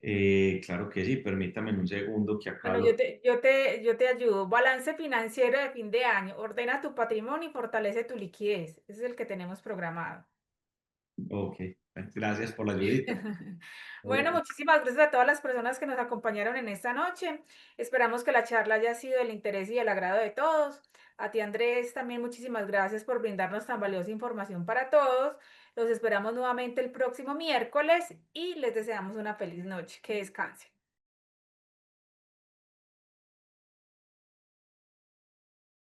Claro que sí, permítame en un segundo que acá Bueno, lo... yo te ayudo. Balance financiero de fin de año. Ordena tu patrimonio y fortalece tu liquidez. Ese es el que tenemos programado. Ok, gracias por la ayudita. Bueno, muchísimas gracias a todas las personas que nos acompañaron en esta noche. Esperamos que la charla haya sido del interés y del agrado de todos. A ti, Andrés, también muchísimas gracias por brindarnos tan valiosa información para todos. Los esperamos nuevamente el próximo miércoles y les deseamos una feliz noche. Que descansen.